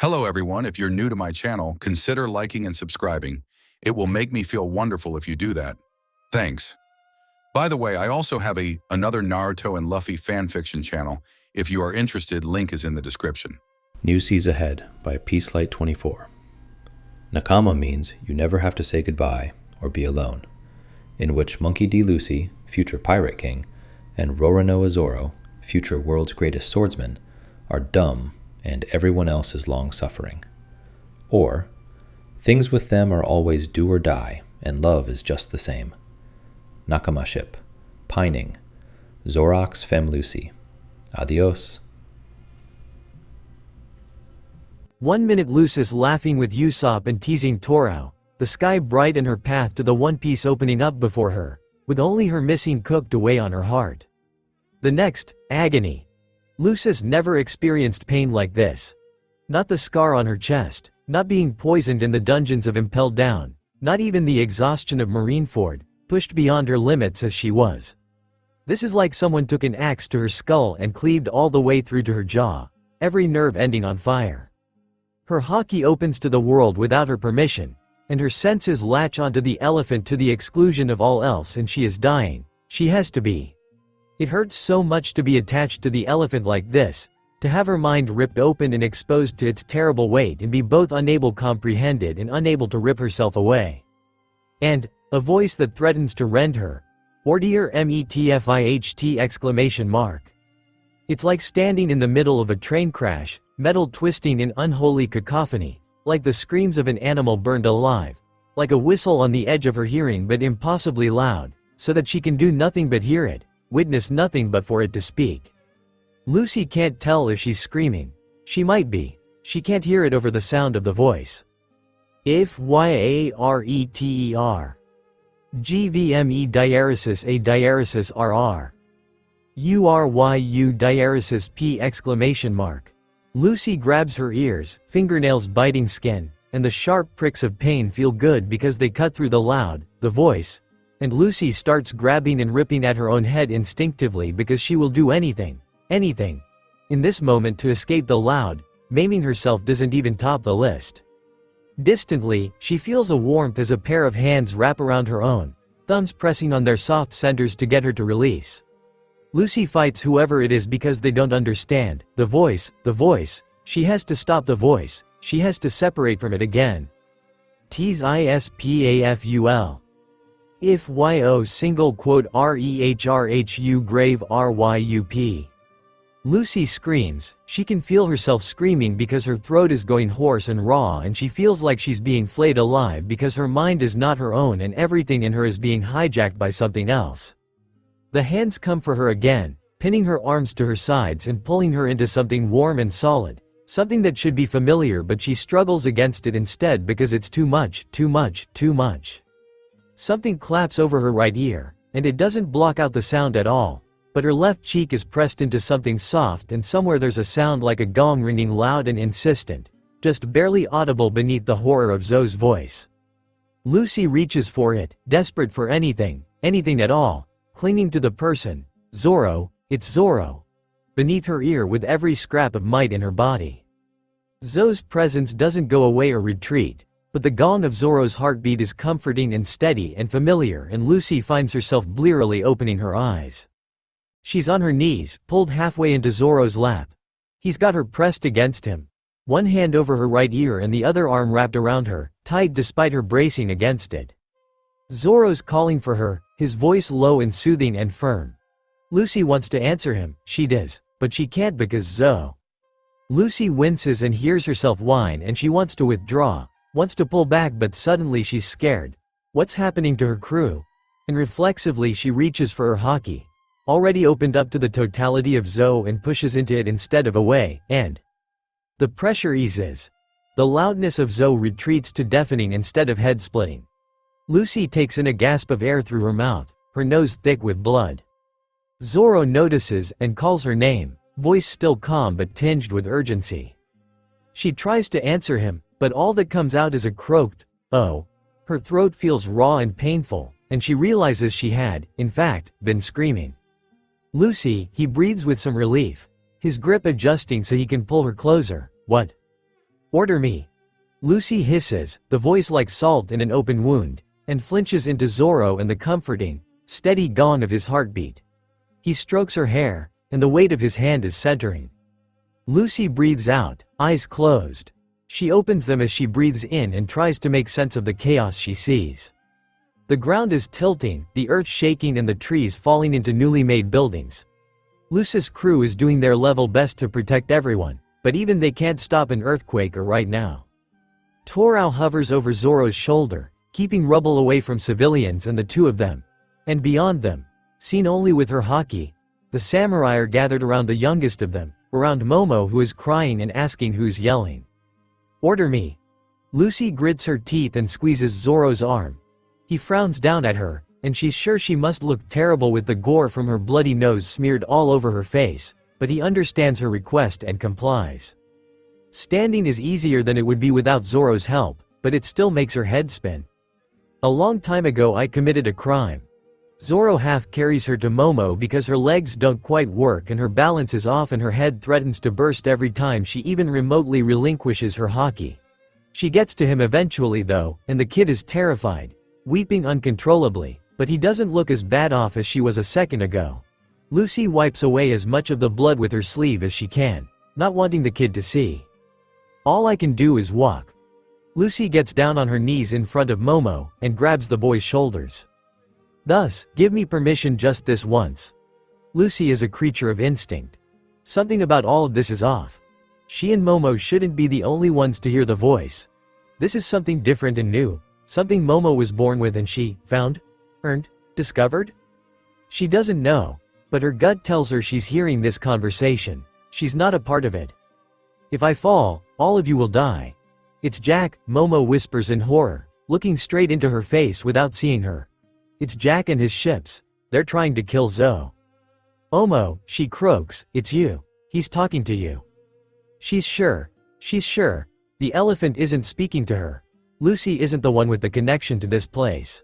Hello everyone, if you're new to my channel, consider liking and subscribing. It will make me feel wonderful if you do that. Thanks. By the way, I also have another Naruto and Luffy fanfiction channel. If you are interested, link is in the description. New Seas Ahead by Peacelight24. Nakama means you never have to say goodbye or be alone, in which Monkey D. Lucy, future Pirate King, and Roronoa Zoro, future world's greatest swordsman, are dumb and everyone else is long-suffering. Or, things with them are always do or die, and love is just the same. Nakama ship, pining, Zorox Fem Lucy. Adios. 1 minute Lucis laughing with Usopp and teasing Toro, the sky bright and her path to the One Piece opening up before her, with only her missing cook to weigh on her heart. The next, agony. Lucis never experienced pain like this. Not the scar on her chest, not being poisoned in the dungeons of Impelled Down, not even the exhaustion of Marineford, pushed beyond her limits as she was. This is like someone took an axe to her skull and cleaved all the way through to her jaw, every nerve ending on fire. Her haki opens to the world without her permission, and her senses latch onto the elephant to the exclusion of all else, and she is dying. She has to be. It hurts so much to be attached to the elephant like this, to have her mind ripped open and exposed to its terrible weight and be both unable comprehended and unable to rip herself away. And, a voice that threatens to rend her. Ordeer METFIHT! It's like standing in the middle of a train crash, metal twisting in unholy cacophony, like the screams of an animal burned alive, like a whistle on the edge of her hearing but impossibly loud, so that she can do nothing but hear it, witness nothing but for it to speak. Lucy can't tell if she's screaming. She might be. She can't hear it over the sound of the voice. If YARETER. GVME diaresis A diaresis RR. URYU diaresis P! Lucy grabs her ears, fingernails biting skin, and the sharp pricks of pain feel good because they cut through the voice, and Lucy starts grabbing and ripping at her own head instinctively because she will do anything, in this moment to escape the loud. Maiming herself doesn't even top the list. Distantly, she feels a warmth as a pair of hands wrap around her own, thumbs pressing on their soft centers to get her to release. Lucy fights whoever it is because they don't understand. The voice, she has to stop the voice, she has to separate from it again. TSISPAFUL. If YO single quote REHRHU grave RYUP. Lucy screams. She can feel herself screaming because her throat is going hoarse and raw, and she feels like she's being flayed alive because her mind is not her own and everything in her is being hijacked by something else. The hands come for her again, pinning her arms to her sides and pulling her into something warm and solid, something that should be familiar, but she struggles against it instead because it's too much. Something claps over her right ear, and it doesn't block out the sound at all, but her left cheek is pressed into something soft, and somewhere there's a sound like a gong ringing loud and insistent, just barely audible beneath the horror of Zoe's voice. Lucy reaches for it, desperate for anything at all, clinging to the person. Zoro, it's Zoro. Beneath her ear with every scrap of might in her body. Zoe's presence doesn't go away or retreat, but the gong of Zoro's heartbeat is comforting and steady and familiar, and Lucy finds herself blearily opening her eyes. She's on her knees, pulled halfway into Zoro's lap. He's got her pressed against him, one hand over her right ear and the other arm wrapped around her, tight despite her bracing against it. Zoro's calling for her, his voice low and soothing and firm. Lucy wants to answer him, she does, but she can't because Zoe. Lucy winces and hears herself whine, and she wants to withdraw, wants to pull back, but suddenly she's scared. What's happening to her crew? And reflexively she reaches for her haki, already opened up to the totality of Zoe, and pushes into it instead of away, and the pressure eases. The loudness of Zoe retreats to deafening instead of head-splitting. Lucy takes in a gasp of air through her mouth, her nose thick with blood. Zoro notices and calls her name, voice still calm but tinged with urgency. She tries to answer him, but all that comes out is a croaked, "Oh." Her throat feels raw and painful, and she realizes she had, in fact, been screaming. "Lucy," he breathes with some relief, his grip adjusting so he can pull her closer. "What?" Order me. Lucy hisses, the voice like salt in an open wound, and flinches into Zoro and the comforting, steady gong of his heartbeat. He strokes her hair, and the weight of his hand is centering. Lucy breathes out, eyes closed. She opens them as she breathes in and tries to make sense of the chaos she sees. The ground is tilting, the earth shaking and the trees falling into newly made buildings. Lucy's crew is doing their level best to protect everyone, but even they can't stop an earthquake right now. Torao hovers over Zoro's shoulder, keeping rubble away from civilians and the two of them. And beyond them, seen only with her haki, the samurai are gathered around the youngest of them, around Momo who is crying and asking who's yelling. Order me. Lucy grits her teeth and squeezes Zoro's arm. He frowns down at her, and she's sure she must look terrible with the gore from her bloody nose smeared all over her face, but he understands her request and complies. Standing is easier than it would be without Zoro's help, but it still makes her head spin. A long time ago I committed a crime. Zoro half carries her to Momo because her legs don't quite work and her balance is off and her head threatens to burst every time she even remotely relinquishes her haki. She gets to him eventually though, and the kid is terrified, weeping uncontrollably, but he doesn't look as bad off as she was a second ago. Lucy wipes away as much of the blood with her sleeve as she can, not wanting the kid to see. All I can do is walk. Lucy gets down on her knees in front of Momo and grabs the boy's shoulders. Thus, give me permission just this once. Lucy is a creature of instinct. Something about all of this is off. She and Momo shouldn't be the only ones to hear the voice. This is something different and new, something Momo was born with and she found, earned, discovered? She doesn't know, but her gut tells her she's hearing this conversation. She's not a part of it. If I fall, all of you will die. It's Jack, Momo whispers in horror, looking straight into her face without seeing her. It's Jack and his ships. They're trying to kill Zoe. Omo, she croaks, it's you. He's talking to you. She's sure. She's sure. The elephant isn't speaking to her. Lucy isn't the one with the connection to this place.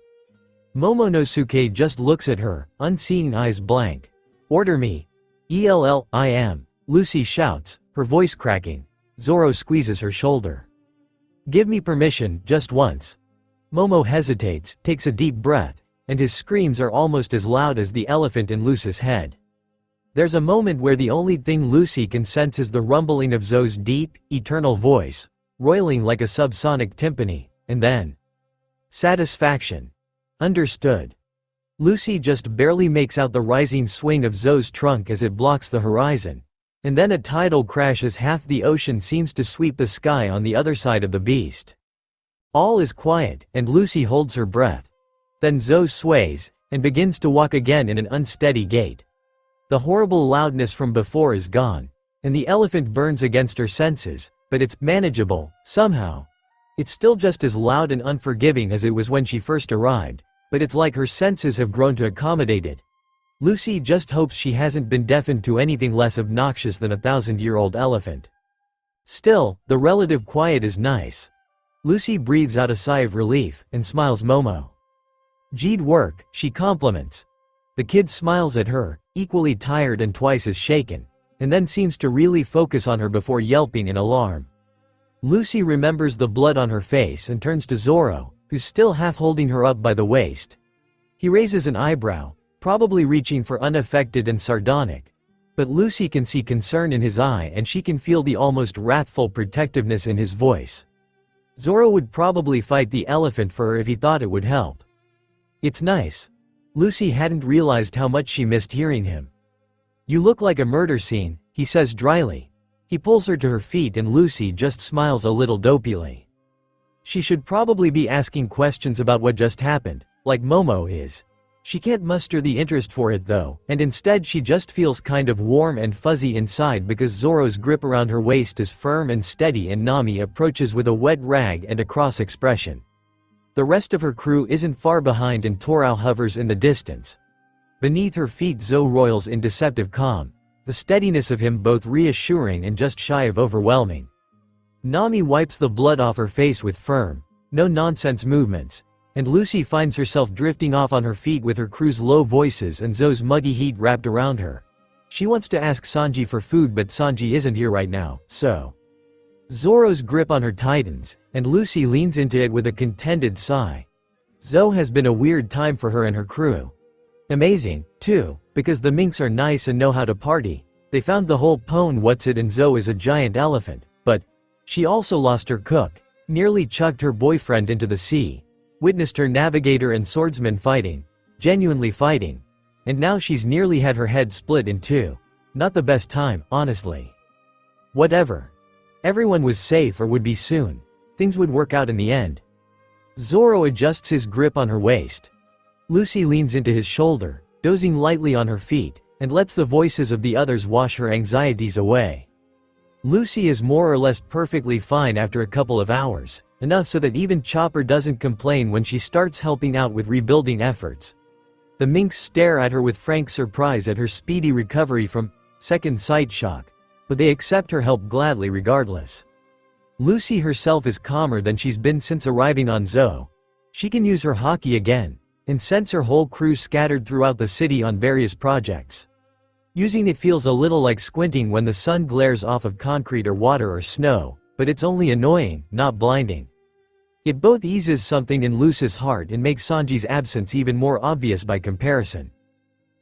Momonosuke just looks at her, unseeing eyes blank. Order me. I am. Lucy shouts, her voice cracking. Zoro squeezes her shoulder. Give me permission, just once. Momo hesitates, takes a deep breath, and his screams are almost as loud as the elephant in Lucy's head. There's a moment where the only thing Lucy can sense is the rumbling of Zoe's deep, eternal voice, roiling like a subsonic timpani, and then satisfaction. Understood. Lucy just barely makes out the rising swing of Zoe's trunk as it blocks the horizon, and then a tidal crash as half the ocean seems to sweep the sky on the other side of the beast. All is quiet, and Lucy holds her breath. Then Zoe sways, and begins to walk again in an unsteady gait. The horrible loudness from before is gone, and the elephant burns against her senses, but it's manageable, somehow. It's still just as loud and unforgiving as it was when she first arrived, but it's like her senses have grown to accommodate it. Lucy just hopes she hasn't been deafened to anything less obnoxious than a 1,000-year-old elephant. Still, the relative quiet is nice. Lucy breathes out a sigh of relief, and smiles Momo. G'd work, she compliments. The kid smiles at her, equally tired and twice as shaken, and then seems to really focus on her before yelping in alarm. Lucy remembers the blood on her face and turns to Zoro, who's still half holding her up by the waist. He raises an eyebrow, probably reaching for unaffected and sardonic, but Lucy can see concern in his eye and she can feel the almost wrathful protectiveness in his voice. Zoro would probably fight the elephant for her if he thought it would help. It's nice. Lucy hadn't realized how much she missed hearing him. You look like a murder scene, he says dryly. He pulls her to her feet and Lucy just smiles a little dopily. She should probably be asking questions about what just happened, like Momo is. She can't muster the interest for it though, and instead she just feels kind of warm and fuzzy inside because Zoro's grip around her waist is firm and steady and Nami approaches with a wet rag and a cross expression. The rest of her crew isn't far behind and Torao hovers in the distance. Beneath her feet Zoe roils in deceptive calm, the steadiness of him both reassuring and just shy of overwhelming. Nami wipes the blood off her face with firm, no-nonsense movements, and Lucy finds herself drifting off on her feet with her crew's low voices and Zoe's muggy heat wrapped around her. She wants to ask Sanji for food but Sanji isn't here right now, so. Zoro's grip on her tightens, and Lucy leans into it with a contented sigh. Zo has been a weird time for her and her crew. Amazing, too, because the minks are nice and know how to party. They found the whole pone what's it and Zo is a giant elephant, but she also lost her cook, nearly chucked her boyfriend into the sea, witnessed her navigator and swordsman fighting, genuinely fighting, and now she's nearly had her head split in two. Not the best time, honestly. Whatever. Everyone was safe or would be soon. Things would work out in the end. Zoro adjusts his grip on her waist. Lucy leans into his shoulder, dozing lightly on her feet, and lets the voices of the others wash her anxieties away. Lucy is more or less perfectly fine after a couple of hours, enough so that even Chopper doesn't complain when she starts helping out with rebuilding efforts. The minks stare at her with frank surprise at her speedy recovery from second sight shock, but they accept her help gladly regardless. Lucy herself is calmer than she's been since arriving on Zo. She can use her haki again, and sense her whole crew scattered throughout the city on various projects. Using it feels a little like squinting when the sun glares off of concrete or water or snow, but it's only annoying, not blinding. It both eases something in Lucy's heart and makes Sanji's absence even more obvious by comparison.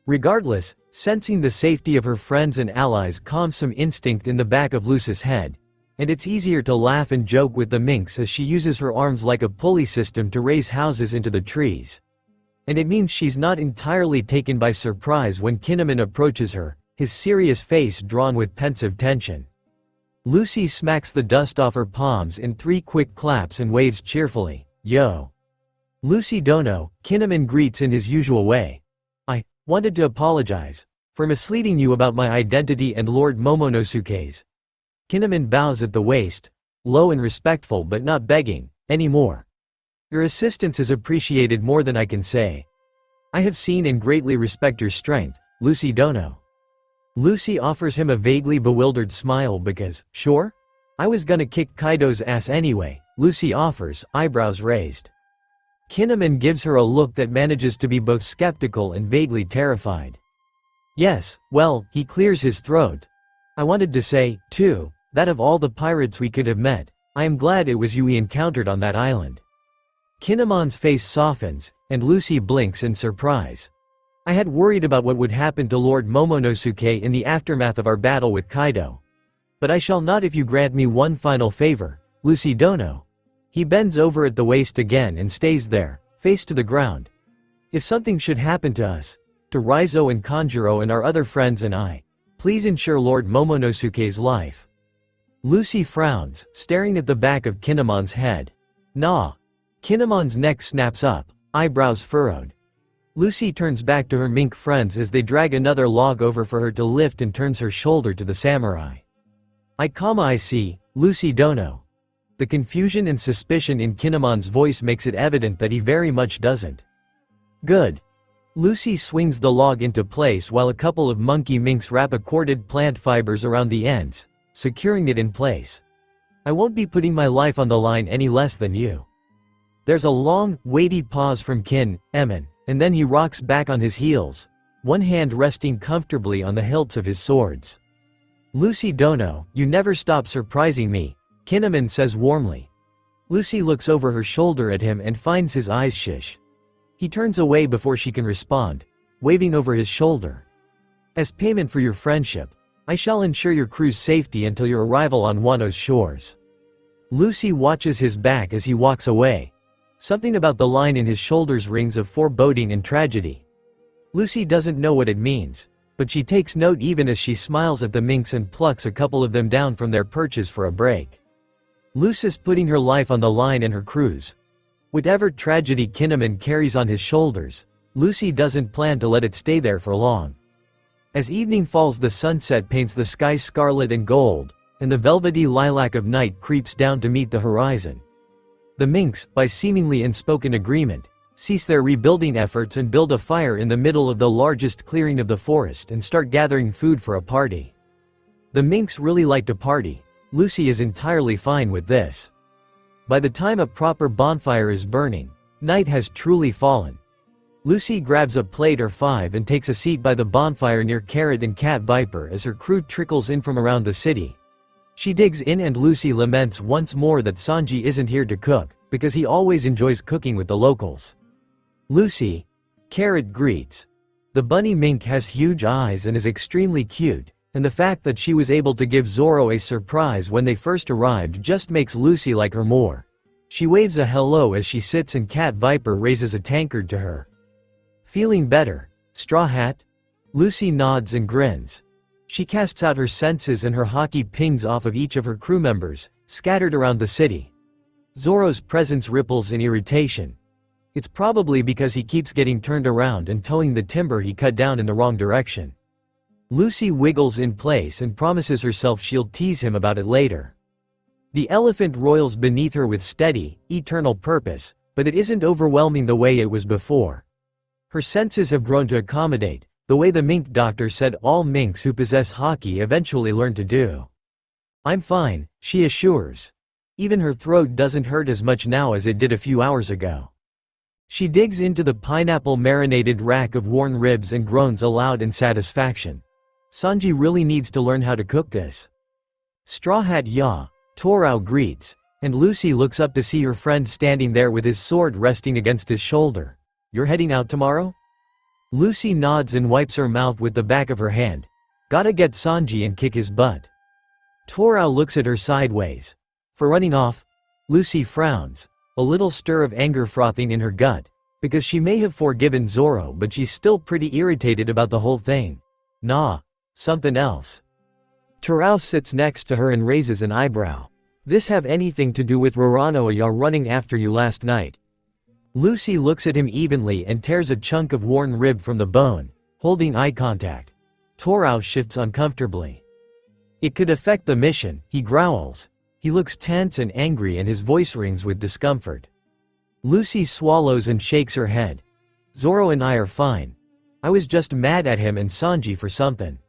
Regardless, sensing the safety of her friends and allies calms some instinct in the back of Lucy's head, and it's easier to laugh and joke with the minx as she uses her arms like a pulley system to raise houses into the trees. And it means she's not entirely taken by surprise when Kinemon approaches her, his serious face drawn with pensive tension. Lucy smacks the dust off her palms in 3 quick claps and waves cheerfully, "Yo." Lucy Dono, Kinemon greets in his usual way. "I wanted to apologize for misleading you about my identity and Lord Momonosuke's." Kinemon bows at the waist, low and respectful but not begging anymore. "Your assistance is appreciated more than I can say. I have seen and greatly respect your strength, Lucy Dono." Lucy offers him a vaguely bewildered smile because, "Sure? I was gonna kick Kaido's ass anyway," Lucy offers, eyebrows raised. Kinemon gives her a look that manages to be both skeptical and vaguely terrified. "Yes, well," he clears his throat. "I wanted to say, too, that of all the pirates we could have met, I am glad it was you we encountered on that island." Kinemon's face softens, and Lucy blinks in surprise. "I had worried about what would happen to Lord Momonosuke in the aftermath of our battle with Kaido. But I shall not if you grant me one final favor, Lucy Dono." He bends over at the waist again and stays there, face to the ground. "If something should happen to us, to Raizo and Kanjuro and our other friends and I, please ensure Lord Momonosuke's life." Lucy frowns, staring at the back of Kinemon's head. "Nah." Kinemon's neck snaps up, eyebrows furrowed. Lucy turns back to her mink friends as they drag another log over for her to lift and turns her shoulder to the samurai. I see, Lucy Dono." The confusion and suspicion in Kinemon's voice makes it evident that he very much doesn't. "Good." Lucy swings the log into place while a couple of monkey minks wrap a corded plant fibers around the ends, securing it in place. "I won't be putting my life on the line any less than you." There's a long, weighty pause from Kinemon, and then he rocks back on his heels, one hand resting comfortably on the hilts of his swords. "Lucy Dono, you never stop surprising me," Kinemon says warmly. Lucy looks over her shoulder at him and finds his eyes shish. He turns away before she can respond, waving over his shoulder. "As payment for your friendship, I shall ensure your crew's safety until your arrival on Wano's shores." Lucy watches his back as he walks away. Something about the line in his shoulders rings of foreboding and tragedy. Lucy doesn't know what it means, but she takes note even as she smiles at the minks and plucks a couple of them down from their perches for a break. Lucy's putting her life on the line and her crew's. Whatever tragedy Kinemon carries on his shoulders, Lucy doesn't plan to let it stay there for long. As evening falls, the sunset paints the sky scarlet and gold, and the velvety lilac of night creeps down to meet the horizon. The minks, by seemingly unspoken agreement, cease their rebuilding efforts and build a fire in the middle of the largest clearing of the forest and start gathering food for a party. The minks really like to party. Lucy is entirely fine with this. By the time a proper bonfire is burning, night has truly fallen. Lucy grabs a plate or 5 and takes a seat by the bonfire near Carrot and Cat Viper as her crew trickles in from around the city. She digs in and Lucy laments once more that Sanji isn't here to cook, because he always enjoys cooking with the locals. Lucy, Carrot greets. The bunny mink has huge eyes and is extremely cute, and the fact that she was able to give Zoro a surprise when they first arrived just makes Lucy like her more. She waves a hello as she sits and Cat Viper raises a tankard to her. Feeling better, Straw Hat? Lucy nods and grins. She casts out her senses and her haki pings off of each of her crew members, scattered around the city. Zoro's presence ripples in irritation. It's probably because he keeps getting turned around and towing the timber he cut down in the wrong direction. Lucy wiggles in place and promises herself she'll tease him about it later. The elephant roils beneath her with steady, eternal purpose, but it isn't overwhelming the way it was before. Her senses have grown to accommodate, the way the mink doctor said all minks who possess haki eventually learn to do. I'm fine, she assures. Even her throat doesn't hurt as much now as it did a few hours ago. She digs into the pineapple-marinated rack of worn ribs and groans aloud in satisfaction. Sanji really needs to learn how to cook this. Straw Hat yaw, Torao greets, and Lucy looks up to see her friend standing there with his sword resting against his shoulder. You're heading out tomorrow? Lucy nods and wipes her mouth with the back of her hand. Gotta get Sanji and kick his butt. Torao looks at her sideways. For running off? Lucy frowns, a little stir of anger frothing in her gut, because she may have forgiven Zoro but she's still pretty irritated about the whole thing. Nah, something else. Torao sits next to her and raises an eyebrow. This have anything to do with Roronoa running after you last night? Lucy looks at him evenly and tears a chunk of worn rib from the bone, holding eye contact. Torao shifts uncomfortably. It could affect the mission, he growls. He looks tense and angry and his voice rings with discomfort. Lucy swallows and shakes her head. Zoro and I are fine. I was just mad at him and Sanji for something.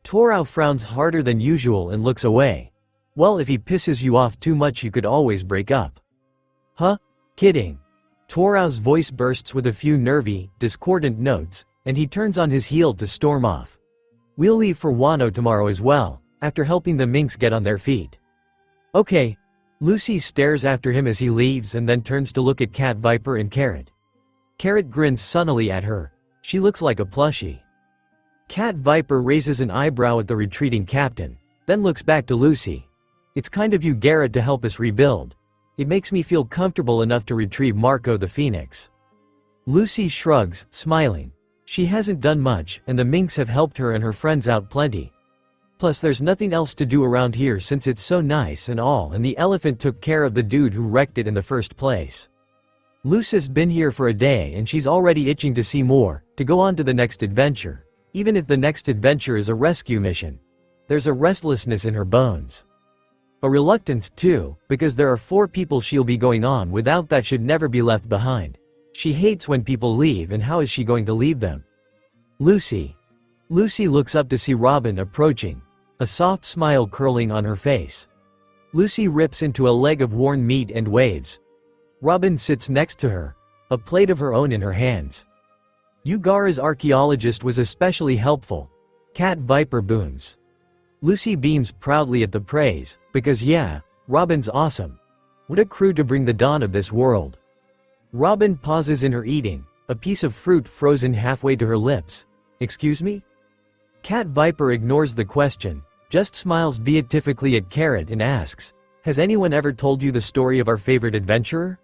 Torao frowns harder than usual and looks away. Well, if he pisses you off too much you could always break up. Huh? Kidding. Torao's voice bursts with a few nervy, discordant notes, and he turns on his heel to storm off. We'll leave for Wano tomorrow as well, after helping the minks get on their feet. Okay. Lucy stares after him as he leaves and then turns to look at Cat Viper and Carrot. Carrot grins sunnily at her. She looks like a plushie. Cat Viper raises an eyebrow at the retreating captain, then looks back to Lucy. It's kind of you, Garrett, to help us rebuild. It makes me feel comfortable enough to retrieve Marco the Phoenix. Lucy shrugs, smiling. She hasn't done much, and the minks have helped her and her friends out plenty. Plus there's nothing else to do around here since it's so nice and all, and the elephant took care of the dude who wrecked it in the first place. Lucy's been here for a day and she's already itching to see more, to go on to the next adventure. Even if the next adventure is a rescue mission. There's a restlessness in her bones. A reluctance, too, because there are 4 people she'll be going on without that should never be left behind. She hates when people leave, and how is she going to leave them? Lucy. Lucy looks up to see Robin approaching, a soft smile curling on her face. Lucy rips into a leg of worn meat and waves. Robin sits next to her, a plate of her own in her hands. Ugara's archaeologist was especially helpful. Cat Viper booms. Lucy beams proudly at the praise, because yeah, Robin's awesome. What a crew to bring the dawn of this world. Robin pauses in her eating, a piece of fruit frozen halfway to her lips. Excuse me? Cat Viper ignores the question, just smiles beatifically at Carrot and asks, has anyone ever told you the story of our favorite adventurer?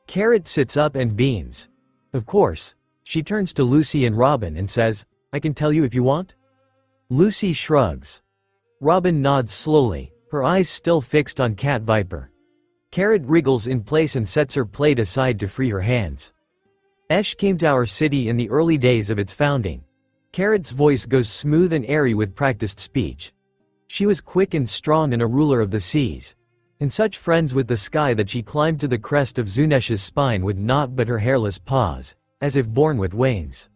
Carrot sits up and beams. Of course. She turns to Lucy and Robin and says, I can tell you if you want? Lucy shrugs. Robin nods slowly, her eyes still fixed on Cat Viper. Carrot wriggles in place and sets her plate aside to free her hands. Esh came to our city in the early days of its founding. Carrot's voice goes smooth and airy with practiced speech. She was quick and strong and a ruler of the seas, and such friends with the sky that she climbed to the crest of Zunesh's spine with naught but her hairless paws, as if born with wings.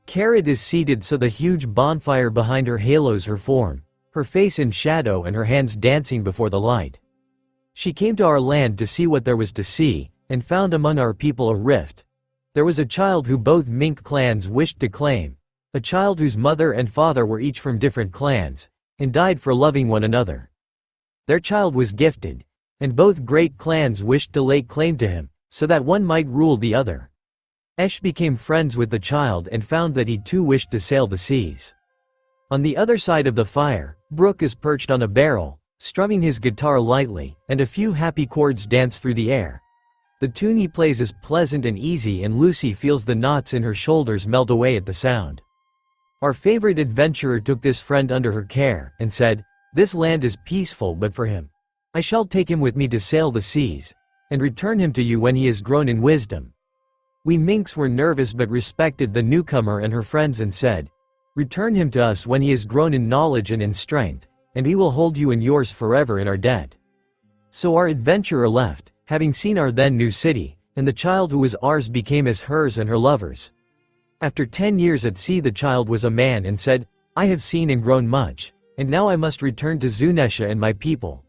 Carrot is seated so the huge bonfire behind her halos her form, her face in shadow and her hands dancing before the light. She came to our land to see what there was to see, and found among our people a rift. There was a child who both mink clans wished to claim, a child whose mother and father were each from different clans, and died for loving one another. Their child was gifted, and both great clans wished to lay claim to him, so that one might rule the other. Esh became friends with the child and found that he too wished to sail the seas. On the other side of the fire, Brook is perched on a barrel, strumming his guitar lightly, and a few happy chords dance through the air. The tune he plays is pleasant and easy, and Lucy feels the knots in her shoulders melt away at the sound. Our favorite adventurer took this friend under her care, and said, "This land is peaceful, but for him. I shall take him with me to sail the seas, and return him to you when he has grown in wisdom." We minks were nervous but respected the newcomer and her friends and said, "Return him to us when he has grown in knowledge and in strength, and we will hold you and yours forever in our debt." So our adventurer left, having seen our then new city, and the child who was ours became as hers and her lovers. After 10 years at sea, the child was a man and said, "I have seen and grown much, and now I must return to Zunesha and my people."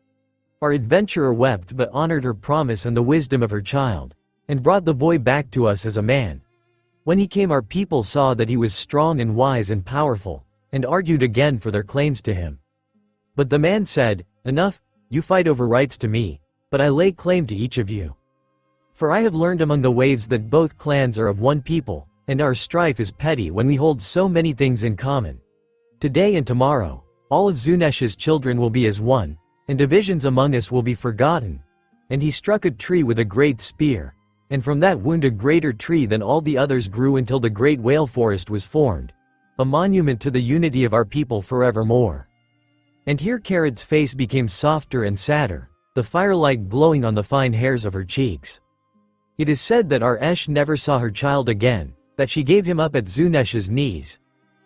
Our adventurer wept but honored her promise and the wisdom of her child, and brought the boy back to us as a man. When he came, our people saw that he was strong and wise and powerful, and argued again for their claims to him. But the man said, "Enough, you fight over rights to me, but I lay claim to each of you. For I have learned among the waves that both clans are of one people, and our strife is petty when we hold so many things in common. Today and tomorrow, all of Zunesha's children will be as one, and divisions among us will be forgotten." And he struck a tree with a great spear, and from that wound a greater tree than all the others grew until the great whale forest was formed, a monument to the unity of our people forevermore. And here Carrot's face became softer and sadder, the firelight glowing on the fine hairs of her cheeks. It is said that our Esh never saw her child again, that she gave him up at Zunesha's knees.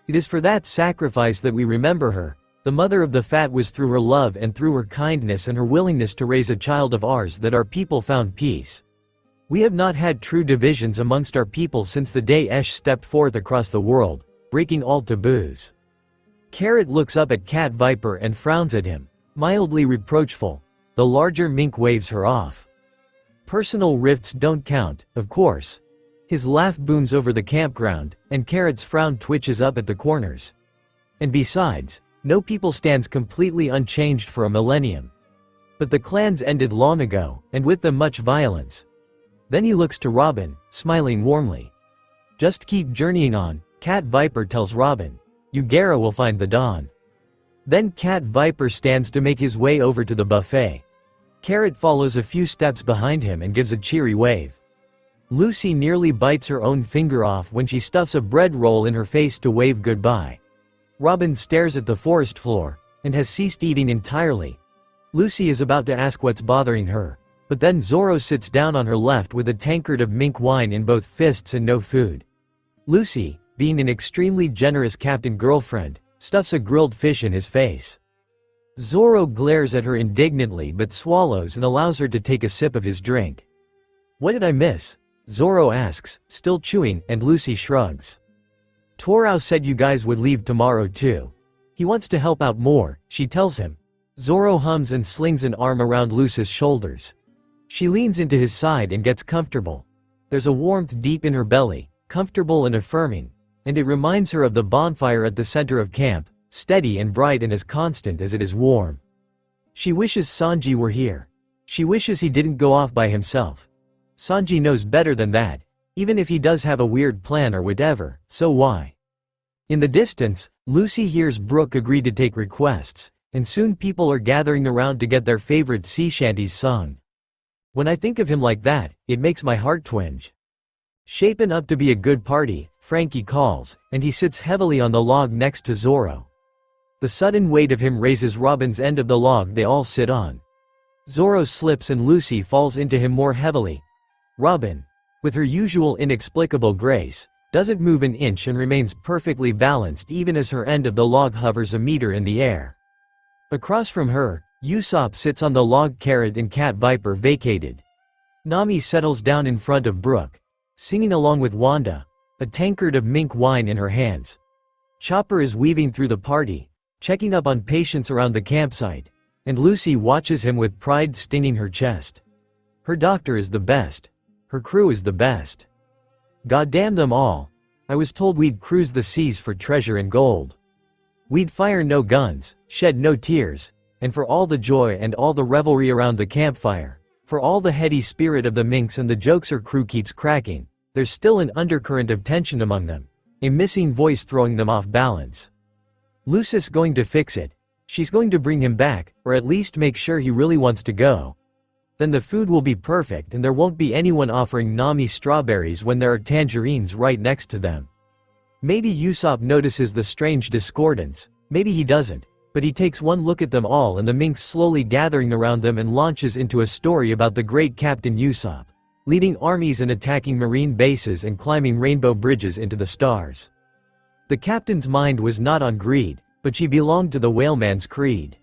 It is for that sacrifice that we remember her. The mother of the fat was through her love and through her kindness and her willingness to raise a child of ours that our people found peace. We have not had true divisions amongst our people since the day Esh stepped forth across the world, breaking all taboos. Carrot looks up at Cat Viper and frowns at him, mildly reproachful. The larger mink waves her off. Personal rifts don't count, of course. His laugh booms over the campground, and Carrot's frown twitches up at the corners. And besides, no people stands completely unchanged for a millennium. But the clans ended long ago, and with them much violence. Then he looks to Robin, smiling warmly. "Just keep journeying on," Cat Viper tells Robin. "Ugera will find the dawn." Then Cat Viper stands to make his way over to the buffet. Carrot follows a few steps behind him and gives a cheery wave. Lucy nearly bites her own finger off when she stuffs a bread roll in her face to wave goodbye. Robin stares at the forest floor, and has ceased eating entirely. Lucy is about to ask what's bothering her, but then Zoro sits down on her left with a tankard of mink wine in both fists and no food. Lucy, being an extremely generous captain girlfriend, stuffs a grilled fish in his face. Zoro glares at her indignantly but swallows and allows her to take a sip of his drink. "What did I miss?" Zoro asks, still chewing, and Lucy shrugs. "Torao said you guys would leave tomorrow too. He wants to help out more," she tells him. Zoro hums and slings an arm around Lucy's shoulders. She leans into his side and gets comfortable. There's a warmth deep in her belly, comfortable and affirming, and it reminds her of the bonfire at the center of camp, steady and bright and as constant as it is warm. She wishes Sanji were here. She wishes he didn't go off by himself. Sanji knows better than that. Even if he does have a weird plan or whatever, so why? In the distance, Lucy hears Brook agree to take requests, and soon people are gathering around to get their favorite sea shanties sung. When I think of him like that, it makes my heart twinge. "Shaping up to be a good party," Frankie calls, and he sits heavily on the log next to Zoro. The sudden weight of him raises Robin's end of the log they all sit on. Zoro slips and Lucy falls into him more heavily. Robin, with her usual inexplicable grace, doesn't move an inch and remains perfectly balanced even as her end of the log hovers a meter in the air. Across from her, Usopp sits on the log. Carrot and Cat Viper vacated. Nami settles down in front of Brook, singing along with Wanda, a tankard of mink wine in her hands. Chopper is weaving through the party, checking up on patients around the campsite, and Lucy watches him with pride stinging her chest. Her doctor is the best. Her crew is the best. Goddamn them all. I was told we'd cruise the seas for treasure and gold. We'd fire no guns, shed no tears, and for all the joy and all the revelry around the campfire, for all the heady spirit of the minx and the jokes her crew keeps cracking, there's still an undercurrent of tension among them, a missing voice throwing them off balance. Lucy's going to fix it. She's going to bring him back, or at least make sure he really wants to go. Then the food will be perfect and there won't be anyone offering Nami strawberries when there are tangerines right next to them. Maybe Usopp notices the strange discordance, maybe he doesn't, but he takes one look at them all and the minx slowly gathering around them and launches into a story about the great Captain Usopp, leading armies and attacking marine bases and climbing rainbow bridges into the stars. The captain's mind was not on greed, but she belonged to the whaleman's creed.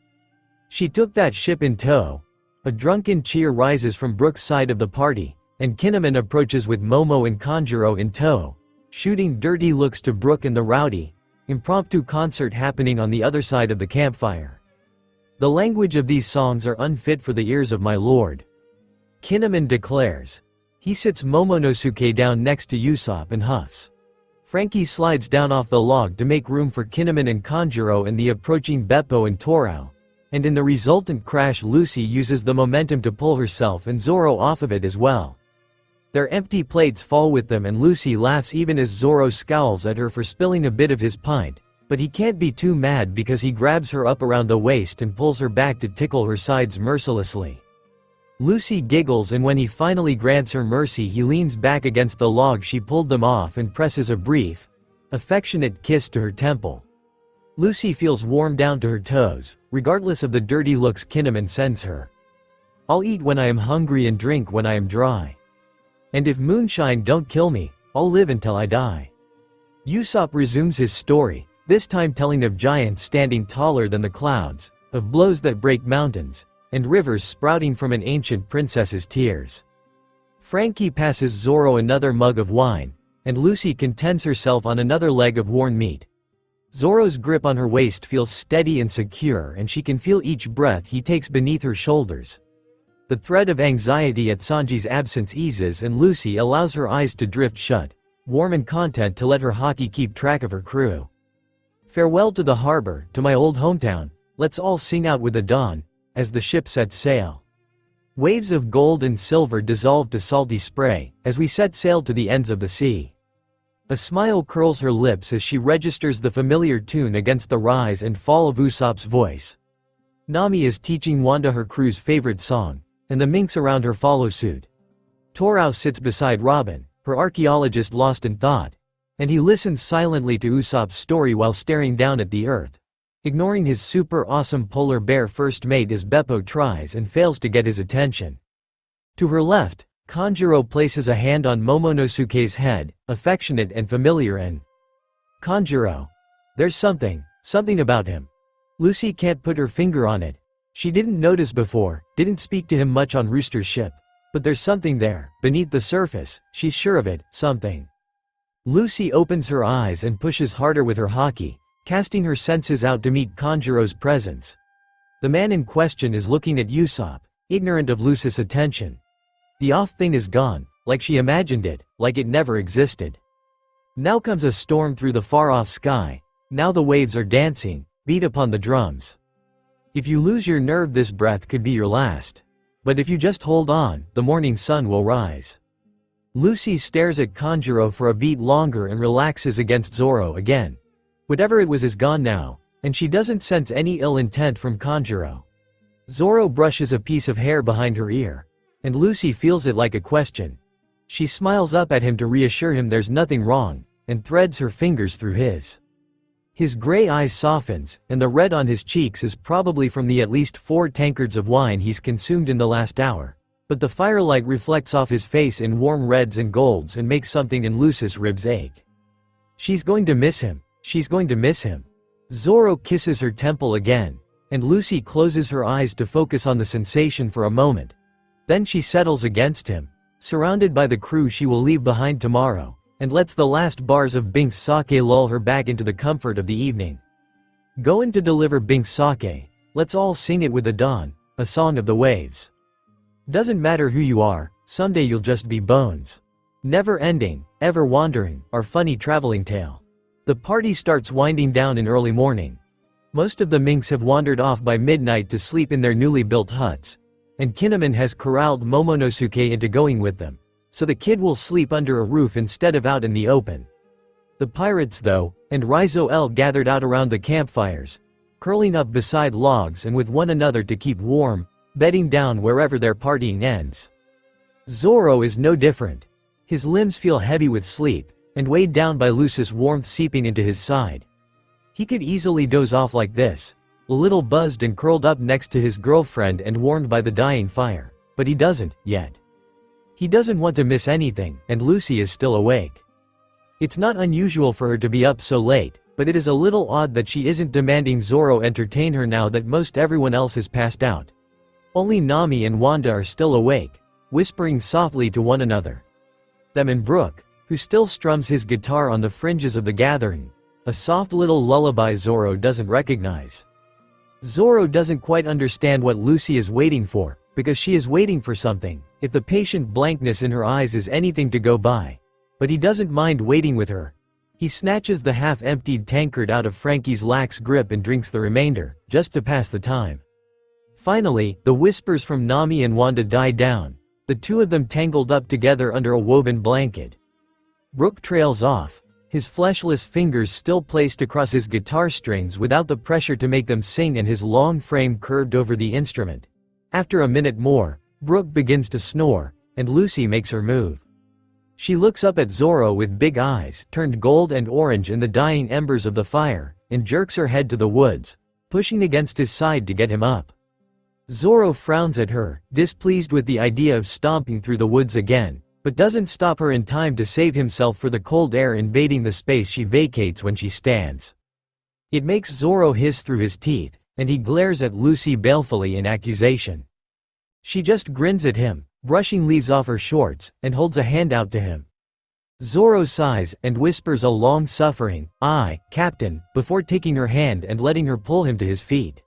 She took that ship in tow. A drunken cheer rises from Brook's side of the party, and Kinemon approaches with Momo and Kanjuro in tow, shooting dirty looks to Brook and the rowdy, impromptu concert happening on the other side of the campfire. The language of these songs are unfit for the ears of my lord. Kinemon declares. He sits Momonosuke down next to Usopp and huffs. Frankie slides down off the log to make room for Kinemon and Kanjuro and the approaching Beppo and Torao, and in the resultant crash Lucy uses the momentum to pull herself and Zoro off of it as well. Their empty plates fall with them and Lucy laughs even as Zoro scowls at her for spilling a bit of his pint, but he can't be too mad because he grabs her up around the waist and pulls her back to tickle her sides mercilessly. Lucy giggles and when he finally grants her mercy he leans back against the log she pulled them off and presses a brief, affectionate kiss to her temple. Lucy feels warm down to her toes, regardless of the dirty looks Kinemon sends her. I'll eat when I am hungry and drink when I am dry. And if moonshine don't kill me, I'll live until I die. Usopp resumes his story, this time telling of giants standing taller than the clouds, of blows that break mountains, and rivers sprouting from an ancient princess's tears. Frankie passes Zoro another mug of wine, and Lucy contents herself on another leg of worn meat. Zoro's grip on her waist feels steady and secure and she can feel each breath he takes beneath her shoulders. The thread of anxiety at Sanji's absence eases and Lucy allows her eyes to drift shut, warm and content to let her haki keep track of her crew. Farewell to the harbor, to my old hometown, let's all sing out with the dawn, as the ship sets sail. Waves of gold and silver dissolve to salty spray, as we set sail to the ends of the sea. A smile curls her lips as she registers the familiar tune against the rise and fall of Usopp's voice. Nami is teaching Wanda her crew's favorite song, and the minks around her follow suit. Torao sits beside Robin, her archaeologist lost in thought, and he listens silently to Usopp's story while staring down at the earth, ignoring his super awesome polar bear first mate as Beppo tries and fails to get his attention. To her left, Kanjuro places a hand on Momonosuke's head, affectionate and familiar and Kanjuro. There's something about him. Lucy can't put her finger on it. She didn't notice before, didn't speak to him much on Rooster's ship. But there's something there, beneath the surface, she's sure of it, something. Lucy opens her eyes and pushes harder with her haki, casting her senses out to meet Kanjuro's presence. The man in question is looking at Usopp, ignorant of Lucy's attention. The off thing is gone, like she imagined it, like it never existed. Now comes a storm through the far-off sky, now the waves are dancing, beat upon the drums. If you lose your nerve this breath could be your last. But if you just hold on, the morning sun will rise. Lucy stares at Kanjuro for a beat longer and relaxes against Zoro again. Whatever it was is gone now, and she doesn't sense any ill intent from Kanjuro. Zoro brushes a piece of hair behind her ear, and Lucy feels it like a question. She smiles up at him to reassure him there's nothing wrong, and threads her fingers through his. His gray eyes softens, and the red on his cheeks is probably from the at least 4 tankards of wine he's consumed in the last hour, but the firelight reflects off his face in warm reds and golds and makes something in Lucy's ribs ache. She's going to miss him, she's going to miss him. Zoro kisses her temple again, and Lucy closes her eyes to focus on the sensation for a moment. Then she settles against him, surrounded by the crew she will leave behind tomorrow, and lets the last bars of Bink's sake lull her back into the comfort of the evening. Goin' to deliver Bink's sake, let's all sing it with the dawn, a song of the waves. Doesn't matter who you are, someday you'll just be bones. Never ending, ever wandering, our funny traveling tale. The party starts winding down in early morning. Most of the minks have wandered off by midnight to sleep in their newly built huts, and Kinemon has corralled Momonosuke into going with them, so the kid will sleep under a roof instead of out in the open. The pirates though, and Raizo L gathered out around the campfires, curling up beside logs and with one another to keep warm, bedding down wherever their partying ends. Zoro is no different. His limbs feel heavy with sleep, and weighed down by Lucy's warmth seeping into his side. He could easily doze off like this, a little buzzed and curled up next to his girlfriend and warmed by the dying fire, but he doesn't, yet. He doesn't want to miss anything, and Lucy is still awake. It's not unusual for her to be up so late, but it is a little odd that she isn't demanding Zoro entertain her now that most everyone else is passed out. Only Nami and Wanda are still awake, whispering softly to one another. Them and Brook, who still strums his guitar on the fringes of the gathering, a soft little lullaby Zoro doesn't recognize. Zoro doesn't quite understand what Lucy is waiting for, because she is waiting for something, if the patient blankness in her eyes is anything to go by. But he doesn't mind waiting with her. He snatches the half-emptied tankard out of Frankie's lax grip and drinks the remainder, just to pass the time. Finally, the whispers from Nami and Wanda die down, the two of them tangled up together under a woven blanket. Brook trails off, his fleshless fingers still placed across his guitar strings without the pressure to make them sing and his long frame curved over the instrument. After a minute more, Brook begins to snore, and Lucy makes her move. She looks up at Zoro with big eyes turned gold and orange in the dying embers of the fire, and jerks her head to the woods, pushing against his side to get him up. Zoro frowns at her, displeased with the idea of stomping through the woods again, but doesn't stop her in time to save himself for the cold air invading the space she vacates when she stands. It makes Zoro hiss through his teeth, and he glares at Lucy balefully in accusation. She just grins at him, brushing leaves off her shorts, and holds a hand out to him. Zoro sighs and whispers a long-suffering, "Aye, Captain," before taking her hand and letting her pull him to his feet.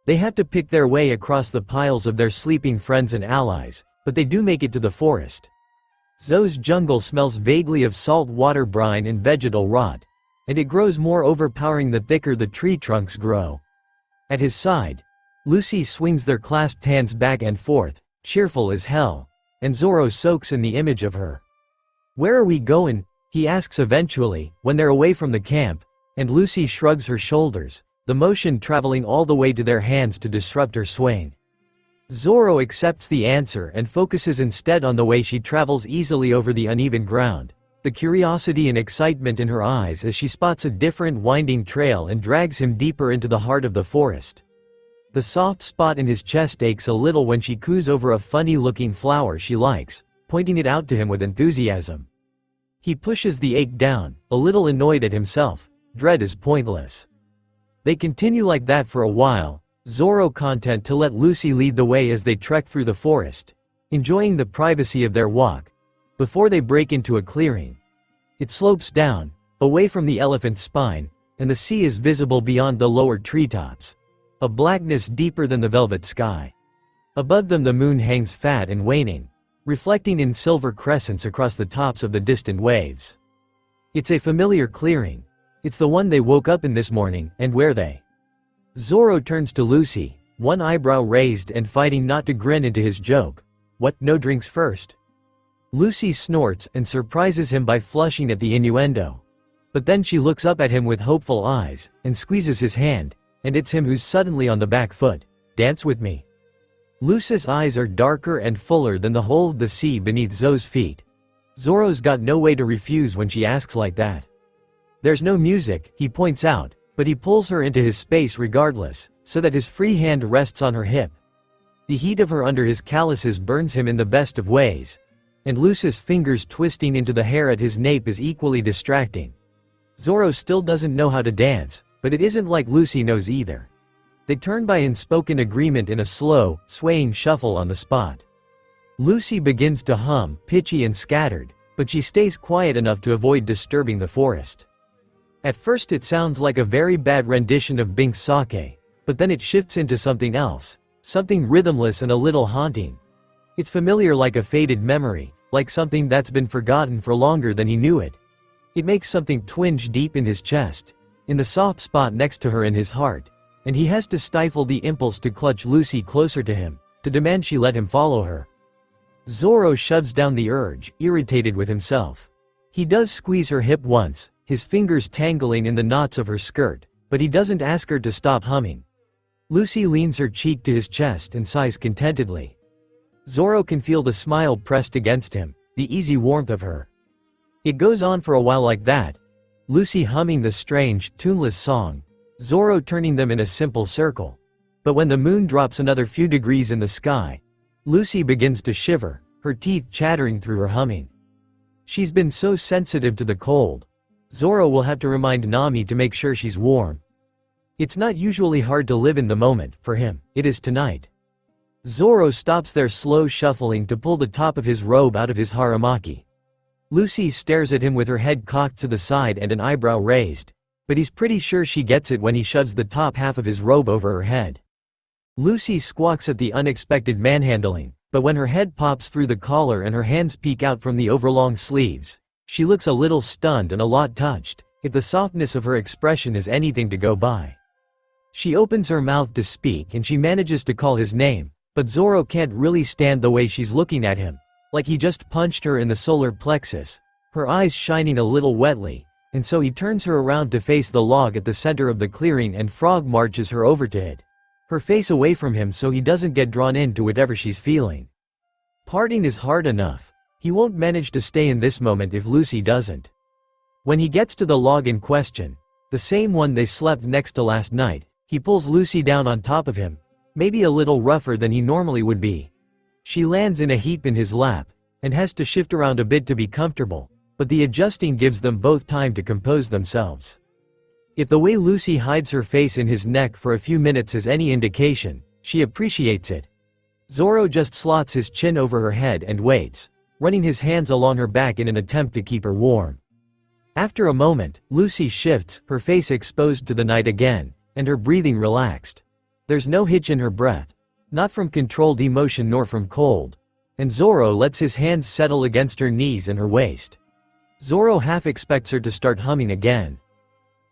They have to pick their way across the piles of their sleeping friends and allies, but they do make it to the forest. Zo's jungle smells vaguely of salt water brine and vegetal rot, and it grows more overpowering the thicker the tree trunks grow. At his side, Lucy swings their clasped hands back and forth, cheerful as hell, and Zoro soaks in the image of her. "Where are we goin'?" he asks eventually, when they're away from the camp, and Lucy shrugs her shoulders, the motion traveling all the way to their hands to disrupt her swing. Zoro accepts the answer and focuses instead on the way she travels easily over the uneven ground, the curiosity and excitement in her eyes as she spots a different winding trail and drags him deeper into the heart of the forest. The soft spot in his chest aches a little when she coos over a funny-looking flower she likes, pointing it out to him with enthusiasm. He pushes the ache down, a little annoyed at himself. Dread is pointless. They continue like that for a while, Zoro content to let Lucy lead the way as they trek through the forest, enjoying the privacy of their walk, before they break into a clearing. It slopes down, away from the elephant's spine, and the sea is visible beyond the lower treetops, a blackness deeper than the velvet sky. Above them the moon hangs fat and waning, reflecting in silver crescents across the tops of the distant waves. It's a familiar clearing. It's the one they woke up in this morning, and where they. Zoro turns to Lucy, one eyebrow raised and fighting not to grin into his joke. "What, no drinks first?" Lucy snorts and surprises him by flushing at the innuendo. But then she looks up at him with hopeful eyes, and squeezes his hand, and it's him who's suddenly on the back foot. "Dance with me." Lucy's eyes are darker and fuller than the whole of the sea beneath Zo's feet. Zoro's got no way to refuse when she asks like that. There's no music, he points out, but he pulls her into his space regardless, so that his free hand rests on her hip. The heat of her under his calluses burns him in the best of ways, and Lucy's fingers twisting into the hair at his nape is equally distracting. Zoro still doesn't know how to dance, but it isn't like Lucy knows either. They turn by unspoken agreement in a slow, swaying shuffle on the spot. Lucy begins to hum, pitchy and scattered, but she stays quiet enough to avoid disturbing the forest. At first it sounds like a very bad rendition of Bink's Sake, but then it shifts into something else, something rhythmless and a little haunting. It's familiar like a faded memory, like something that's been forgotten for longer than he knew it. It makes something twinge deep in his chest, in the soft spot next to her in his heart, and he has to stifle the impulse to clutch Lucy closer to him, to demand she let him follow her. Zoro shoves down the urge, irritated with himself. He does squeeze her hip once, his fingers tangling in the knots of her skirt, but he doesn't ask her to stop humming. Lucy leans her cheek to his chest and sighs contentedly. Zoro can feel the smile pressed against him, the easy warmth of her. It goes on for a while like that, Lucy humming the strange, tuneless song, Zoro turning them in a simple circle. But when the moon drops another few degrees in the sky, Lucy begins to shiver, her teeth chattering through her humming. She's been so sensitive to the cold. Zoro will have to remind Nami to make sure she's warm. It's not usually hard to live in the moment, for him, it is tonight. Zoro stops their slow shuffling to pull the top of his robe out of his haramaki. Lucy stares at him with her head cocked to the side and an eyebrow raised, but he's pretty sure she gets it when he shoves the top half of his robe over her head. Lucy squawks at the unexpected manhandling, but when her head pops through the collar and her hands peek out from the overlong sleeves, she looks a little stunned and a lot touched, if the softness of her expression is anything to go by. She opens her mouth to speak and she manages to call his name, but Zoro can't really stand the way she's looking at him, like he just punched her in the solar plexus, her eyes shining a little wetly, and so he turns her around to face the log at the center of the clearing and Frog marches her over to it, her face away from him so he doesn't get drawn into whatever she's feeling. Parting is hard enough. He won't manage to stay in this moment if Lucy doesn't. When he gets to the log in question, the same one they slept next to last night, he pulls Lucy down on top of him, maybe a little rougher than he normally would be. She lands in a heap in his lap, and has to shift around a bit to be comfortable, but the adjusting gives them both time to compose themselves. If the way Lucy hides her face in his neck for a few minutes is any indication, she appreciates it. Zoro just slots his chin over her head and waits, running his hands along her back in an attempt to keep her warm. After a moment, Lucy shifts, her face exposed to the night again, and her breathing relaxed. There's no hitch in her breath, not from controlled emotion nor from cold, and Zoro lets his hands settle against her knees and her waist. Zoro half expects her to start humming again.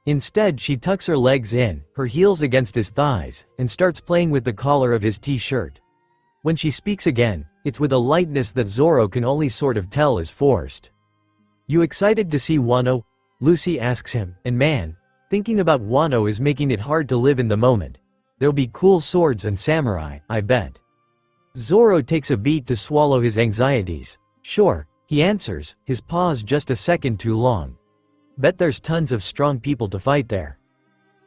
Instead, she tucks her legs in, her heels against his thighs, and starts playing with the collar of his t-shirt. When she speaks again, it's with a lightness that Zoro can only sort of tell is forced. "You excited to see Wano?" Lucy asks him, and man, thinking about Wano is making it hard to live in the moment. There'll be cool swords and samurai, I bet. Zoro takes a beat to swallow his anxieties. Sure, he answers, his pause just a second too long. Bet there's tons of strong people to fight there.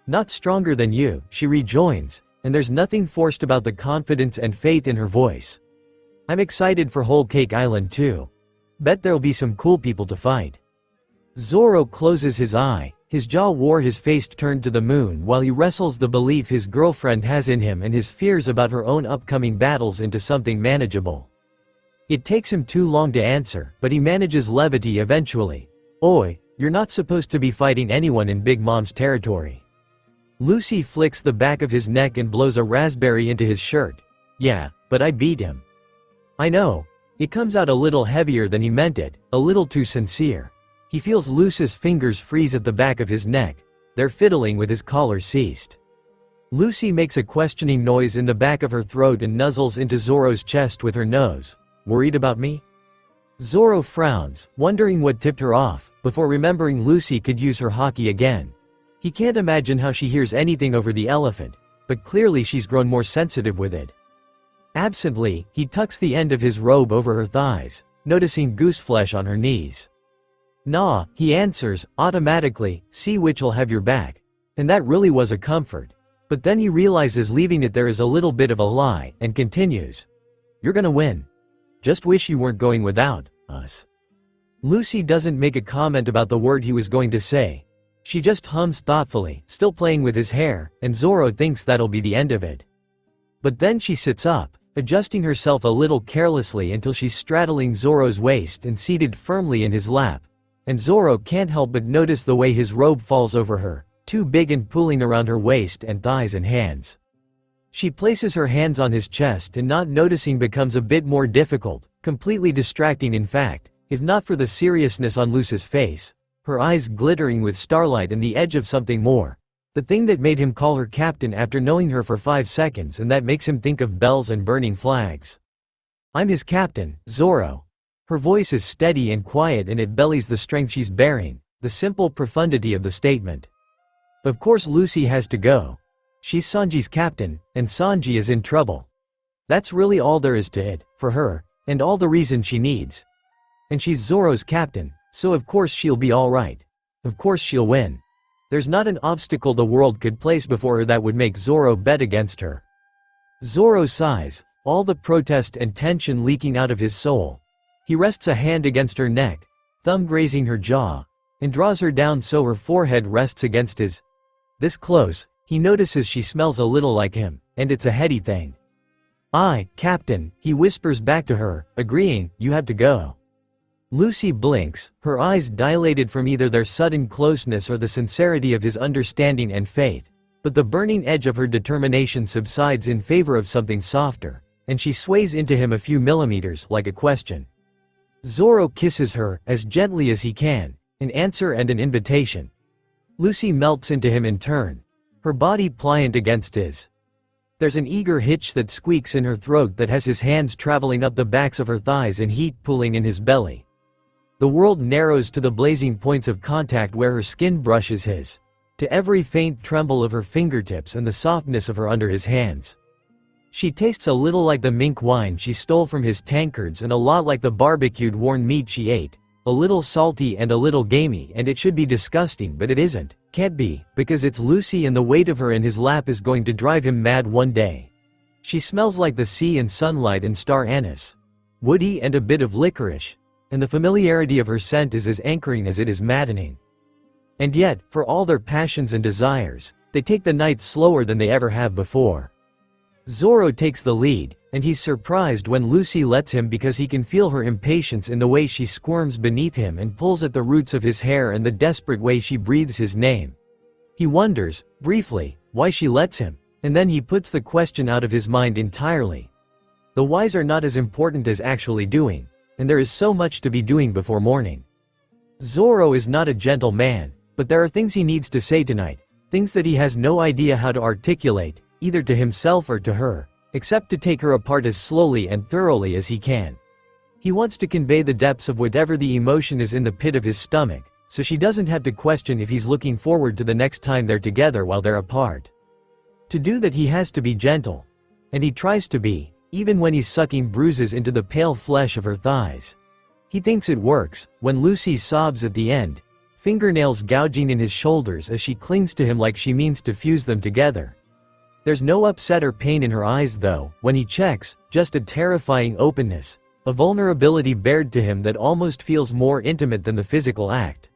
Not stronger than you, she rejoins, and there's nothing forced about the confidence and faith in her voice. I'm excited for Whole Cake Island too. Bet there'll be some cool people to fight. Zoro closes his eye, his jaw wore his face turned to the moon while he wrestles the belief his girlfriend has in him and his fears about her own upcoming battles into something manageable. It takes him too long to answer, but he manages levity eventually. Oi, you're not supposed to be fighting anyone in Big Mom's territory. Lucy flicks the back of his neck and blows a raspberry into his shirt. Yeah, but I beat him. I know. It comes out a little heavier than he meant it, a little too sincere. He feels Lucy's fingers freeze at the back of his neck. Their fiddling with his collar ceased. Lucy makes a questioning noise in the back of her throat and nuzzles into Zoro's chest with her nose. Worried about me? Zoro frowns, wondering what tipped her off, before remembering Lucy could use her haki again. He can't imagine how she hears anything over the elephant, but clearly she's grown more sensitive with it. Absently, he tucks the end of his robe over her thighs, noticing gooseflesh on her knees. Nah, he answers, automatically, see which'll have your back. And that really was a comfort. But then he realizes leaving it there is a little bit of a lie, and continues. You're gonna win. Just wish you weren't going without us. Lucy doesn't make a comment about the word he was going to say. She just hums thoughtfully, still playing with his hair, and Zoro thinks that'll be the end of it. But then she sits up, adjusting herself a little carelessly until she's straddling Zoro's waist and seated firmly in his lap. And Zoro can't help but notice the way his robe falls over her, too big and pulling around her waist and thighs and hands. She places her hands on his chest and not noticing becomes a bit more difficult, completely distracting in fact, if not for the seriousness on Lucy's face. her eyes glittering with starlight and the edge of something more. The thing that made him call her captain after knowing her for 5 seconds, and that makes him think of bells and burning flags. "I'm his captain, Zoro." Her voice is steady and quiet, and it bellies the strength she's bearing, the simple profundity of the statement. Of course Lucy has to go. She's Sanji's captain, and Sanji is in trouble. That's really all there is to it, for her, and all the reason she needs. And she's Zoro's captain, so of course she'll be alright. Of course she'll win. There's not an obstacle the world could place before her that would make Zoro bet against her. Zoro sighs, all the protest and tension leaking out of his soul. He rests a hand against her neck, thumb grazing her jaw, and draws her down so her forehead rests against his. This close, he notices she smells a little like him, and it's a heady thing. "Aye, Captain," he whispers back to her, agreeing, "you have to go." Lucy blinks, her eyes dilated from either their sudden closeness or the sincerity of his understanding and faith. But the burning edge of her determination subsides in favor of something softer, and she sways into him a few millimeters, like a question. Zoro kisses her, as gently as he can, an answer and an invitation. Lucy melts into him in turn, her body pliant against his. There's an eager hitch that squeaks in her throat that has his hands traveling up the backs of her thighs and heat pooling in his belly. The world narrows to the blazing points of contact where her skin brushes his, to every faint tremble of her fingertips and the softness of her under his hands. She tastes a little like the mink wine she stole from his tankards and a lot like the barbecued worn meat she ate, a little salty and a little gamey, and it should be disgusting but it isn't, can't be, because it's Lucy and the weight of her in his lap is going to drive him mad one day. She smells like the sea and sunlight and star anise. Woody and a bit of licorice. And the familiarity of her scent is as anchoring as it is maddening. And yet, for all their passions and desires, they take the night slower than they ever have before. Zoro takes the lead, and he's surprised when Lucy lets him because he can feel her impatience in the way she squirms beneath him and pulls at the roots of his hair and the desperate way she breathes his name. He wonders, briefly, why she lets him, and then he puts the question out of his mind entirely. The whys are not as important as actually doing, and there is so much to be doing before morning. Zoro is not a gentle man, but there are things he needs to say tonight, things that he has no idea how to articulate, either to himself or to her, except to take her apart as slowly and thoroughly as he can. He wants to convey the depths of whatever the emotion is in the pit of his stomach, so she doesn't have to question if he's looking forward to the next time they're together while they're apart. To do that he has to be gentle. And he tries to be, even when he's sucking bruises into the pale flesh of her thighs. He thinks it works, when Lucy sobs at the end, fingernails gouging in his shoulders as she clings to him like she means to fuse them together. There's no upset or pain in her eyes though, when he checks, just a terrifying openness, a vulnerability bared to him that almost feels more intimate than the physical act.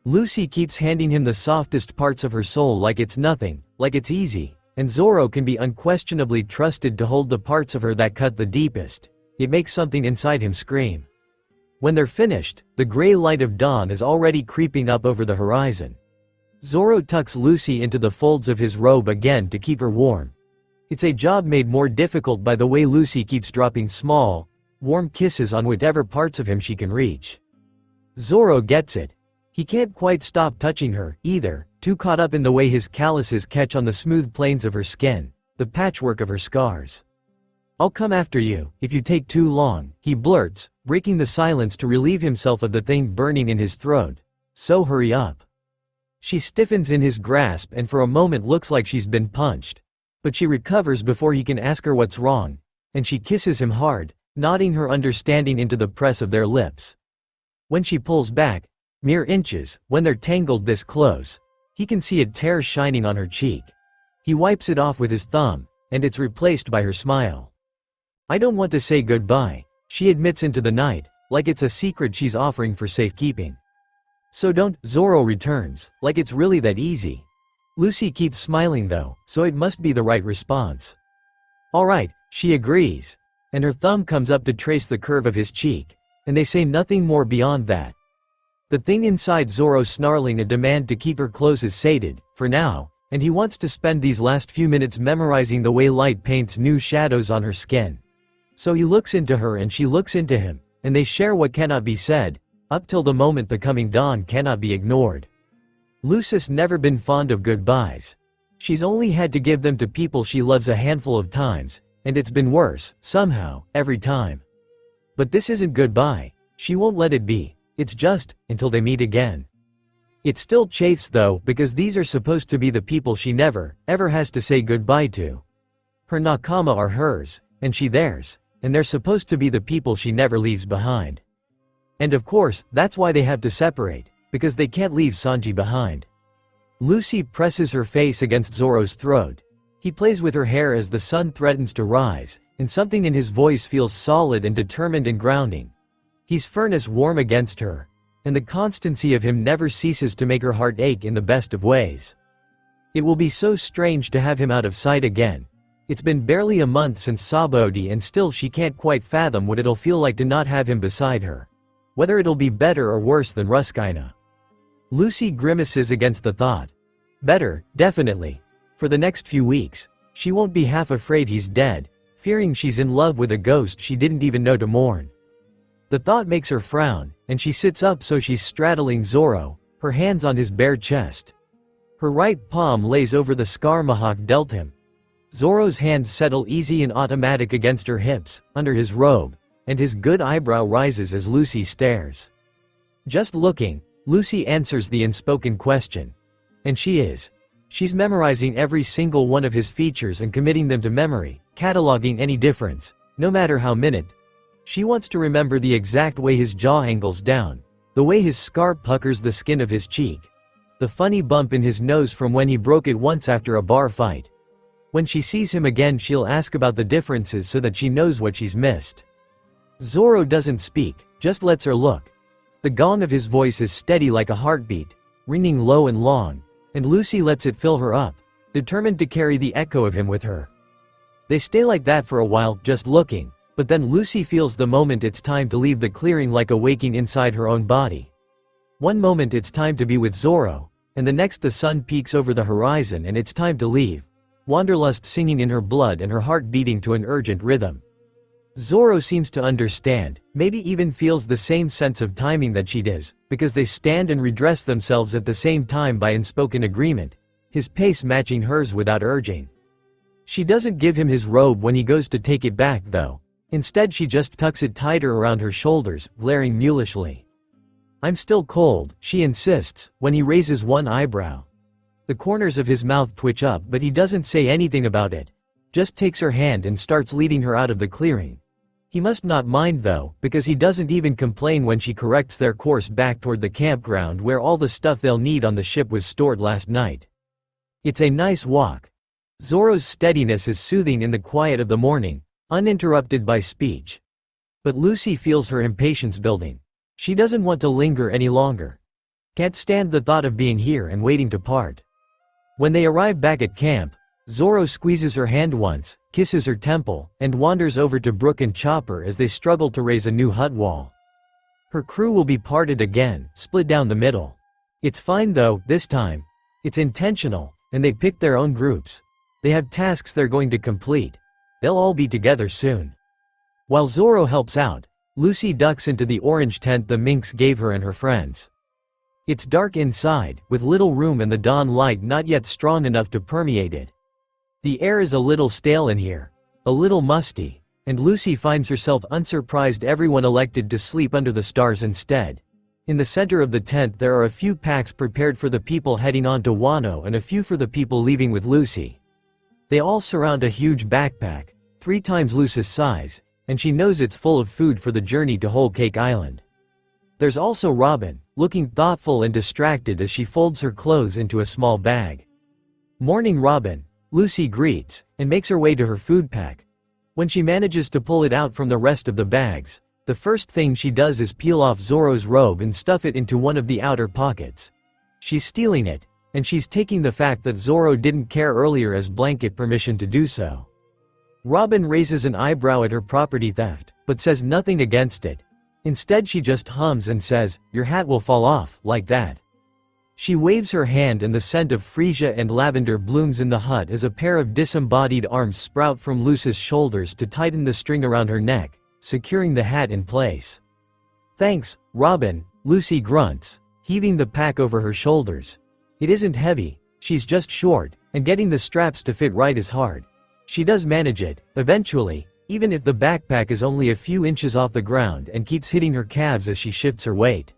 Lucy keeps handing him the softest parts of her soul like it's nothing, like it's easy, and Zoro can be unquestionably trusted to hold the parts of her that cut the deepest. It makes something inside him scream. When they're finished, the gray light of dawn is already creeping up over the horizon. Zoro tucks Lucy into the folds of his robe again to keep her warm. It's a job made more difficult by the way Lucy keeps dropping small, warm kisses on whatever parts of him she can reach. Zoro gets it. He can't quite stop touching her, either, too caught up in the way his calluses catch on the smooth planes of her skin, the patchwork of her scars. "I'll come after you, if you take too long," he blurts, breaking the silence to relieve himself of the thing burning in his throat. "So hurry up." She stiffens in his grasp and for a moment looks like she's been punched. But she recovers before he can ask her what's wrong, and she kisses him hard, nodding her understanding into the press of their lips. When she pulls back, mere inches, when they're tangled this close, he can see a tear shining on her cheek. He wipes it off with his thumb, and it's replaced by her smile. "I don't want to say goodbye," she admits into the night, like it's a secret she's offering for safekeeping. "So don't," Zoro returns, like it's really that easy. Lucy keeps smiling though, so it must be the right response. "Alright," she agrees, and her thumb comes up to trace the curve of his cheek, and they say nothing more beyond that. The thing inside Zoro snarling a demand to keep her close is sated, for now, and he wants to spend these last few minutes memorizing the way light paints new shadows on her skin. So he looks into her and she looks into him, and they share what cannot be said, up till the moment the coming dawn cannot be ignored. Lucy's never been fond of goodbyes. She's only had to give them to people she loves a handful of times, and it's been worse, somehow, every time. But this isn't goodbye. She won't let it be. It's just, until they meet again. It still chafes though, because these are supposed to be the people she never, ever has to say goodbye to. Her nakama are hers, and she theirs, and they're supposed to be the people she never leaves behind. And of course, that's why they have to separate, because they can't leave Sanji behind. Lucy presses her face against Zoro's throat. He plays with her hair as the sun threatens to rise, and something in his voice feels solid and determined and grounding. He's furnace warm against her, and the constancy of him never ceases to make her heart ache in the best of ways. It will be so strange to have him out of sight again. It's been barely a month since Sabaody and still she can't quite fathom what it'll feel like to not have him beside her. Whether it'll be better or worse than Ruskina. Lucy grimaces against the thought. Better, definitely. For the next few weeks, she won't be half afraid he's dead, fearing she's in love with a ghost she didn't even know to mourn. The thought makes her frown, and she sits up so she's straddling Zoro, her hands on his bare chest. Her right palm lays over the scar Mihawk dealt him. Zoro's hands settle easy and automatic against her hips, under his robe, and his good eyebrow rises as Lucy stares. Just looking, Lucy answers the unspoken question. And she is. She's memorizing every single one of his features and committing them to memory, cataloging any difference, no matter how minute. She wants to remember the exact way his jaw angles down, the way his scar puckers the skin of his cheek, the funny bump in his nose from when he broke it once after a bar fight. When she sees him again she'll ask about the differences so that she knows what she's missed. Zoro doesn't speak, just lets her look. The gong of his voice is steady like a heartbeat, ringing low and long, and Lucy lets it fill her up, determined to carry the echo of him with her. They stay like that for a while, just looking, but then Lucy feels the moment it's time to leave the clearing like a waking inside her own body. One moment it's time to be with Zoro, and the next the sun peaks over the horizon and it's time to leave, wanderlust singing in her blood and her heart beating to an urgent rhythm. Zoro seems to understand, maybe even feels the same sense of timing that she does, because they stand and redress themselves at the same time by unspoken agreement, his pace matching hers without urging. She doesn't give him his robe when he goes to take it back though. Instead she just tucks it tighter around her shoulders, glaring mulishly. "I'm still cold," she insists, when he raises one eyebrow. The corners of his mouth twitch up but he doesn't say anything about it, just takes her hand and starts leading her out of the clearing. He must not mind though, because he doesn't even complain when she corrects their course back toward the campground where all the stuff they'll need on the ship was stored last night. It's a nice walk. Zoro's steadiness is soothing in the quiet of the morning, uninterrupted by speech. But Lucy feels her impatience building. She doesn't want to linger any longer. Can't stand the thought of being here and waiting to part. When they arrive back at camp, Zoro squeezes her hand once, kisses her temple, and wanders over to Brook and Chopper as they struggle to raise a new hut wall. Her crew will be parted again, split down the middle. It's fine though, this time. It's intentional, and they pick their own groups. They have tasks they're going to complete. They'll all be together soon. While Zoro helps out, Lucy ducks into the orange tent the minx gave her and her friends. It's dark inside, with little room and the dawn light not yet strong enough to permeate it. The air is a little stale in here, a little musty, and Lucy finds herself unsurprised everyone elected to sleep under the stars instead. In the center of the tent there are a few packs prepared for the people heading on to Wano and a few for the people leaving with Lucy. They all surround a huge backpack, 3 times Lucy's size, and she knows it's full of food for the journey to Whole Cake Island. There's also Robin, looking thoughtful and distracted as she folds her clothes into a small bag. "Morning, Robin," Lucy greets, and makes her way to her food pack. When she manages to pull it out from the rest of the bags, the first thing she does is peel off Zoro's robe and stuff it into one of the outer pockets. She's stealing it, and she's taking the fact that Zoro didn't care earlier as blanket permission to do so. Robin raises an eyebrow at her property theft, but says nothing against it. Instead she just hums and says, "Your hat will fall off," like that. She waves her hand and the scent of freesia and lavender blooms in the hut as a pair of disembodied arms sprout from Lucy's shoulders to tighten the string around her neck, securing the hat in place. "Thanks, Robin," Lucy grunts, heaving the pack over her shoulders. It isn't heavy, she's just short, and getting the straps to fit right is hard. She does manage it, eventually, even if the backpack is only a few inches off the ground and keeps hitting her calves as she shifts her weight.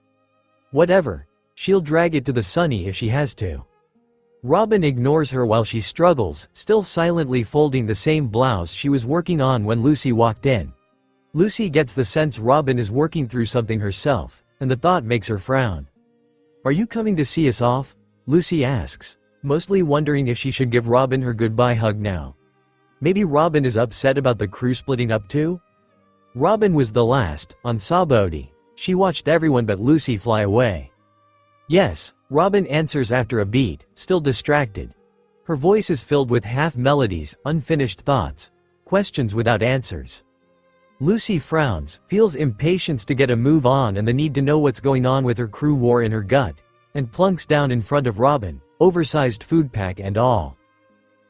Whatever, she'll drag it to the sunny if she has to. Robin ignores her while she struggles, still silently folding the same blouse she was working on when Lucy walked in. Lucy gets the sense Robin is working through something herself, and the thought makes her frown. "Are you coming to see us off?" Lucy asks, mostly wondering if she should give Robin her goodbye hug now. Maybe Robin is upset about the crew splitting up too? Robin was the last, on Saboti. She watched everyone but Lucy fly away. "Yes," Robin answers after a beat, still distracted. Her voice is filled with half-melodies, unfinished thoughts, questions without answers. Lucy frowns, feels impatience to get a move on and the need to know what's going on with her crew war in her gut, and plunks down in front of Robin, oversized food pack and all.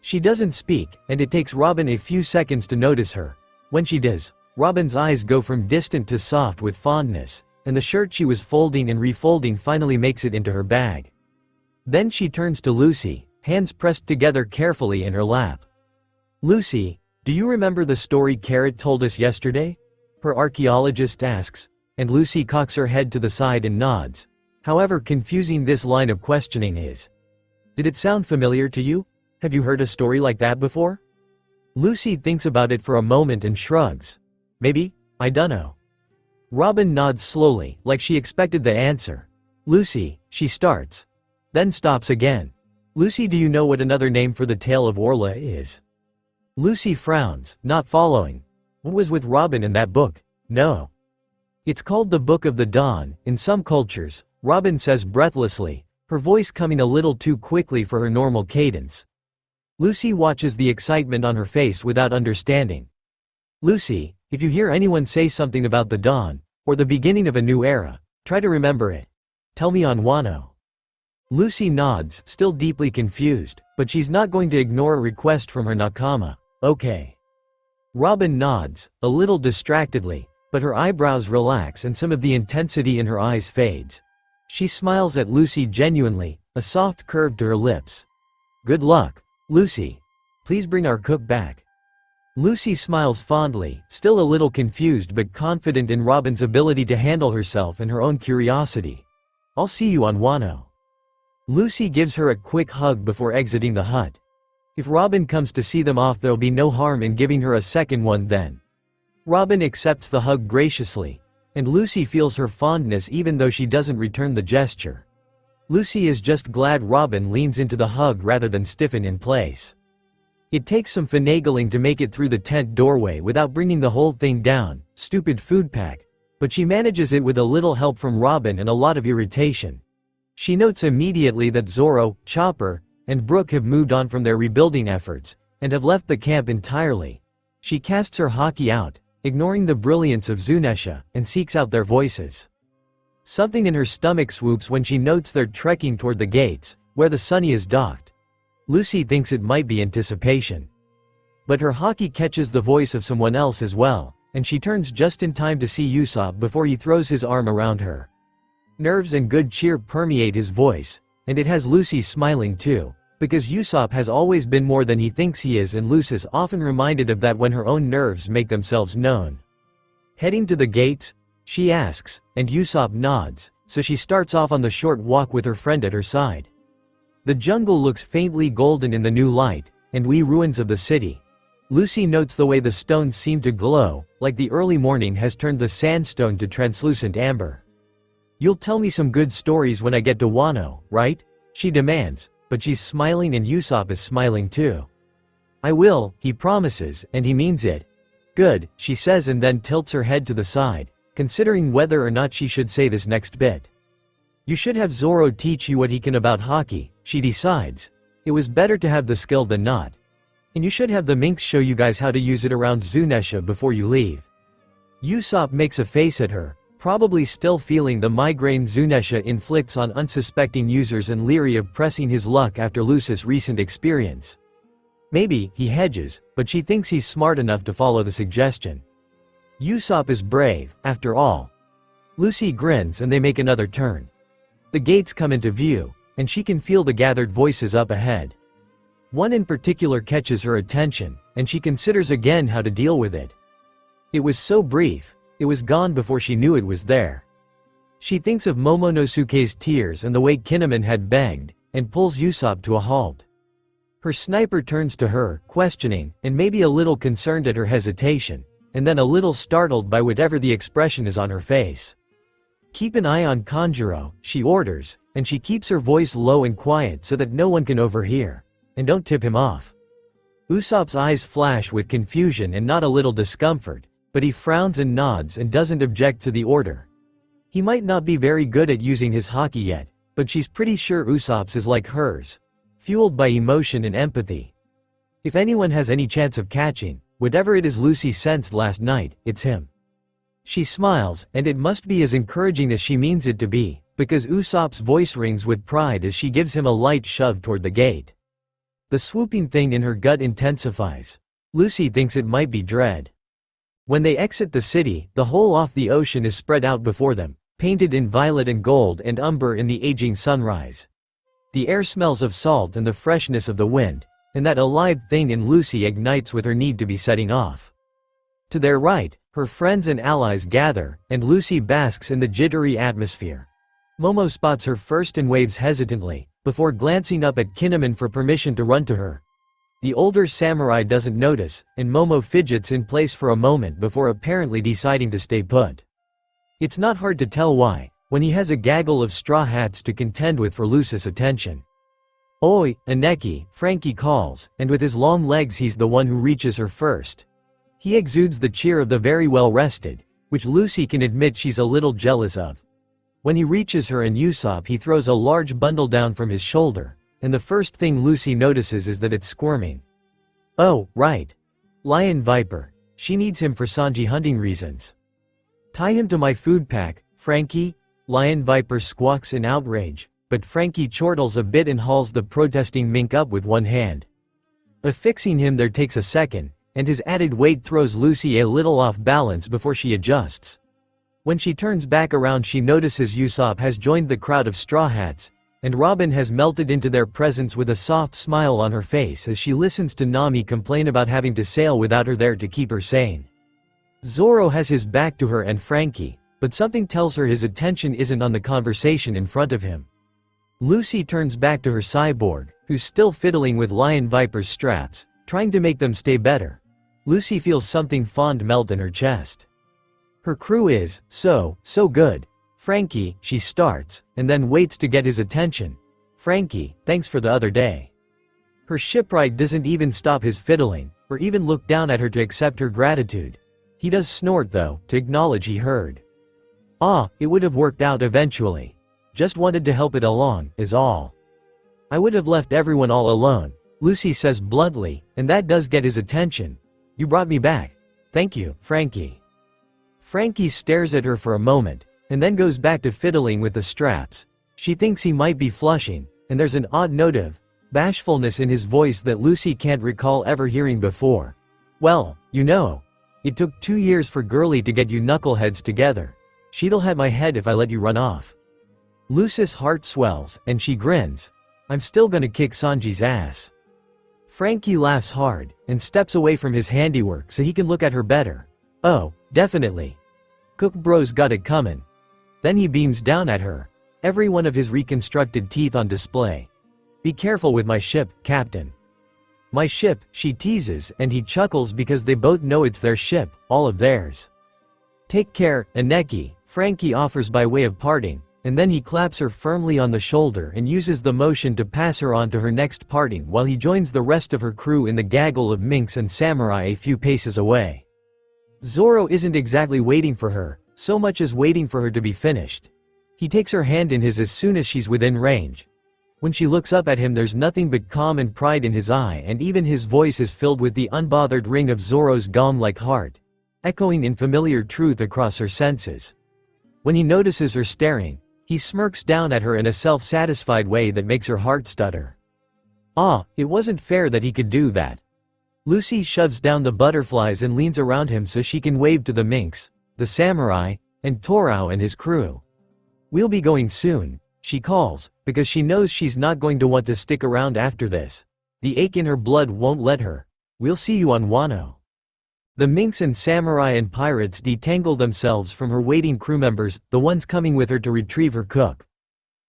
She doesn't speak, and it takes Robin a few seconds to notice her. When she does, Robin's eyes go from distant to soft with fondness, and the shirt she was folding and refolding finally makes it into her bag. Then she turns to Lucy, hands pressed together carefully in her lap. "Lucy, do you remember the story Carrot told us yesterday?" her archaeologist asks, and Lucy cocks her head to the side and nods. However confusing this line of questioning is. "Did it sound familiar to you? Have you heard a story like that before?" Lucy thinks about it for a moment and shrugs. "Maybe, I dunno." Robin nods slowly, like she expected the answer. "Lucy," she starts. Then stops again. "Lucy, do you know what another name for the tale of Orla is?" Lucy frowns, not following. What was with Robin in that book? No. "It's called the Book of the Dawn, in some cultures," Robin says breathlessly, her voice coming a little too quickly for her normal cadence. Lucy watches the excitement on her face without understanding. "Lucy, if you hear anyone say something about the dawn, or the beginning of a new era, try to remember it. Tell me on Wano." Lucy nods, still deeply confused, but she's not going to ignore a request from her nakama. "Okay." Robin nods, a little distractedly, but her eyebrows relax and some of the intensity in her eyes fades. She smiles at Lucy genuinely, a soft curve to her lips. "Good luck, Lucy. Please bring our cook back." Lucy smiles fondly, still a little confused but confident in Robin's ability to handle herself and her own curiosity. "I'll see you on Wano." Lucy gives her a quick hug before exiting the hut. If Robin comes to see them off, there'll be no harm in giving her a second one then. Robin accepts the hug graciously, and Lucy feels her fondness even though she doesn't return the gesture. Lucy is just glad Robin leans into the hug rather than stiffen in place. It takes some finagling to make it through the tent doorway without bringing the whole thing down, stupid food pack, but she manages it with a little help from Robin and a lot of irritation. She notes immediately that Zoro, Chopper, and Brook have moved on from their rebuilding efforts, and have left the camp entirely. She casts her haki out, ignoring the brilliance of Zunesha, and seeks out their voices. Something in her stomach swoops when she notes they're trekking toward the gates, where the Sunny is docked. Lucy thinks it might be anticipation. But her haki catches the voice of someone else as well, and she turns just in time to see Usopp before he throws his arm around her. Nerves and good cheer permeate his voice, and it has Lucy smiling too, because Usopp has always been more than he thinks he is, and Lucy's often reminded of that when her own nerves make themselves known. Heading to the gates? She asks, and Usopp nods, so she starts off on the short walk with her friend at her side. The jungle looks faintly golden in the new light, and wee ruins of the city. Lucy notes the way the stones seem to glow, like the early morning has turned the sandstone to translucent amber. "You'll tell me some good stories when I get to Wano, right?" she demands, but she's smiling and Usopp is smiling too. "I will," he promises, and he means it. "Good," she says, and then tilts her head to the side, considering whether or not she should say this next bit. "You should have Zoro teach you what he can about haki," she decides. "It was better to have the skill than not. And you should have the minx show you guys how to use it around Zunesha before you leave." Usopp makes a face at her, probably still feeling the migraine Zunesha inflicts on unsuspecting users and leery of pressing his luck after Lucy's recent experience. Maybe, he hedges, but she thinks he's smart enough to follow the suggestion. Usopp is brave, after all. Lucy grins and they make another turn. The gates come into view, and she can feel the gathered voices up ahead. One in particular catches her attention, and she considers again how to deal with it. It was so brief, it was gone before she knew it was there. She thinks of Momonosuke's tears and the way Kinemon had begged, and pulls Usopp to a halt. Her sniper turns to her, questioning, and maybe a little concerned at her hesitation, and then a little startled by whatever the expression is on her face. "Keep an eye on Kanjuro," she orders, and she keeps her voice low and quiet so that no one can overhear. "And don't tip him off." Usopp's eyes flash with confusion and not a little discomfort, but he frowns and nods and doesn't object to the order. He might not be very good at using his haki yet, but she's pretty sure Usopp's is like hers, fueled by emotion and empathy. If anyone has any chance of catching whatever it is Lucy sensed last night, it's him. She smiles, and it must be as encouraging as she means it to be, because Usopp's voice rings with pride as she gives him a light shove toward the gate. The swooping thing in her gut intensifies. Lucy thinks it might be dread. When they exit the city, the whole of the ocean is spread out before them, painted in violet and gold and umber in the aging sunrise. The air smells of salt and the freshness of the wind, and that alive thing in Lucy ignites with her need to be setting off. To their right, her friends and allies gather, and Lucy basks in the jittery atmosphere. Momo spots her first and waves hesitantly, before glancing up at Kinemon for permission to run to her. The older samurai doesn't notice, and Momo fidgets in place for a moment before apparently deciding to stay put. It's not hard to tell why, when he has a gaggle of straw hats to contend with for Lucy's attention. "Oi, Aneki," Frankie calls, and with his long legs he's the one who reaches her first. He exudes the cheer of the very well-rested, which Lucy can admit she's a little jealous of. When he reaches her and Usopp, he throws a large bundle down from his shoulder, and the first thing Lucy notices is that it's squirming. Oh, right. Lion Viper. She needs him for Sanji hunting reasons. "Tie him to my food pack, Frankie," Lion Viper squawks in outrage, but Frankie chortles a bit and hauls the protesting mink up with one hand. Affixing him there takes a second, and his added weight throws Lucy a little off balance before she adjusts. When she turns back around, she notices Usopp has joined the crowd of straw hats, and Robin has melted into their presence with a soft smile on her face as she listens to Nami complain about having to sail without her there to keep her sane. Zoro has his back to her and Frankie, but something tells her his attention isn't on the conversation in front of him. Lucy turns back to her cyborg, who's still fiddling with Lion Viper's straps, trying to make them stay better. Lucy feels something fond melt in her chest. Her crew is so good. "Frankie," she starts, and then waits to get his attention. "Frankie, thanks for the other day." Her shipwright doesn't even stop his fiddling, or even look down at her to accept her gratitude. He does snort though, to acknowledge he heard. "Ah, it would have worked out eventually. Just wanted to help it along, is all. I would have left everyone all alone," Lucy says bluntly, and that does get his attention. "You brought me back. Thank you, Frankie." Frankie stares at her for a moment, and then goes back to fiddling with the straps. She thinks he might be flushing, and there's an odd note of bashfulness in his voice that Lucy can't recall ever hearing before. "Well, you know. It took 2 years for Girly to get you knuckleheads together. She'll have my head if I let you run off." Lucy's heart swells, and she grins. "I'm still gonna kick Sanji's ass." Frankie laughs hard, and steps away from his handiwork so he can look at her better. "Oh, definitely. Cook bro's got it comin'." Then he beams down at her, every one of his reconstructed teeth on display. "Be careful with my ship, Captain." "My ship," she teases, and he chuckles because they both know it's their ship, all of theirs. "Take care, Aneki," Frankie offers by way of parting, and then he claps her firmly on the shoulder and uses the motion to pass her on to her next parting while he joins the rest of her crew in the gaggle of minks and samurai a few paces away. Zoro isn't exactly waiting for her, so much as waiting for her to be finished. He takes her hand in his as soon as she's within range. When she looks up at him, there's nothing but calm and pride in his eye, and even his voice is filled with the unbothered ring of Zoro's gong-like heart, echoing in familiar truth across her senses. When he notices her staring, he smirks down at her in a self-satisfied way that makes her heart stutter. Ah, it wasn't fair that he could do that. Lucy shoves down the butterflies and leans around him so she can wave to the minks, the samurai, and Torao and his crew. "We'll be going soon," she calls, because she knows she's not going to want to stick around after this. The ache in her blood won't let her. "We'll see you on Wano." The minks and samurai and pirates detangle themselves from her waiting crew members, the ones coming with her to retrieve her cook.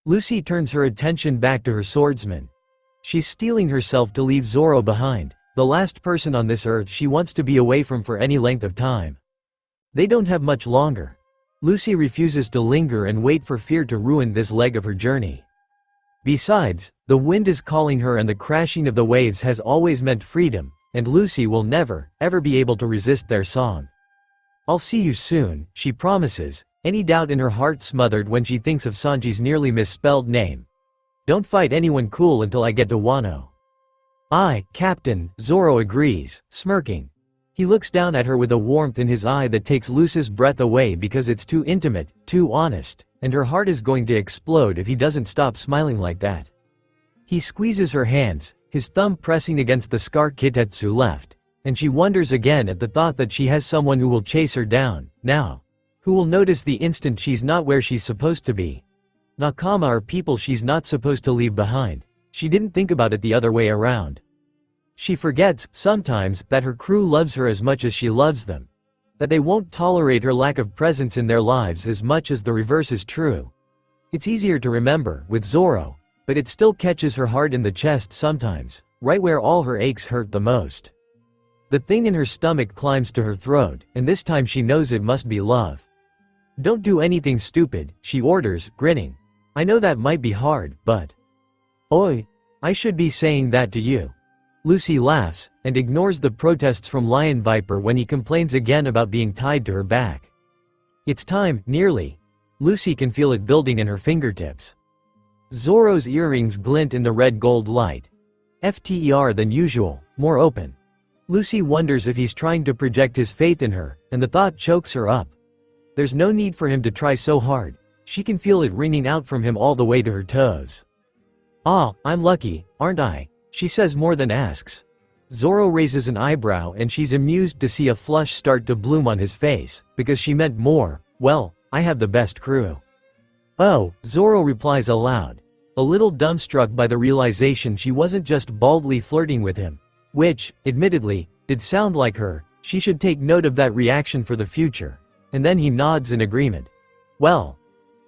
Lucy turns her attention back to her swordsman. She's steeling herself to leave Zoro behind, the last person on this earth she wants to be away from for any length of time. They don't have much longer. Lucy refuses to linger and wait for fear to ruin this leg of her journey. Besides, the wind is calling her and the crashing of the waves has always meant freedom, and Lucy will never, ever be able to resist their song. "I'll see you soon," she promises, any doubt in her heart smothered when she thinks of Sanji's nearly misspelled name. "Don't fight anyone cool until I get to Wano." "Aye, Captain," Zoro agrees, smirking. He looks down at her with a warmth in his eye that takes Lucy's breath away because it's too intimate, too honest, and her heart is going to explode if he doesn't stop smiling like that. He squeezes her hands, his thumb pressing against the scar Kitetsu left, and she wonders again at the thought that she has someone who will chase her down, now. Who will notice the instant she's not where she's supposed to be. Nakama are people she's not supposed to leave behind. She didn't think about it the other way around. She forgets, sometimes, that her crew loves her as much as she loves them. That they won't tolerate her lack of presence in their lives as much as the reverse is true. It's easier to remember, with Zoro, but it still catches her heart in the chest sometimes, right where all her aches hurt the most. The thing in her stomach climbs to her throat, and this time she knows it must be love. "Don't do anything stupid," she orders, grinning. "I know that might be hard, but..." "Oi, I should be saying that to you." Lucy laughs, and ignores the protests from Lion Viper when he complains again about being tied to her back. It's time, nearly. Lucy can feel it building in her fingertips. Zoro's earrings glint in the red gold light. FTER than usual, more open. Lucy wonders if he's trying to project his faith in her, and the thought chokes her up. There's no need for him to try so hard. She can feel it ringing out from him all the way to her toes. "Ah, I'm lucky, aren't I?" she says more than asks. Zoro raises an eyebrow and she's amused to see a flush start to bloom on his face, because she meant more. "Well, I have the best crew." "Oh," Zoro replies aloud, a little dumbstruck by the realization she wasn't just baldly flirting with him, which, admittedly, did sound like her. She should take note of that reaction for the future. And then he nods in agreement. "Well,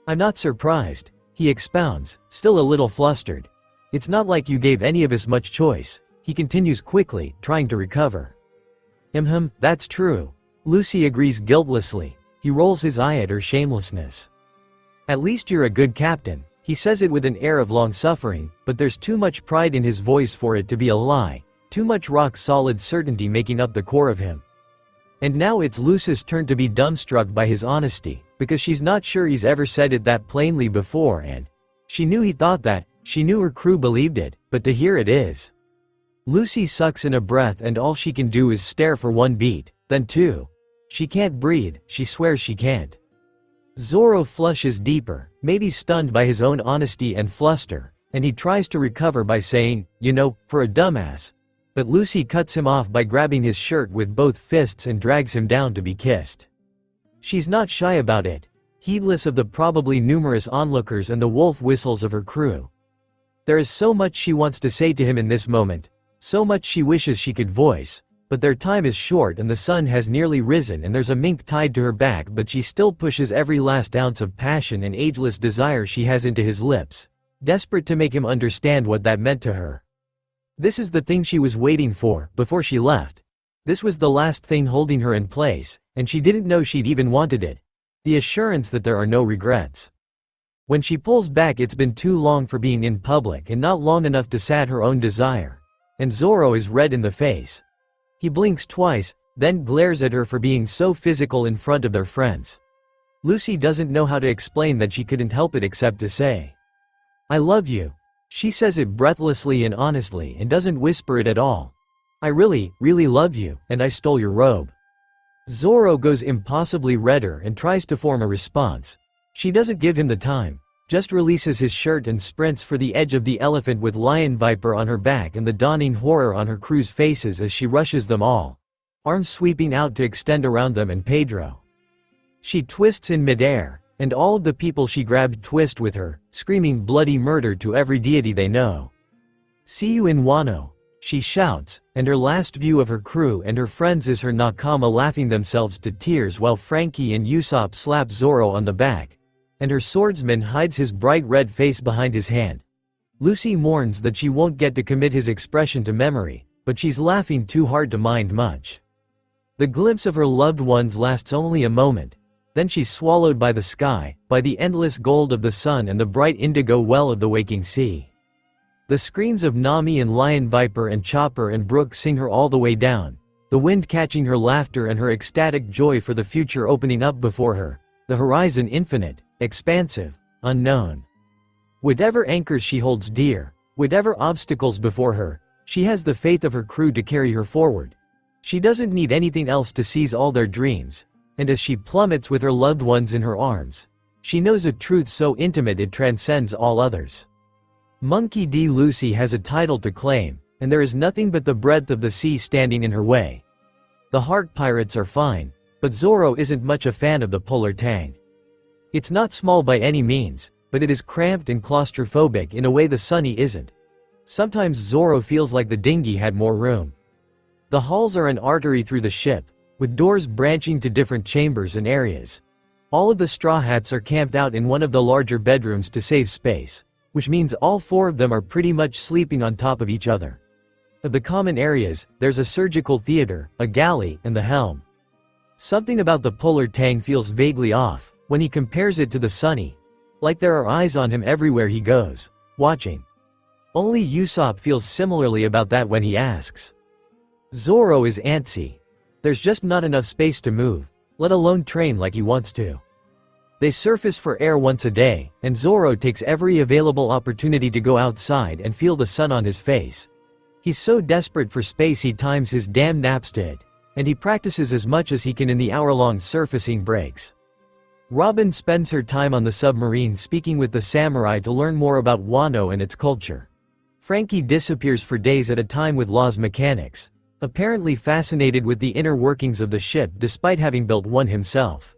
I'm not surprised," he expounds, still a little flustered. "It's not like you gave any of us much choice," he continues quickly, trying to recover. That's true." Lucy agrees guiltlessly. He rolls his eye at her shamelessness. "At least you're a good captain," he says it with an air of long-suffering, but there's too much pride in his voice for it to be a lie, too much rock-solid certainty making up the core of him. And now it's Lucy's turn to be dumbstruck by his honesty, because she's not sure he's ever said it that plainly before, and she knew he thought that, she knew her crew believed it, but to hear it is. Lucy sucks in a breath and all she can do is stare for one beat, then two. She can't breathe, she swears she can't. Zoro flushes deeper, maybe stunned by his own honesty and fluster, and he tries to recover by saying, "You know, for a dumbass." But Lucy cuts him off by grabbing his shirt with both fists and drags him down to be kissed. She's not shy about it, heedless of the probably numerous onlookers and the wolf whistles of her crew. There is so much she wants to say to him in this moment, so much she wishes she could voice, but their time is short and the sun has nearly risen and there's a mink tied to her back, but she still pushes every last ounce of passion and ageless desire she has into his lips, desperate to make him understand what that meant to her. This is the thing she was waiting for, before she left. This was the last thing holding her in place, and she didn't know she'd even wanted it. The assurance that there are no regrets. When she pulls back, it's been too long for being in public and not long enough to sat her own desire. And Zoro is red in the face. He blinks twice, then glares at her for being so physical in front of their friends. Lucy doesn't know how to explain that she couldn't help it except to say, "I love you." She says it breathlessly and honestly and doesn't whisper it at all. "I really, really love you, and I stole your robe." Zoro goes impossibly redder and tries to form a response. She doesn't give him the time, just releases his shirt and sprints for the edge of the elephant with Lion Viper on her back and the dawning horror on her crew's faces as she rushes them all, arms sweeping out to extend around them and Pedro. She twists in midair, and all of the people she grabbed twist with her, screaming bloody murder to every deity they know. "See you in Wano," she shouts, and her last view of her crew and her friends is her nakama laughing themselves to tears while Frankie and Usopp slap Zoro on the back, and her swordsman hides his bright red face behind his hand. Lucy mourns that she won't get to commit his expression to memory, but she's laughing too hard to mind much. The glimpse of her loved ones lasts only a moment, then she's swallowed by the sky, by the endless gold of the sun and the bright indigo well of the waking sea. The screams of Nami and Lion Viper and Chopper and Brook sing her all the way down, the wind catching her laughter and her ecstatic joy for the future opening up before her, the horizon infinite, expansive, unknown. Whatever anchors she holds dear, whatever obstacles before her, she has the faith of her crew to carry her forward. She doesn't need anything else to seize all their dreams, and as she plummets with her loved ones in her arms, she knows a truth so intimate it transcends all others. Monkey D. Lucy has a title to claim, and there is nothing but the breadth of the sea standing in her way. The Heart Pirates are fine, but Zoro isn't much a fan of the Polar Tang. It's not small by any means, but it is cramped and claustrophobic in a way the Sunny isn't. Sometimes Zoro feels like the dinghy had more room. The halls are an artery through the ship, with doors branching to different chambers and areas. All of the Straw Hats are camped out in one of the larger bedrooms to save space, which means all four of them are pretty much sleeping on top of each other. Of the common areas, there's a surgical theater, a galley, and the helm. Something about the Polar Tang feels vaguely off, when he compares it to the Sunny, like there are eyes on him everywhere he goes, watching. Only Usopp feels similarly about that when he asks. Zoro is antsy. There's just not enough space to move, let alone train like he wants to. They surface for air once a day, and Zoro takes every available opportunity to go outside and feel the sun on his face. He's so desperate for space he times his damn naps to it, and he practices as much as he can in the hour-long surfacing breaks. Robin spends her time on the submarine speaking with the samurai to learn more about Wano and its culture. Frankie disappears for days at a time with Law's mechanics, apparently fascinated with the inner workings of the ship despite having built one himself.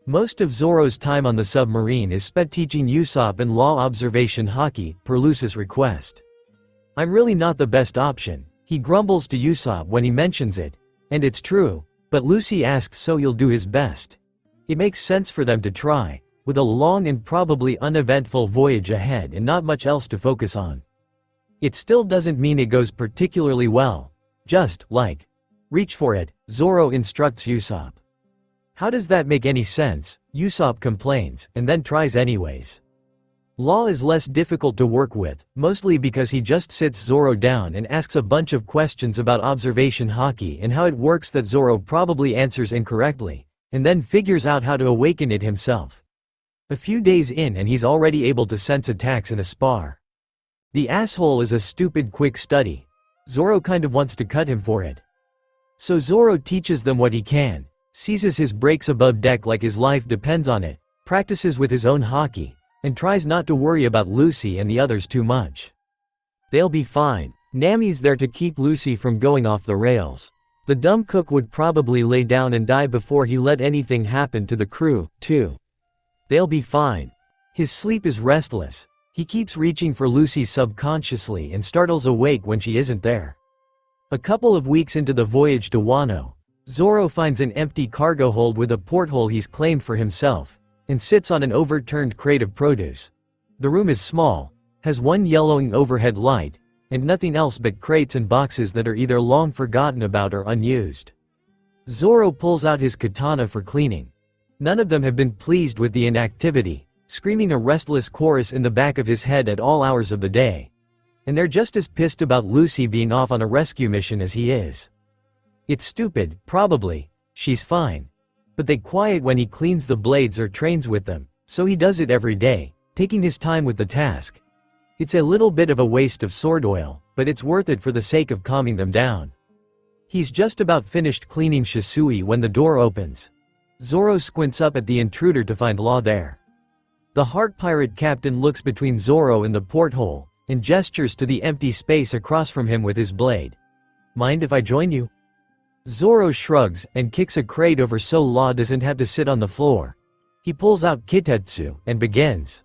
Most of Zoro's time on the submarine is spent teaching Usopp and Law observation hockey, per Lucy's request. "I'm really not the best option," he grumbles to Usopp when he mentions it, and it's true, but Lucy asks so he'll do his best. It makes sense for them to try, with a long and probably uneventful voyage ahead and not much else to focus on. It still doesn't mean it goes particularly well. Just, like, reach for it, Zoro instructs Usopp. How does that make any sense? Usopp complains, and then tries anyways. Law is less difficult to work with, mostly because he just sits Zoro down and asks a bunch of questions about observation hockey and how it works that Zoro probably answers incorrectly, and then figures out how to awaken it himself. A few days in and he's already able to sense attacks in a spar. The asshole is a stupid quick study. Zoro kind of wants to cut him for it. So Zoro teaches them what he can, seizes his breaks above deck like his life depends on it, practices with his own hockey, and tries not to worry about Lucy and the others too much. They'll be fine. Nami's there to keep Lucy from going off the rails. The dumb cook would probably lay down and die before he let anything happen to the crew, too. They'll be fine. His sleep is restless. He keeps reaching for Lucy subconsciously and startles awake when she isn't there. A couple of weeks into the voyage to Wano, Zoro finds an empty cargo hold with a porthole he's claimed for himself, and sits on an overturned crate of produce. The room is small, has one yellowing overhead light, and nothing else but crates and boxes that are either long forgotten about or unused. Zoro pulls out his katana for cleaning. None of them have been pleased with the inactivity, screaming a restless chorus in the back of his head at all hours of the day. And they're just as pissed about Lucy being off on a rescue mission as he is. It's stupid, probably, she's fine. But they quiet when he cleans the blades or trains with them, so he does it every day, taking his time with the task. It's a little bit of a waste of sword oil, but it's worth it for the sake of calming them down. He's just about finished cleaning Shisui when the door opens. Zoro squints up at the intruder to find Law there. The Heart Pirate captain looks between Zoro and the porthole, and gestures to the empty space across from him with his blade. "Mind if I join you?" Zoro shrugs and kicks a crate over so Law doesn't have to sit on the floor. He pulls out Kitetsu and begins.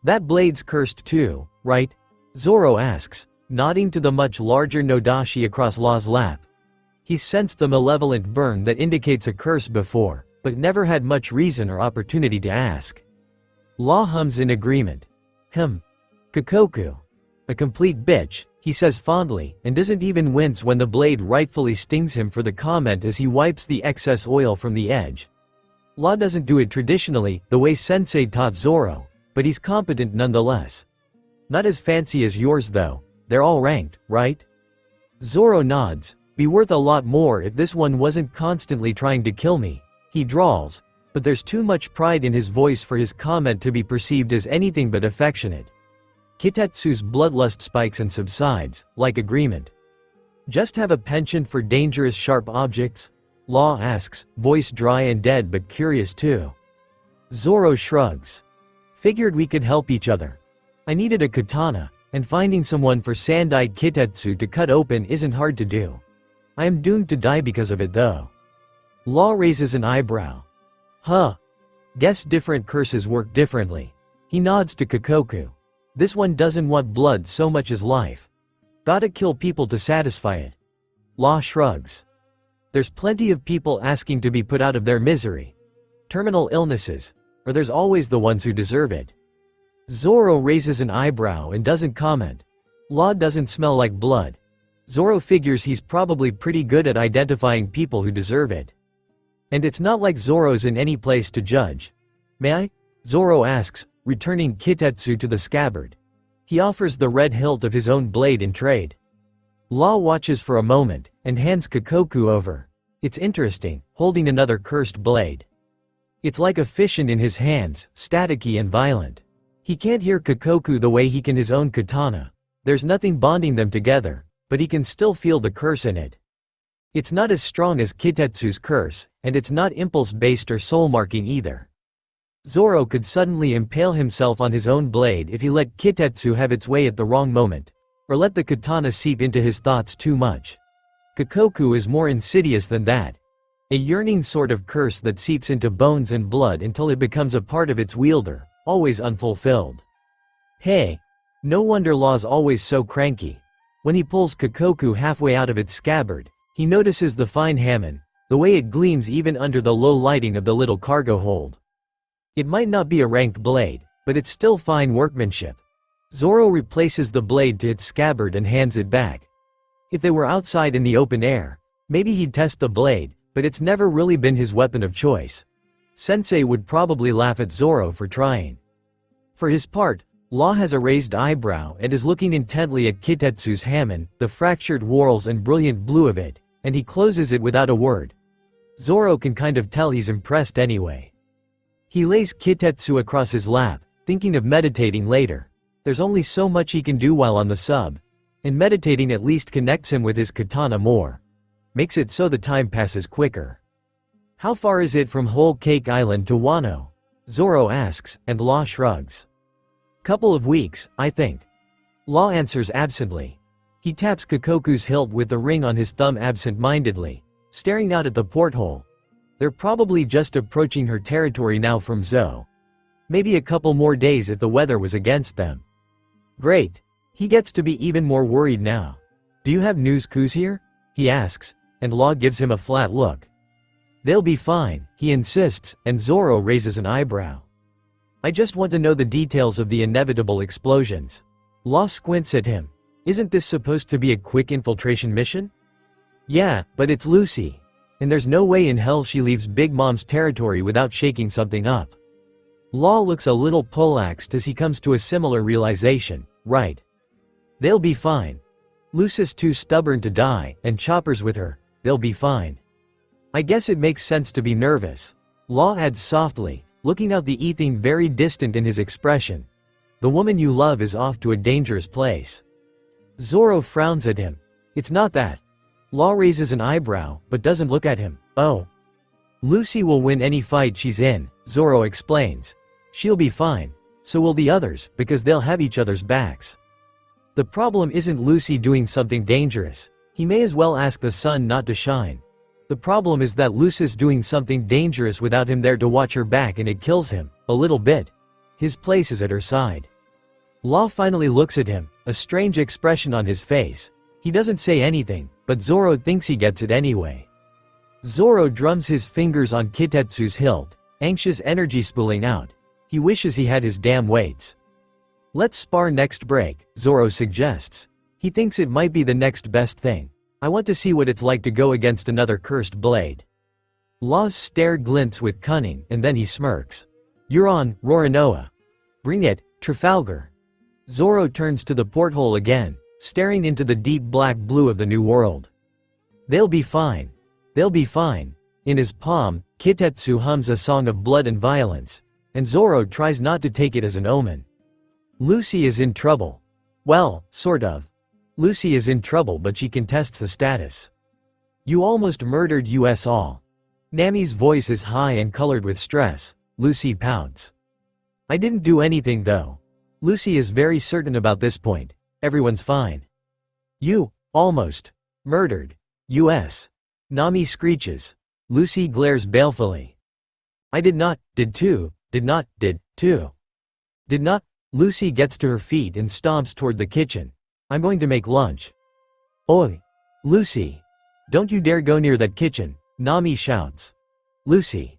That blade's cursed too, right? Zoro asks, nodding to the much larger Nodashi across Law's lap. He sensed the malevolent burn that indicates a curse before, but never had much reason or opportunity to ask. Law hums in agreement. Kikoku. A complete bitch, he says fondly, and doesn't even wince when the blade rightfully stings him for the comment as he wipes the excess oil from the edge. Law doesn't do it traditionally, the way Sensei taught Zoro, but he's competent nonetheless. Not as fancy as yours though, they're all ranked, right? Zoro nods. Be worth a lot more if this one wasn't constantly trying to kill me, he drawls, but there's too much pride in his voice for his comment to be perceived as anything but affectionate. Kitetsu's bloodlust spikes and subsides, like agreement. Just have a penchant for dangerous sharp objects? Law asks, voice dry and dead but curious too. Zoro shrugs. Figured we could help each other. I needed a katana, and finding someone for Sandai Kitetsu to cut open isn't hard to do. I am doomed to die because of it though. Law raises an eyebrow. Guess different curses work differently. He nods to Kikoku. This one doesn't want blood so much as life. Gotta kill people to satisfy it. Law shrugs. There's plenty of people asking to be put out of their misery. Terminal illnesses, or there's always the ones who deserve it. Zoro raises an eyebrow and doesn't comment. Law doesn't smell like blood. Zoro figures he's probably pretty good at identifying people who deserve it. And it's not like Zoro's in any place to judge. May I? Zoro asks, returning Kitetsu to the scabbard. He offers the red hilt of his own blade in trade. Law watches for a moment, and hands Kikoku over. It's interesting, holding another cursed blade. It's like a fission in his hands, staticky and violent. He can't hear Kikoku the way he can his own katana. There's nothing bonding them together, but he can still feel the curse in it. It's not as strong as Kitetsu's curse, and it's not impulse-based or soul-marking either. Zoro could suddenly impale himself on his own blade if he let Kitetsu have its way at the wrong moment, or let the katana seep into his thoughts too much. Kikoku is more insidious than that. A yearning sort of curse that seeps into bones and blood until it becomes a part of its wielder, always unfulfilled. Hey! No wonder Law's always so cranky. When he pulls Kikoku halfway out of its scabbard, he notices the fine hamon, the way it gleams even under the low lighting of the little cargo hold. It might not be a ranked blade, but it's still fine workmanship. Zoro replaces the blade to its scabbard and hands it back. If they were outside in the open air, maybe he'd test the blade, but it's never really been his weapon of choice. Sensei would probably laugh at Zoro for trying. For his part, Law has a raised eyebrow and is looking intently at Kitetsu's hamon, the fractured whorls and brilliant blue of it, and he closes it without a word. Zoro can kind of tell he's impressed anyway. He lays Kitetsu across his lap, thinking of meditating later. There's only so much he can do while on the sub, and meditating at least connects him with his katana more. Makes it so the time passes quicker. How far is it from Whole Cake Island to Wano? Zoro asks, and Law shrugs. Couple of weeks, I think. Law answers absently. He taps Kikoku's hilt with the ring on his thumb absent-mindedly, staring out at the porthole. They're probably just approaching her territory now from Zo. Maybe a couple more days if the weather was against them. Great. He gets to be even more worried now. Do you have news coups here? He asks, and Law gives him a flat look. They'll be fine, he insists, and Zoro raises an eyebrow. I just want to know the details of the inevitable explosions. Law squints at him. Isn't this supposed to be a quick infiltration mission? Yeah, but it's Lucy. And there's no way in hell she leaves Big Mom's territory without shaking something up. Law looks a little poleaxed as he comes to a similar realization, right. They'll be fine. Lucy's too stubborn to die, and Chopper's with her, they'll be fine. I guess it makes sense to be nervous. Law adds softly, looking out the evening very distant in his expression. The woman you love is off to a dangerous place. Zoro frowns at him. It's not that. Law raises an eyebrow, but doesn't look at him. Oh. Lucy will win any fight she's in, Zoro explains. She'll be fine. So will the others, because they'll have each other's backs. The problem isn't Lucy doing something dangerous. He may as well ask the sun not to shine. The problem is that Lucy's doing something dangerous without him there to watch her back, and it kills him, a little bit. His place is at her side. Law finally looks at him, a strange expression on his face. He doesn't say anything, but Zoro thinks he gets it anyway. Zoro drums his fingers on Kitetsu's hilt, anxious energy spooling out. He wishes he had his damn weights. Let's spar next break, Zoro suggests. He thinks it might be the next best thing. I want to see what it's like to go against another cursed blade. Law's stare glints with cunning, and then he smirks. You're on, Roranoa. Bring it, Trafalgar. Zoro turns to the porthole again, staring into the deep black blue of the new world. They'll be fine. They'll be fine. In his palm, Kitetsu hums a song of blood and violence, and Zoro tries not to take it as an omen. Lucy is in trouble. Well, sort of. Lucy is in trouble, but she contests the status. You almost murdered us all. Nami's voice is high and colored with stress. Lucy pouts. I didn't do anything though. Lucy is very certain about this point. Everyone's fine. You, almost, murdered, us. Nami screeches. Lucy glares balefully. I did not, did too, did not, did too. Did not. Lucy gets to her feet and stomps toward the kitchen. I'm going to make lunch. Oi! Lucy! Don't you dare go near that kitchen, Nami shouts. Lucy!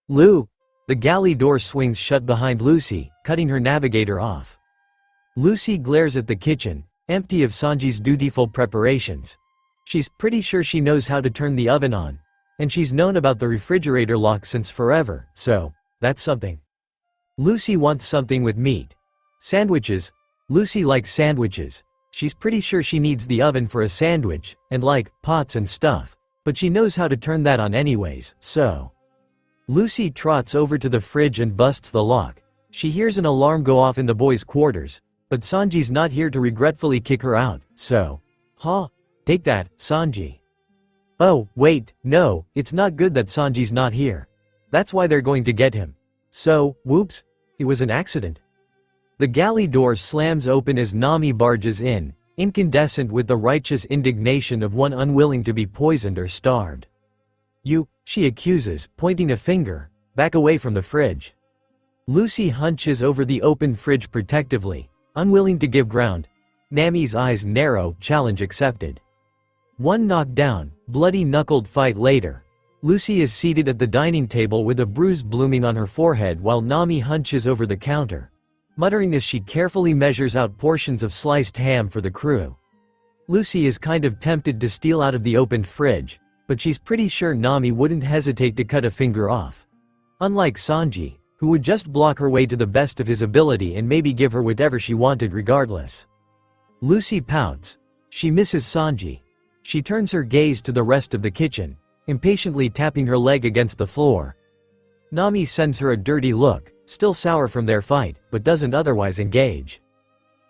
Lu! The galley door swings shut behind Lucy, cutting her navigator off. Lucy glares at the kitchen, empty of Sanji's dutiful preparations. She's pretty sure she knows how to turn the oven on, and she's known about the refrigerator lock since forever, so that's something. Lucy wants something with meat. Sandwiches. Lucy likes sandwiches. She's pretty sure she needs the oven for a sandwich, and like pots and stuff, but she knows how to turn that on anyways, so. Lucy trots over to the fridge and busts the lock. She hears an alarm go off in the boys' quarters, but Sanji's not here to regretfully kick her out, so. Take that, Sanji. Oh, wait, no, it's not good that Sanji's not here. That's why they're going to get him. So, whoops, it was an accident. The galley door slams open as Nami barges in, incandescent with the righteous indignation of one unwilling to be poisoned or starved. You, she accuses, pointing a finger, back away from the fridge. Lucy hunches over the open fridge protectively, unwilling to give ground. Nami's eyes narrow, challenge accepted. One knockdown, bloody-knuckled fight later. Lucy is seated at the dining table with a bruise blooming on her forehead while Nami hunches over the counter, muttering as she carefully measures out portions of sliced ham for the crew. Lucy is kind of tempted to steal out of the opened fridge, but she's pretty sure Nami wouldn't hesitate to cut a finger off. Unlike Sanji, who would just block her way to the best of his ability and maybe give her whatever she wanted regardless. Lucy pouts. She misses Sanji. She turns her gaze to the rest of the kitchen, impatiently tapping her leg against the floor. Nami sends her a dirty look, still sour from their fight, but doesn't otherwise engage.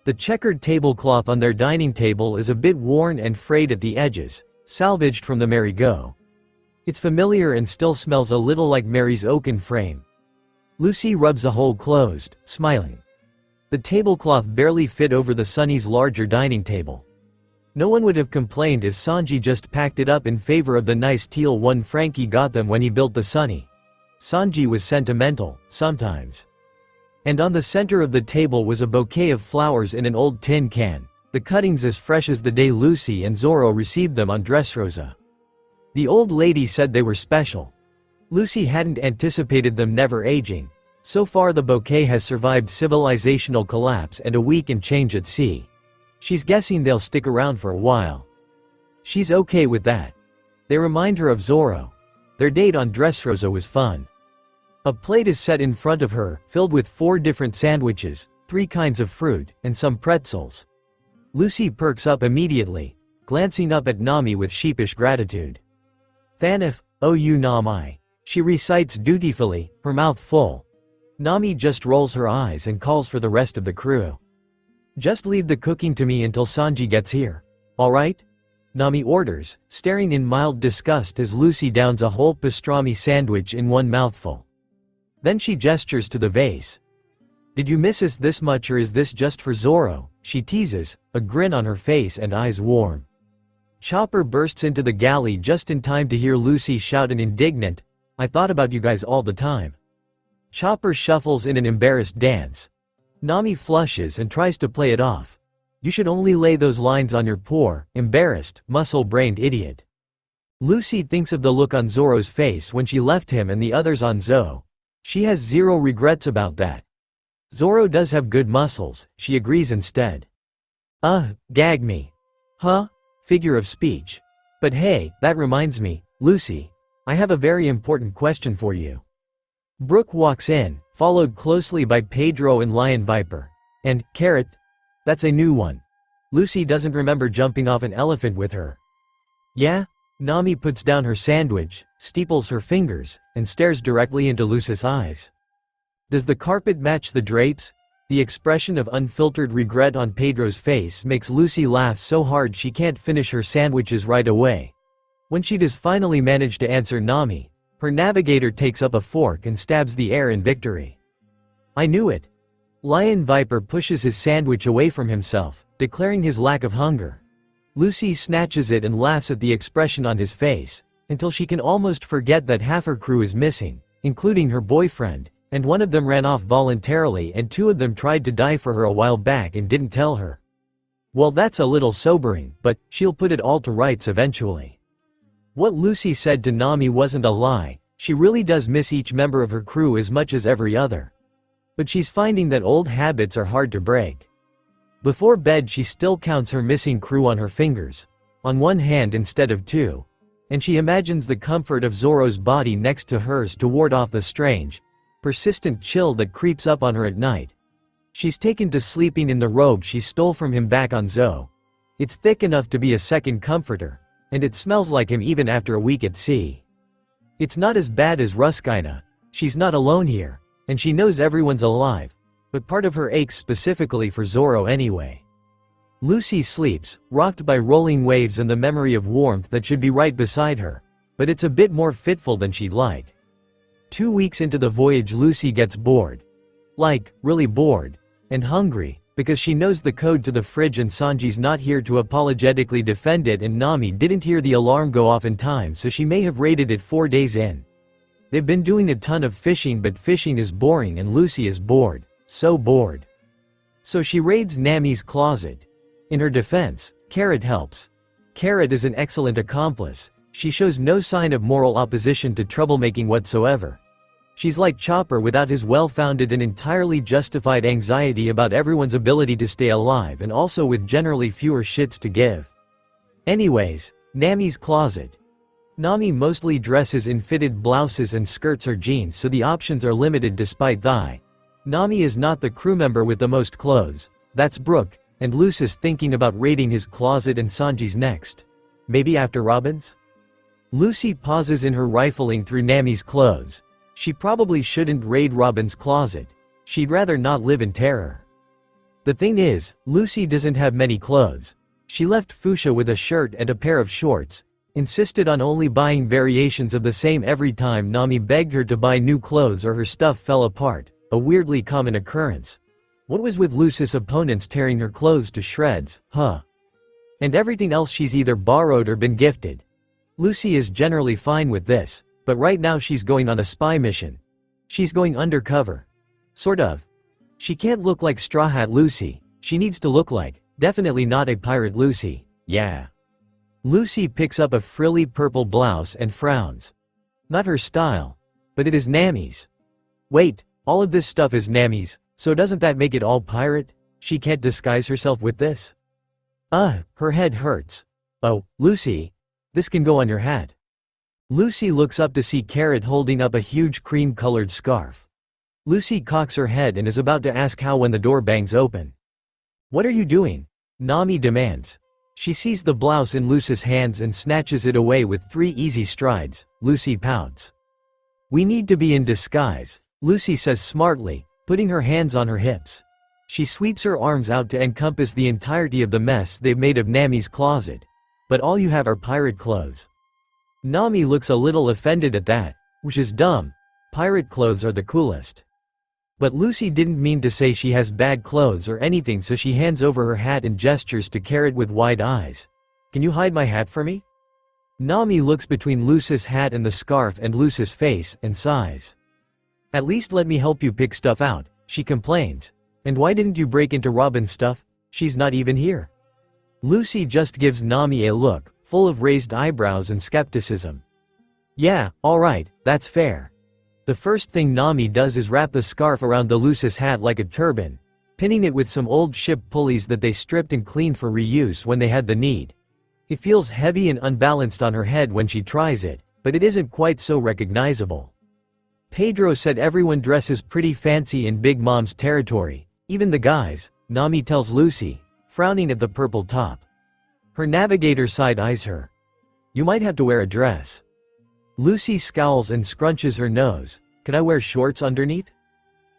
The checkered tablecloth on their dining table is a bit worn and frayed at the edges, salvaged from the merry-go. It's familiar and still smells a little like Mary's oaken frame. Lucy rubs the hole closed, smiling. The tablecloth barely fit over the Sunny's larger dining table. No one would have complained if Sanji just packed it up in favor of the nice teal one Frankie got them when he built the Sunny. Sanji was sentimental, sometimes. And on the center of the table was a bouquet of flowers in an old tin can, the cuttings as fresh as the day Lucy and Zoro received them on Dressrosa. The old lady said they were special. Lucy hadn't anticipated them never aging. So far the bouquet has survived civilizational collapse and a week and change at sea. She's guessing they'll stick around for a while. She's okay with that. They remind her of Zoro. Their date on Dressrosa was fun. A plate is set in front of her, filled with 4 different sandwiches, 3 kinds of fruit, and some pretzels. Lucy perks up immediately, glancing up at Nami with sheepish gratitude. Thanif, oh you Nami, she recites dutifully, her mouth full. Nami just rolls her eyes and calls for the rest of the crew. Just leave the cooking to me until Sanji gets here. Alright? Nami orders, staring in mild disgust as Lucy downs a whole pastrami sandwich in one mouthful. Then she gestures to the vase. Did you miss us this much, or is this just for Zoro? She teases, a grin on her face and eyes warm. Chopper bursts into the galley just in time to hear Lucy shout an indignant, "I thought about you guys all the time." Chopper shuffles in an embarrassed dance. Nami flushes and tries to play it off. "You should only lay those lines on your poor, embarrassed, muscle-brained idiot." Lucy thinks of the look on Zoro's face when she left him and the others on Zo. She has zero regrets about that. Zoro does have good muscles, she agrees instead. Gag me. Huh? Figure of speech. But hey, that reminds me, Lucy. I have a very important question for you. Brooke walks in, followed closely by Pedro and Lion Viper. And, Carrot? That's a new one. Lucy doesn't remember jumping off an elephant with her. Yeah? Nami puts down her sandwich, steeples her fingers, and stares directly into Lucy's eyes. Does the carpet match the drapes? The expression of unfiltered regret on Pedro's face makes Lucy laugh so hard she can't finish her sandwiches right away. When she does finally manage to answer Nami, her navigator takes up a fork and stabs the air in victory. I knew it. Lion Viper pushes his sandwich away from himself, declaring his lack of hunger. Lucy snatches it and laughs at the expression on his face, until she can almost forget that half her crew is missing, including her boyfriend, and one of them ran off voluntarily and two of them tried to die for her a while back and didn't tell her. Well, that's a little sobering, but she'll put it all to rights eventually. What Lucy said to Nami wasn't a lie, she really does miss each member of her crew as much as every other. But she's finding that old habits are hard to break. Before bed she still counts her missing crew on her fingers, on one hand instead of two, and she imagines the comfort of Zoro's body next to hers to ward off the strange, persistent chill that creeps up on her at night. She's taken to sleeping in the robe she stole from him back on Zo. It's thick enough to be a second comforter, and it smells like him even after a week at sea. It's not as bad as Ruskina, she's not alone here, and she knows everyone's alive, but part of her aches specifically for Zoro anyway. Lucy sleeps, rocked by rolling waves and the memory of warmth that should be right beside her, but it's a bit more fitful than she'd like. 2 weeks into the voyage Lucy gets bored. Like, really bored. And hungry, because she knows the code to the fridge and Sanji's not here to apologetically defend it and Nami didn't hear the alarm go off in time so she may have raided it 4 days in. They've been doing a ton of fishing but fishing is boring and Lucy is bored. So bored. So she raids Nami's closet. In her defense, Carrot helps. Carrot is an excellent accomplice. She shows no sign of moral opposition to troublemaking whatsoever. She's like Chopper without his well-founded and entirely justified anxiety about everyone's ability to stay alive and also with generally fewer shits to give. Anyways, Nami's closet. Nami mostly dresses in fitted blouses and skirts or jeans so the options are limited despite that. Nami is not the crew member with the most clothes. That's Brooke, and Lucy's thinking about raiding his closet and Sanji's next. Maybe after Robin's? Lucy pauses in her rifling through Nami's clothes. She probably shouldn't raid Robin's closet. She'd rather not live in terror. The thing is, Lucy doesn't have many clothes. She left Fuchsia with a shirt and a pair of shorts, insisted on only buying variations of the same every time Nami begged her to buy new clothes or her stuff fell apart, a weirdly common occurrence. What was with Lucy's opponents tearing her clothes to shreds, huh? And everything else she's either borrowed or been gifted. Lucy is generally fine with this, but right now she's going on a spy mission. She's going undercover. Sort of. She can't look like Straw Hat Lucy, she needs to look like, definitely not a pirate Lucy, yeah. Lucy picks up a frilly purple blouse and frowns. Not her style. But it is Nami's. Wait, all of this stuff is Nami's, so doesn't that make it all pirate? She can't disguise herself with this? Her head hurts. Oh, Lucy. This can go on your hat. Lucy looks up to see Carrot holding up a huge cream-colored scarf. Lucy cocks her head and is about to ask how when the door bangs open. What are you doing? Nami demands. She sees the blouse in Lucy's hands and snatches it away with 3 easy strides. Lucy pouts. We need to be in disguise, Lucy says smartly, putting her hands on her hips. She sweeps her arms out to encompass the entirety of the mess they've made of Nami's closet. But all you have are pirate clothes. Nami looks a little offended at that, which is dumb. Pirate clothes are the coolest. But Lucy didn't mean to say she has bad clothes or anything, so she hands over her hat and gestures to Carrot with wide eyes. Can you hide my hat for me? Nami looks between Lucy's hat and the scarf and Lucy's face, and sighs. At least let me help you pick stuff out, she complains. And why didn't you break into Robin's stuff? She's not even here. Lucy just gives Nami a look, full of raised eyebrows and skepticism. Yeah, alright, that's fair. The first thing Nami does is wrap the scarf around the Lucy's hat like a turban, pinning it with some old ship pulleys that they stripped and cleaned for reuse when they had the need. It feels heavy and unbalanced on her head when she tries it, but it isn't quite so recognizable. Pedro said everyone dresses pretty fancy in Big Mom's territory, even the guys, Nami tells Lucy, frowning at the purple top. Her navigator side-eyes her. You might have to wear a dress. Lucy scowls and scrunches her nose. Could I wear shorts underneath?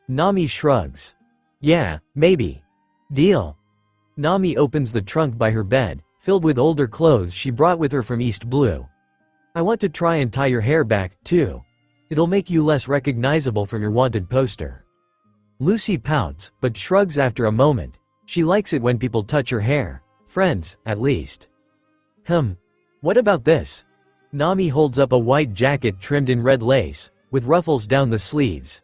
Nami shrugs. Yeah, maybe. Deal. Nami opens the trunk by her bed, filled with older clothes she brought with her from East Blue. I want to try and tie your hair back, too. It'll make you less recognizable from your wanted poster. Lucy pouts, but shrugs after a moment. She likes it when people touch her hair. Friends, at least. What about this? Nami holds up a white jacket trimmed in red lace, with ruffles down the sleeves.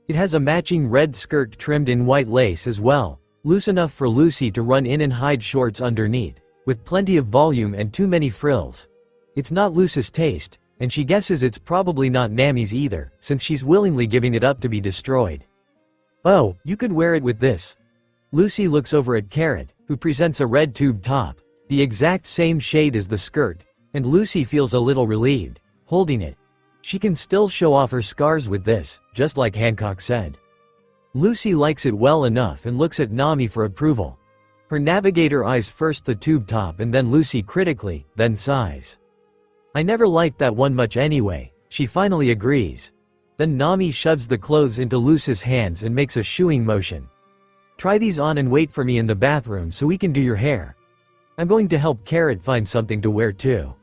It has a matching red skirt trimmed in white lace as well, loose enough for Lucy to run in and hide shorts underneath, with plenty of volume and too many frills. It's not Lucy's taste, and she guesses it's probably not Nami's either, since she's willingly giving it up to be destroyed. Oh, you could wear it with this. Lucy looks over at Carrot, who presents a red tube top, the exact same shade as the skirt, and Lucy feels a little relieved, holding it. She can still show off her scars with this, just like Hancock said. Lucy likes it well enough and looks at Nami for approval. Her navigator eyes first the tube top and then Lucy critically, then sighs. I never liked that one much anyway, she finally agrees. Then Nami shoves the clothes into Lucy's hands and makes a shooing motion. Try these on and wait for me in the bathroom so we can do your hair. I'm going to help Carrot find something to wear too.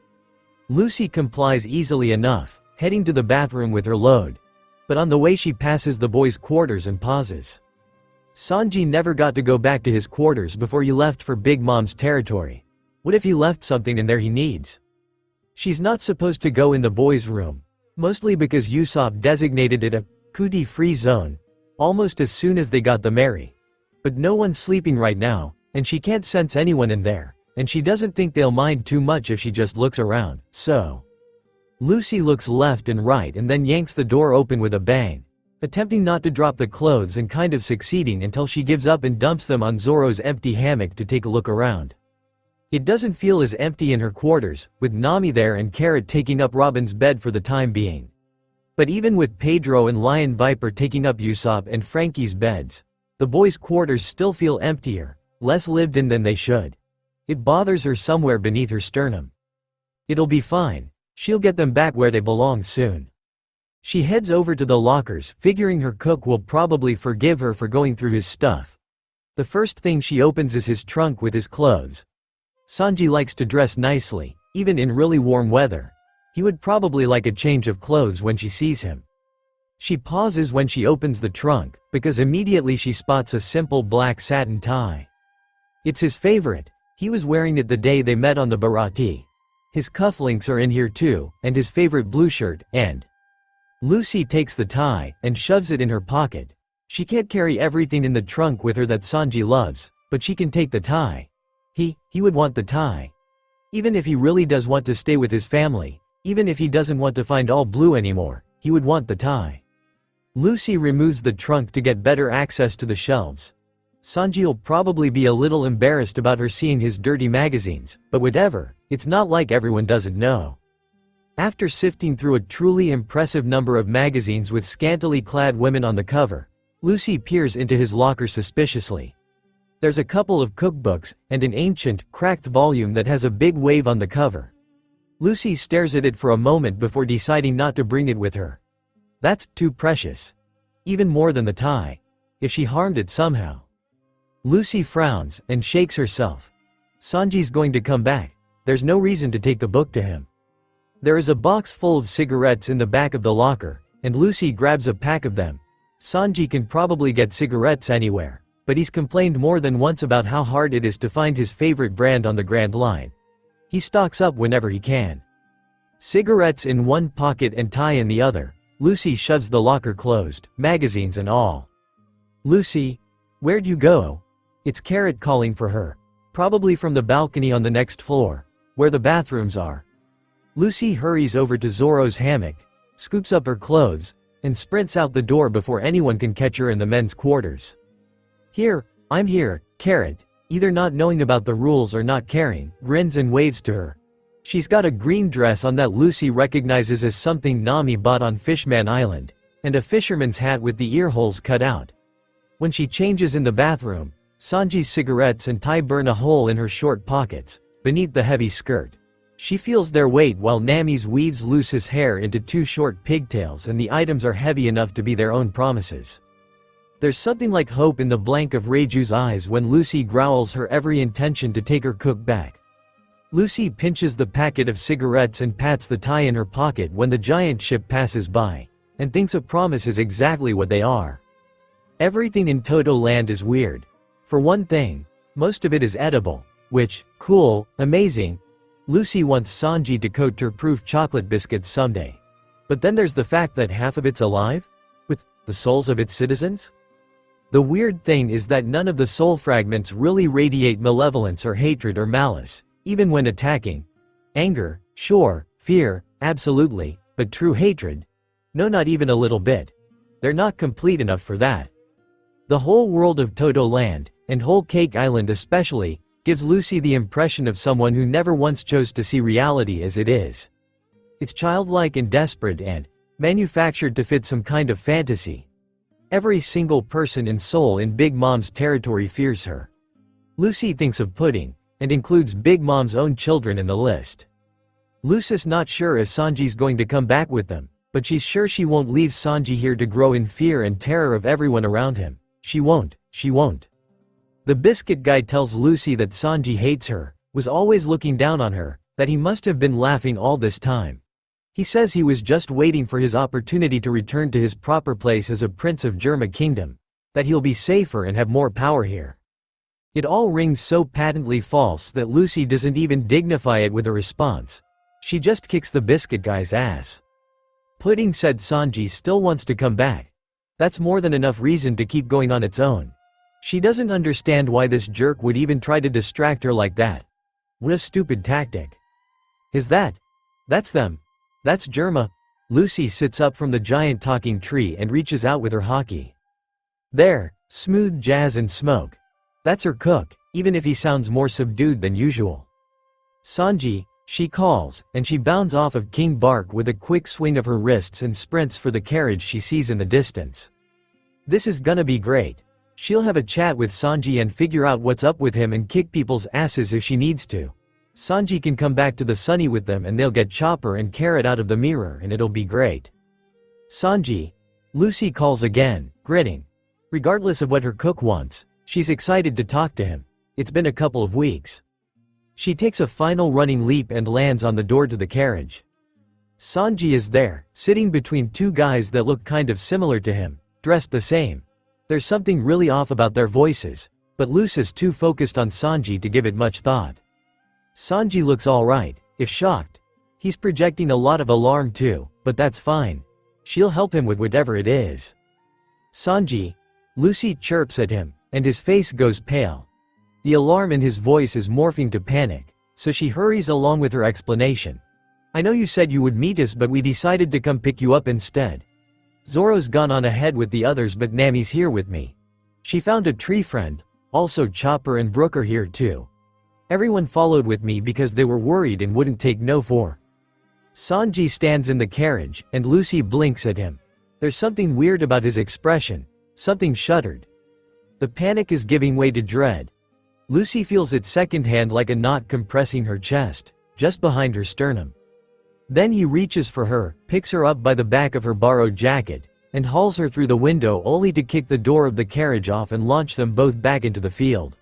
Lucy complies easily enough, heading to the bathroom with her load. But on the way she passes the boys' quarters and pauses. Sanji never got to go back to his quarters before he left for Big Mom's territory. What if he left something in there he needs? She's not supposed to go in the boys' room, mostly because Usopp designated it a cootie-free zone, almost as soon as they got the Mary. But no one's sleeping right now, and she can't sense anyone in there. And she doesn't think they'll mind too much if she just looks around, so. Lucy looks left and right and then yanks the door open with a bang, attempting not to drop the clothes and kind of succeeding until she gives up and dumps them on Zoro's empty hammock to take a look around. It doesn't feel as empty in her quarters, with Nami there and Carrot taking up Robin's bed for the time being. But even with Pedro and Lion Viper taking up Usopp and Frankie's beds, the boys' quarters still feel emptier, less lived in than they should. It bothers her somewhere beneath her sternum. It'll be fine. She'll get them back where they belong soon. She heads over to the lockers, figuring her cook will probably forgive her for going through his stuff. The first thing she opens is his trunk with his clothes. Sanji likes to dress nicely, even in really warm weather. He would probably like a change of clothes when she sees him. She pauses when she opens the trunk, because immediately she spots a simple black satin tie. It's his favorite. He was wearing it the day they met on the Barati. His cufflinks are in here too, and his favorite blue shirt, and Lucy takes the tie, and shoves it in her pocket. She can't carry everything in the trunk with her that Sanji loves, but she can take the tie. He would want the tie. Even if he really does want to stay with his family, even if he doesn't want to find all blue anymore, he would want the tie. Lucy removes the trunk to get better access to the shelves. Sanji'll probably be a little embarrassed about her seeing his dirty magazines, but whatever, it's not like everyone doesn't know. After sifting through a truly impressive number of magazines with scantily clad women on the cover, Lucy peers into his locker suspiciously. There's a couple of cookbooks, and an ancient, cracked volume that has a big wave on the cover. Lucy stares at it for a moment before deciding not to bring it with her. That's too precious. Even more than the tie. If she harmed it somehow. Lucy frowns, and shakes herself. Sanji's going to come back. There's no reason to take the book to him. There is a box full of cigarettes in the back of the locker, and Lucy grabs a pack of them. Sanji can probably get cigarettes anywhere, but he's complained more than once about how hard it is to find his favorite brand on the Grand Line. He stocks up whenever he can. Cigarettes in one pocket and tie in the other, Lucy shoves the locker closed, magazines and all. "Lucy, where'd you go?" It's Carrot calling for her. Probably from the balcony on the next floor, where the bathrooms are. Lucy hurries over to Zoro's hammock, scoops up her clothes, and sprints out the door before anyone can catch her in the men's quarters. "Here, I'm here," Carrot, either not knowing about the rules or not caring, grins and waves to her. She's got a green dress on that Lucy recognizes as something Nami bought on Fishman Island, and a fisherman's hat with the ear holes cut out. When she changes in the bathroom, Sanji's cigarettes and tie burn a hole in her short pockets, beneath the heavy skirt. She feels their weight while Nami's weaves loose his hair into two short pigtails, and the items are heavy enough to be their own promises. There's something like hope in the blank of Reiju's eyes when Lucy growls her every intention to take her cook back. Lucy pinches the packet of cigarettes and pats the tie in her pocket when the giant ship passes by, and thinks a promise is exactly what they are. Everything in Toto Land is weird. For one thing, most of it is edible, which, cool, amazing. Lucy wants Sanji to coat her proof chocolate biscuits someday. But then there's the fact that half of it's alive? With the souls of its citizens? The weird thing is that none of the soul fragments really radiate malevolence or hatred or malice, even when attacking. Anger, sure, fear, absolutely, but true hatred? No, not even a little bit. They're not complete enough for that. The whole world of Toto Land, and whole Cake Island especially, gives Lucy the impression of someone who never once chose to see reality as it is. It's childlike and desperate and manufactured to fit some kind of fantasy. Every single person and soul in Big Mom's territory fears her. Lucy thinks of Pudding, and includes Big Mom's own children in the list. Lucy's not sure if Sanji's going to come back with them, but she's sure she won't leave Sanji here to grow in fear and terror of everyone around him. She won't. The biscuit guy tells Lucy that Sanji hates her, was always looking down on her, that he must have been laughing all this time. He says he was just waiting for his opportunity to return to his proper place as a prince of Germa Kingdom, that he'll be safer and have more power here. It all rings so patently false that Lucy doesn't even dignify it with a response. She just kicks the biscuit guy's ass. Pudding said Sanji still wants to come back. That's more than enough reason to keep going on its own. She doesn't understand why this jerk would even try to distract her like that. What a stupid tactic. That's them. That's Germa. Lucy sits up from the giant talking tree and reaches out with her hockey. There, smooth jazz and smoke. That's her cook, even if he sounds more subdued than usual. Sanji, she calls, and she bounds off of King Bark with a quick swing of her wrists and sprints for the carriage she sees in the distance. This is gonna be great. She'll have a chat with Sanji and figure out what's up with him and kick people's asses if she needs to. Sanji can come back to the sunny with them and they'll get Chopper and Carrot out of the mirror and it'll be great. Sanji. Lucy calls again, grinning. Regardless of what her cook wants, she's excited to talk to him. It's been a couple of weeks. She takes a final running leap and lands on the door to the carriage. Sanji is there, sitting between two guys that look kind of similar to him, dressed the same. There's something really off about their voices, but Lucy's too focused on Sanji to give it much thought. Sanji looks alright, if shocked. He's projecting a lot of alarm too, but that's fine. She'll help him with whatever it is. Sanji. Lucy chirps at him, and his face goes pale. The alarm in his voice is morphing to panic, so she hurries along with her explanation. I know you said you would meet us, but we decided to come pick you up instead. Zoro's gone on ahead with the others, but Nami's here with me. She found a tree friend, also Chopper and Brook are here too. Everyone followed with me because they were worried and wouldn't take no for. Sanji stands in the carriage, and Lucy blinks at him. There's something weird about his expression, something shuddered. The panic is giving way to dread. Lucy feels it secondhand like a knot compressing her chest, just behind her sternum. Then he reaches for her, picks her up by the back of her borrowed jacket, and hauls her through the window only to kick the door of the carriage off and launch them both back into the field.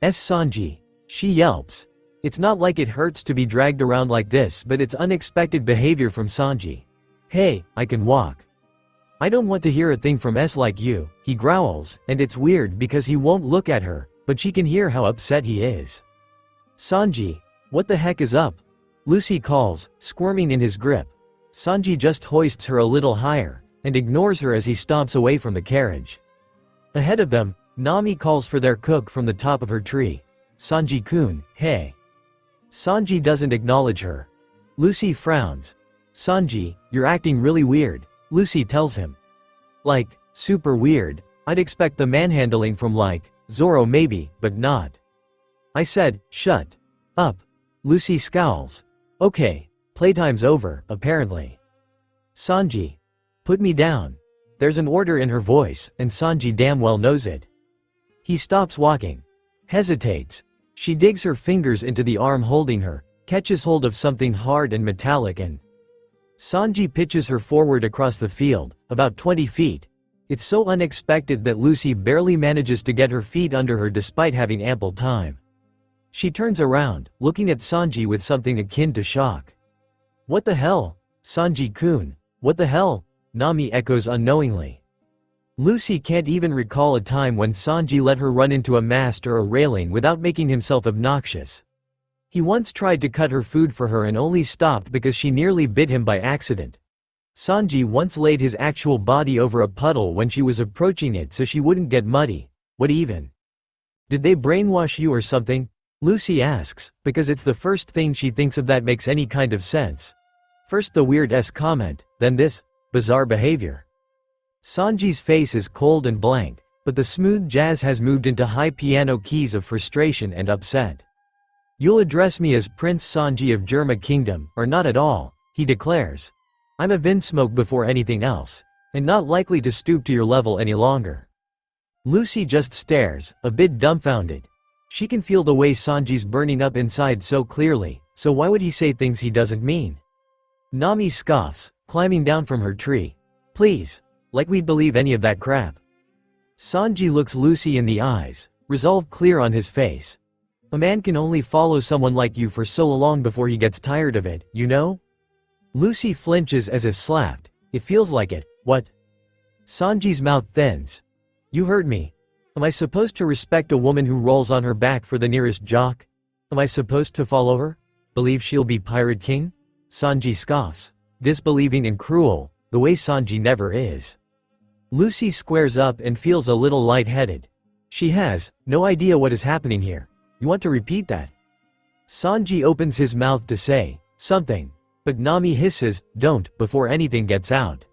Sanji. She yelps. It's not like it hurts to be dragged around like this, but it's unexpected behavior from Sanji. Hey, I can walk. I don't want to hear a thing from like you, he growls, and it's weird because he won't look at her, but she can hear how upset he is. Sanji. What the heck is up? Lucy calls, squirming in his grip. Sanji just hoists her a little higher, and ignores her as he stomps away from the carriage. Ahead of them, Nami calls for their cook from the top of her tree. Sanji-kun, hey. Sanji doesn't acknowledge her. Lucy frowns. Sanji, you're acting really weird, Lucy tells him. Like, super weird. I'd expect the manhandling from like, Zoro maybe, but not. I said, shut up. Lucy scowls. Okay, playtime's over, apparently. Sanji. Put me down. There's an order in her voice, and Sanji damn well knows it. He stops walking. Hesitates. She digs her fingers into the arm holding her, catches hold of something hard and metallic and Sanji pitches her forward across the field, about 20 feet. It's so unexpected that Lucy barely manages to get her feet under her despite having ample time. She turns around, looking at Sanji with something akin to shock. What the hell? Sanji-kun. What the hell? Nami echoes unknowingly. Lucy can't even recall a time when Sanji let her run into a mast or a railing without making himself obnoxious. He once tried to cut her food for her and only stopped because she nearly bit him by accident. Sanji once laid his actual body over a puddle when she was approaching it so she wouldn't get muddy. What even? Did they brainwash you or something? Lucy asks, because it's the first thing she thinks of that makes any kind of sense. First the weird comment, then this bizarre behavior. Sanji's face is cold and blank, but the smooth jazz has moved into high piano keys of frustration and upset. You'll address me as Prince Sanji of Germa Kingdom, or not at all, he declares. I'm a Vinsmoke before anything else, and not likely to stoop to your level any longer. Lucy just stares, a bit dumbfounded. She can feel the way Sanji's burning up inside so clearly, so why would he say things he doesn't mean? Nami scoffs, climbing down from her tree. Please. Like we'd believe any of that crap. Sanji looks Lucy in the eyes, resolve clear on his face. A man can only follow someone like you for so long before he gets tired of it, you know? Lucy flinches as if slapped. It feels like it. What? Sanji's mouth thins. You heard me. Am I supposed to respect a woman who rolls on her back for the nearest jock? Am I supposed to follow her? Believe she'll be Pirate King? Sanji scoffs, disbelieving and cruel, the way Sanji never is. Lucy squares up and feels a little lightheaded. She has no idea what is happening here. You want to repeat that? Sanji opens his mouth to say something, but Nami hisses, don't, before anything gets out.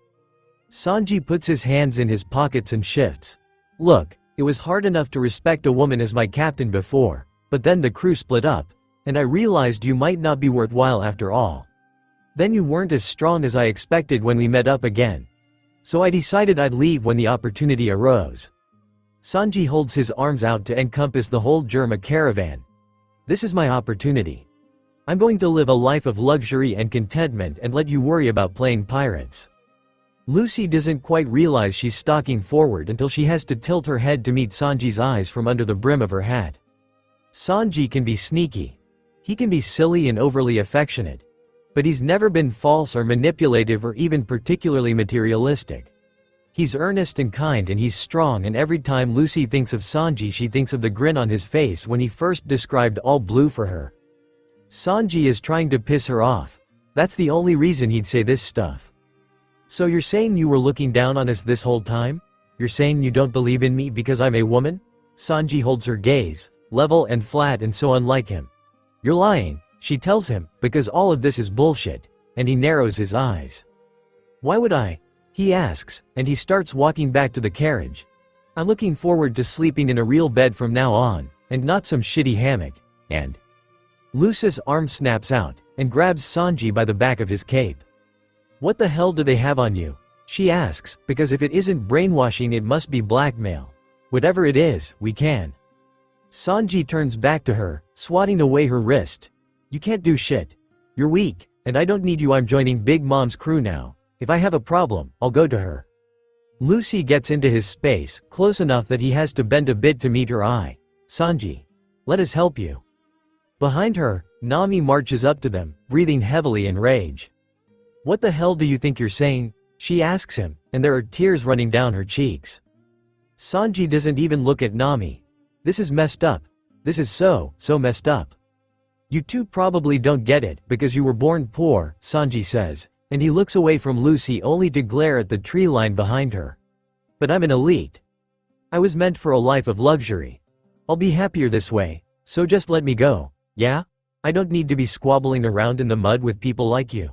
Sanji puts his hands in his pockets and shifts. Look, it was hard enough to respect a woman as my captain before, but then the crew split up, and I realized you might not be worthwhile after all. Then you weren't as strong as I expected when we met up again. So I decided I'd leave when the opportunity arose. Sanji holds his arms out to encompass the whole Germa caravan. This is my opportunity. I'm going to live a life of luxury and contentment and let you worry about playing pirates. Lucy doesn't quite realize she's stalking forward until she has to tilt her head to meet Sanji's eyes from under the brim of her hat. Sanji can be sneaky. He can be silly and overly affectionate. But he's never been false or manipulative or even particularly materialistic. He's earnest and kind and he's strong, and every time Lucy thinks of Sanji she thinks of the grin on his face when he first described all blue for her. Sanji is trying to piss her off. That's the only reason he'd say this stuff. So you're saying you were looking down on us this whole time? You're saying you don't believe in me because I'm a woman? Sanji holds her gaze, level and flat and so unlike him. You're lying. She tells him, because all of this is bullshit, and he narrows his eyes. Why would I? He asks, and he starts walking back to the carriage. I'm looking forward to sleeping in a real bed from now on, and not some shitty hammock, and Lucy's arm snaps out, and grabs Sanji by the back of his cape. What the hell do they have on you? She asks, because if it isn't brainwashing it must be blackmail. Whatever it is, we can. Sanji turns back to her, swatting away her wrist. You can't do shit. You're weak, and I don't need you. I'm joining Big Mom's crew now. If I have a problem, I'll go to her. Lucy gets into his space, close enough that he has to bend a bit to meet her eye. Sanji. Let us help you. Behind her, Nami marches up to them, breathing heavily in rage. What the hell do you think you're saying? She asks him, and there are tears running down her cheeks. Sanji doesn't even look at Nami. This is messed up. This is so messed up. You two probably don't get it because you were born poor, Sanji says, and he looks away from Lucy only to glare at the tree line behind her. But I'm an elite. I was meant for a life of luxury. I'll be happier this way, so just let me go, yeah? I don't need to be squabbling around in the mud with people like you.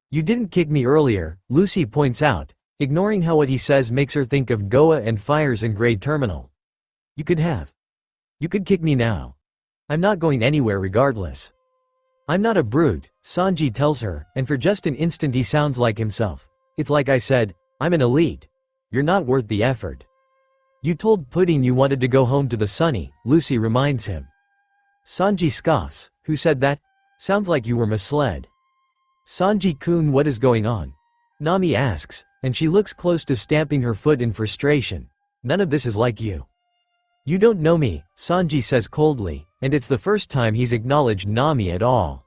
You didn't kick me earlier, Lucy points out, ignoring how what he says makes her think of Goa and fires in Grade Terminal. You could have. You could kick me now. I'm not going anywhere regardless. I'm not a brute, Sanji tells her, and for just an instant he sounds like himself. It's like I said, I'm an elite. You're not worth the effort. You told Pudding you wanted to go home to the sunny, Lucy reminds him. Sanji scoffs. Who said that? Sounds like you were misled. Sanji-kun, what is going on? Nami asks, and she looks close to stamping her foot in frustration. None of this is like you. You don't know me, Sanji says coldly, and it's the first time he's acknowledged Nami at all.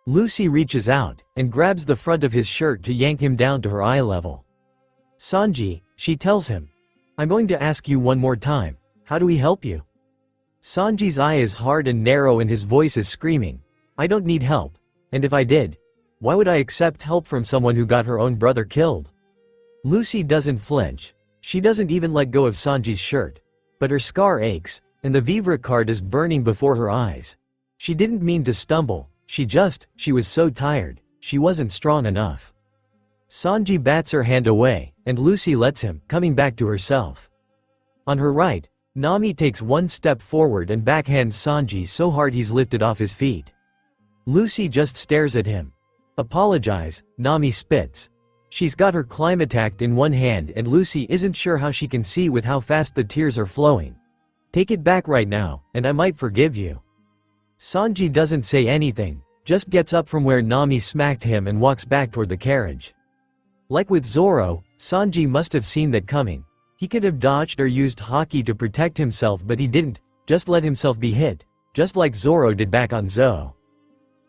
Lucy reaches out, and grabs the front of his shirt to yank him down to her eye level. Sanji, she tells him. I'm going to ask you one more time, how do we help you? Sanji's eye is hard and narrow and his voice is screaming. I don't need help, and if I did, why would I accept help from someone who got her own brother killed? Lucy doesn't flinch. She doesn't even let go of Sanji's shirt. But her scar aches, and the Vivre card is burning before her eyes. She didn't mean to stumble, she was so tired, she wasn't strong enough. Sanji bats her hand away, and Lucy lets him, coming back to herself. On her right, Nami takes one step forward and backhands Sanji so hard he's lifted off his feet. Lucy just stares at him. Apologize, Nami spits. She's got her Climatact in one hand and Lucy isn't sure how she can see with how fast the tears are flowing. Take it back right now, and I might forgive you. Sanji doesn't say anything, just gets up from where Nami smacked him and walks back toward the carriage. Like with Zoro, Sanji must have seen that coming. He could have dodged or used Haki to protect himself but he didn't, just let himself be hit, just like Zoro did back on Zou.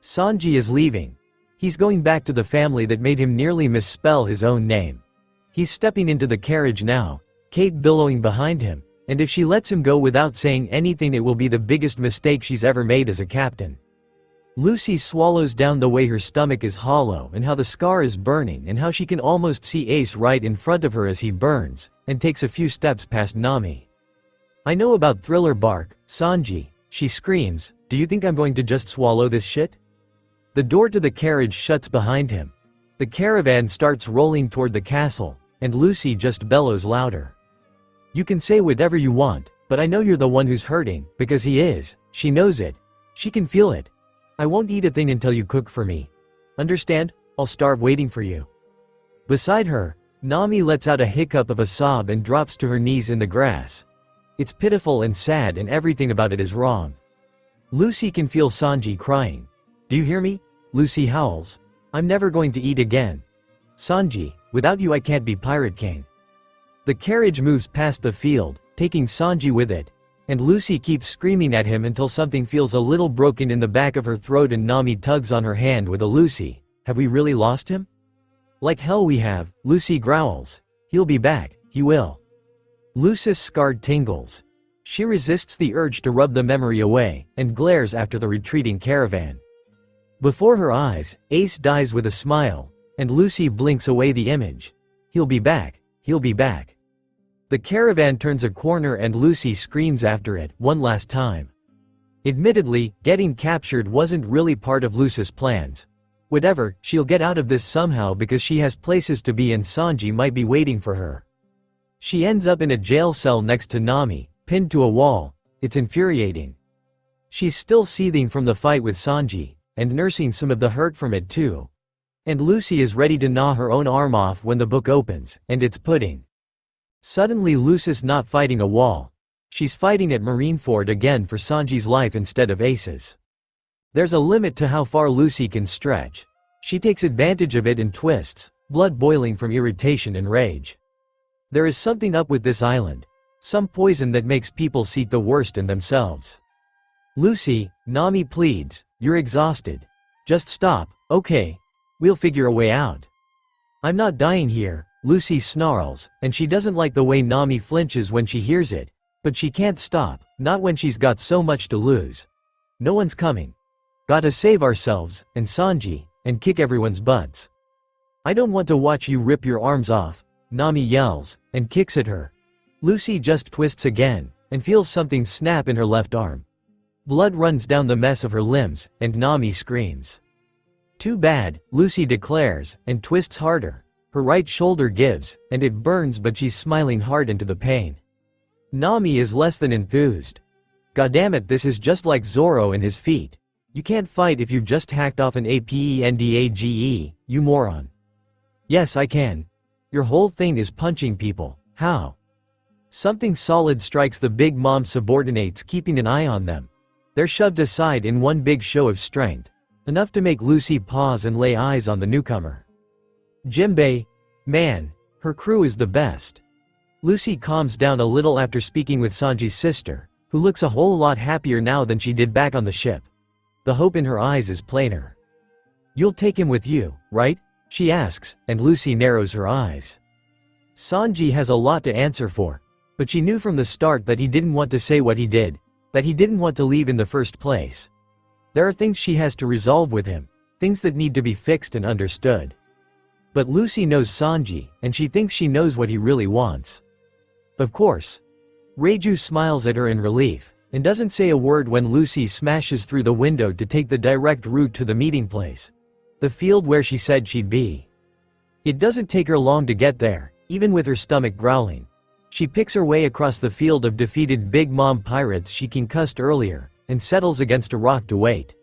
Sanji is leaving. He's going back to the family that made him nearly misspell his own name. He's stepping into the carriage now, Kate billowing behind him, and if she lets him go without saying anything it will be the biggest mistake she's ever made as a captain. Lucy swallows down the way her stomach is hollow and how the scar is burning and how she can almost see Ace right in front of her as he burns, and takes a few steps past Nami. I know about Thriller Bark, Sanji, she screams, do you think I'm going to just swallow this shit? The door to the carriage shuts behind him. The caravan starts rolling toward the castle, and Lucy just bellows louder. You can say whatever you want, but I know you're the one who's hurting, because he is, she knows it. She can feel it. I won't eat a thing until you cook for me. Understand? I'll starve waiting for you. Beside her, Nami lets out a hiccup of a sob and drops to her knees in the grass. It's pitiful and sad and everything about it is wrong. Lucy can feel Sanji crying. Do you hear me? Lucy howls. I'm never going to eat again. Sanji, without you I can't be Pirate King. The carriage moves past the field, taking Sanji with it, and Lucy keeps screaming at him until something feels a little broken in the back of her throat and Nami tugs on her hand with a Lucy, have we really lost him? Like hell we have, Lucy growls. He'll be back, he will. Lucy's scarred tingles. She resists the urge to rub the memory away, and glares after the retreating caravan. Before her eyes, Ace dies with a smile, and Lucy blinks away the image. He'll be back, he'll be back. The caravan turns a corner and Lucy screams after it, one last time. Admittedly, getting captured wasn't really part of Lucy's plans. Whatever, she'll get out of this somehow because she has places to be and Sanji might be waiting for her. She ends up in a jail cell next to Nami, pinned to a wall. It's infuriating. She's still seething from the fight with Sanji, and nursing some of the hurt from it too. And Lucy is ready to gnaw her own arm off when the book opens, and it's Pudding. Suddenly Lucy's not fighting a wall. She's fighting at Marineford again for Sanji's life instead of Ace's. There's a limit to how far Lucy can stretch. She takes advantage of it and twists, blood boiling from irritation and rage. There is something up with this island. Some poison that makes people seek the worst in themselves. Lucy, Nami pleads, you're exhausted. Just stop, okay? We'll figure a way out. I'm not dying here, Lucy snarls, and she doesn't like the way Nami flinches when she hears it. But she can't stop, not when she's got so much to lose. No one's coming. Gotta save ourselves, and Sanji, and kick everyone's butts. I don't want to watch you rip your arms off, Nami yells, and kicks at her. Lucy just twists again, and feels something snap in her left arm. Blood runs down the mess of her limbs, and Nami screams. Too bad, Lucy declares, and twists harder. Her right shoulder gives, and it burns, but she's smiling hard into the pain. Nami is less than enthused. Goddammit, this is just like Zoro and his feet. You can't fight if you've just hacked off an APENDAGE, you moron. Yes, I can. Your whole thing is punching people. How? Something solid strikes the big mom subordinates, keeping an eye on them. They're shoved aside in one big show of strength, enough to make Lucy pause and lay eyes on the newcomer. Jimbei, man, her crew is the best. Lucy calms down a little after speaking with Sanji's sister, who looks a whole lot happier now than she did back on the ship. The hope in her eyes is plainer. You'll take him with you, right? She asks, and Lucy narrows her eyes. Sanji has a lot to answer for, but she knew from the start that he didn't want to say what he did, that he didn't want to leave in the first place. There are things she has to resolve with him, things that need to be fixed and understood. But Lucy knows Sanji, and she thinks she knows what he really wants. Of course. Reiju smiles at her in relief, and doesn't say a word when Lucy smashes through the window to take the direct route to the meeting place. The field where she said she'd be. It doesn't take her long to get there, even with her stomach growling. She picks her way across the field of defeated Big Mom pirates she concussed earlier, and settles against a rock to wait.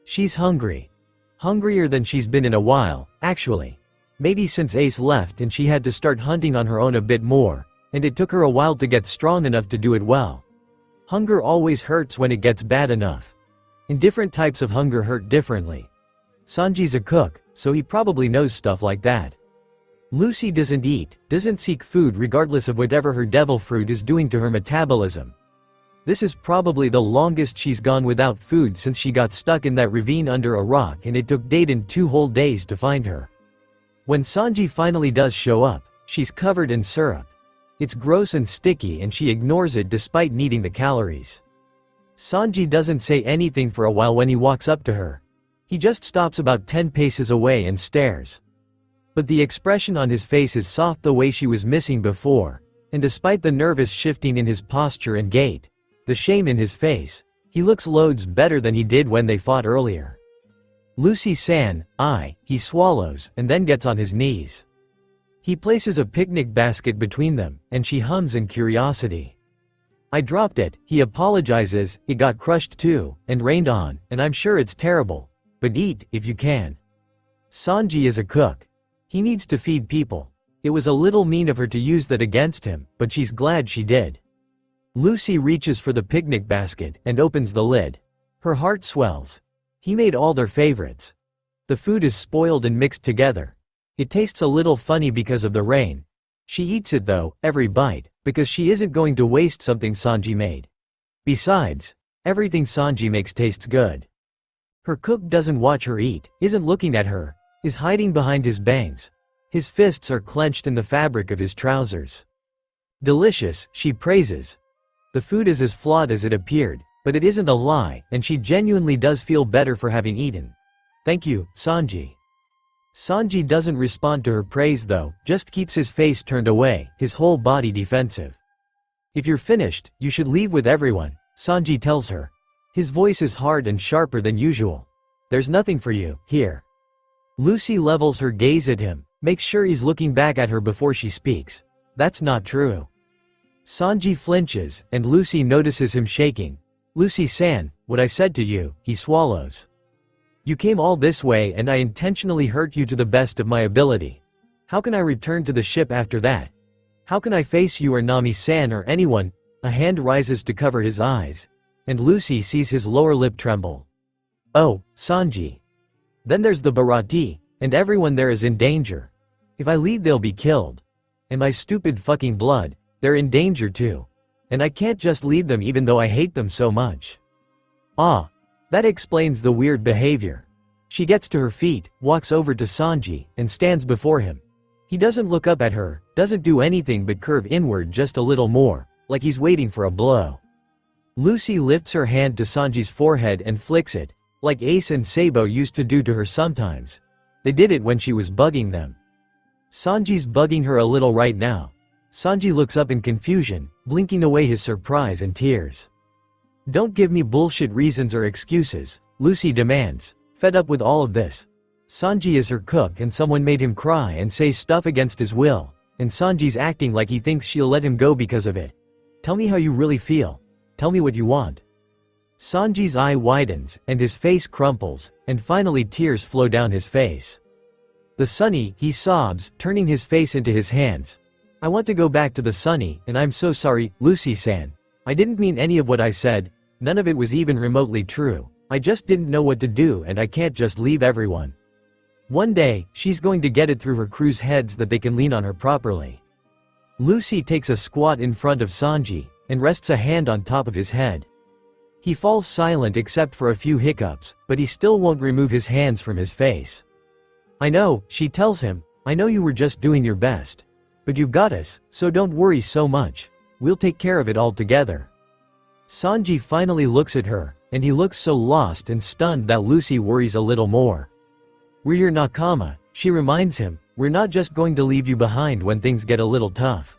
She's hungry. Hungrier than she's been in a while, actually. Maybe since Ace left and she had to start hunting on her own a bit more, and it took her a while to get strong enough to do it well. Hunger always hurts when it gets bad enough. And different types of hunger hurt differently. Sanji's a cook, so he probably knows stuff like that. Lucy doesn't eat, doesn't seek food regardless of whatever her devil fruit is doing to her metabolism. This is probably the longest she's gone without food since she got stuck in that ravine under a rock, and it took Dayton 2 whole days to find her. When Sanji finally does show up, she's covered in syrup. It's gross and sticky, and she ignores it despite needing the calories. Sanji doesn't say anything for a while when he walks up to her. He just stops about 10 paces away and stares. But the expression on his face is soft the way she was missing before, and despite the nervous shifting in his posture and gait, the shame in his face, he looks loads better than he did when they fought earlier. Lucy-san, he swallows, and then gets on his knees. He places a picnic basket between them, and she hums in curiosity. I dropped it, he apologizes, it got crushed too, and rained on, and I'm sure it's terrible. But eat, if you can. Sanji is a cook. He needs to feed people. It was a little mean of her to use that against him, but she's glad she did. Lucy reaches for the picnic basket, and opens the lid. Her heart swells. He made all their favorites. The food is spoiled and mixed together. It tastes a little funny because of the rain. She eats it though, every bite, because she isn't going to waste something Sanji made. Besides, everything Sanji makes tastes good. Her cook doesn't watch her eat, isn't looking at her, is hiding behind his bangs. His fists are clenched in the fabric of his trousers. Delicious, she praises. The food is as flawed as it appeared, but it isn't a lie, and she genuinely does feel better for having eaten. Thank you, Sanji. Sanji doesn't respond to her praise though, just keeps his face turned away, his whole body defensive. If you're finished, you should leave with everyone, Sanji tells her. His voice is hard and sharper than usual. There's nothing for you, here. Lucy levels her gaze at him, makes sure he's looking back at her before she speaks. That's not true. Sanji flinches, and Lucy notices him shaking. Lucy-san, what I said to you, he swallows. You came all this way and I intentionally hurt you to the best of my ability. How can I return to the ship after that? How can I face you or Nami-san or anyone? A hand rises to cover his eyes, and Lucy sees his lower lip tremble. Oh, Sanji. Then there's the Bharati, and everyone there is in danger. If I leave they'll be killed. And my stupid fucking blood, they're in danger too. And I can't just leave them even though I hate them so much. That explains the weird behavior. She gets to her feet, walks over to Sanji, and stands before him. He doesn't look up at her, doesn't do anything but curve inward just a little more, like he's waiting for a blow. Lucy lifts her hand to Sanji's forehead and flicks it, like Ace and Sabo used to do to her sometimes. They did it when she was bugging them. Sanji's bugging her a little right now. Sanji looks up in confusion, blinking away his surprise and tears. Don't give me bullshit reasons or excuses, Lucy demands, fed up with all of this. Sanji is her cook and someone made him cry and say stuff against his will, and Sanji's acting like he thinks she'll let him go because of it. Tell me how you really feel. Tell me what you want. Sanji's eye widens, and his face crumples, and finally tears flow down his face. The Sunny, he sobs, turning his face into his hands. I want to go back to the Sunny, and I'm so sorry, Lucy-san. I didn't mean any of what I said, none of it was even remotely true. I just didn't know what to do and I can't just leave everyone. One day, she's going to get it through her crew's heads that they can lean on her properly. Lucy takes a squat in front of Sanji, and rests a hand on top of his head. He falls silent except for a few hiccups, but he still won't remove his hands from his face. I know, she tells him, I know you were just doing your best. But you've got us, so don't worry so much. We'll take care of it all together. Sanji finally looks at her, and he looks so lost and stunned that Lucy worries a little more. We're your nakama, she reminds him, we're not just going to leave you behind when things get a little tough.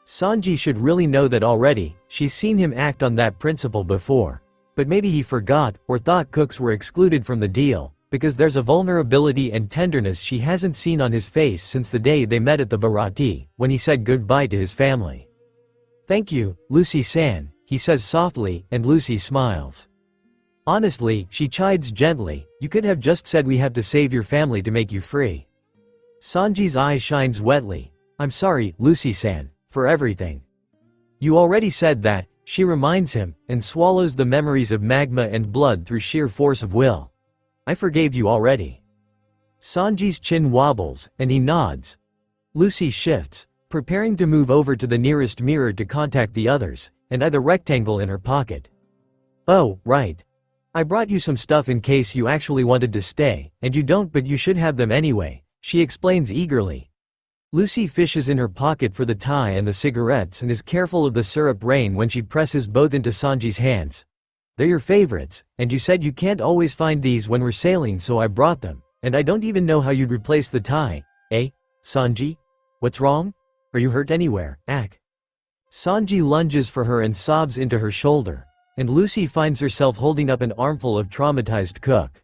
Sanji should really know that already, she's seen him act on that principle before. But maybe he forgot, or thought cooks were excluded from the deal, because there's a vulnerability and tenderness she hasn't seen on his face since the day they met at the Barati, when he said goodbye to his family. Thank you, Lucy-san, he says softly, and Lucy smiles. Honestly, she chides gently, you could have just said we have to save your family to make you free. Sanji's eye shines wetly. I'm sorry, Lucy-san, for everything. You already said that, she reminds him, and swallows the memories of magma and blood through sheer force of will. I forgave you already. Sanji's chin wobbles, and he nods. Lucy shifts, preparing to move over to the nearest mirror to contact the others, and eye the rectangle in her pocket. Oh, right. I brought you some stuff in case you actually wanted to stay, and you don't but you should have them anyway, she explains eagerly. Lucy fishes in her pocket for the tie and the cigarettes and is careful of the syrup rain when she presses both into Sanji's hands. They're your favorites, and you said you can't always find these when we're sailing so I brought them, and I don't even know how you'd replace the tie, eh, Sanji? What's wrong? Are you hurt anywhere, Ak? Sanji lunges for her and sobs into her shoulder, and Lucy finds herself holding up an armful of traumatized cook.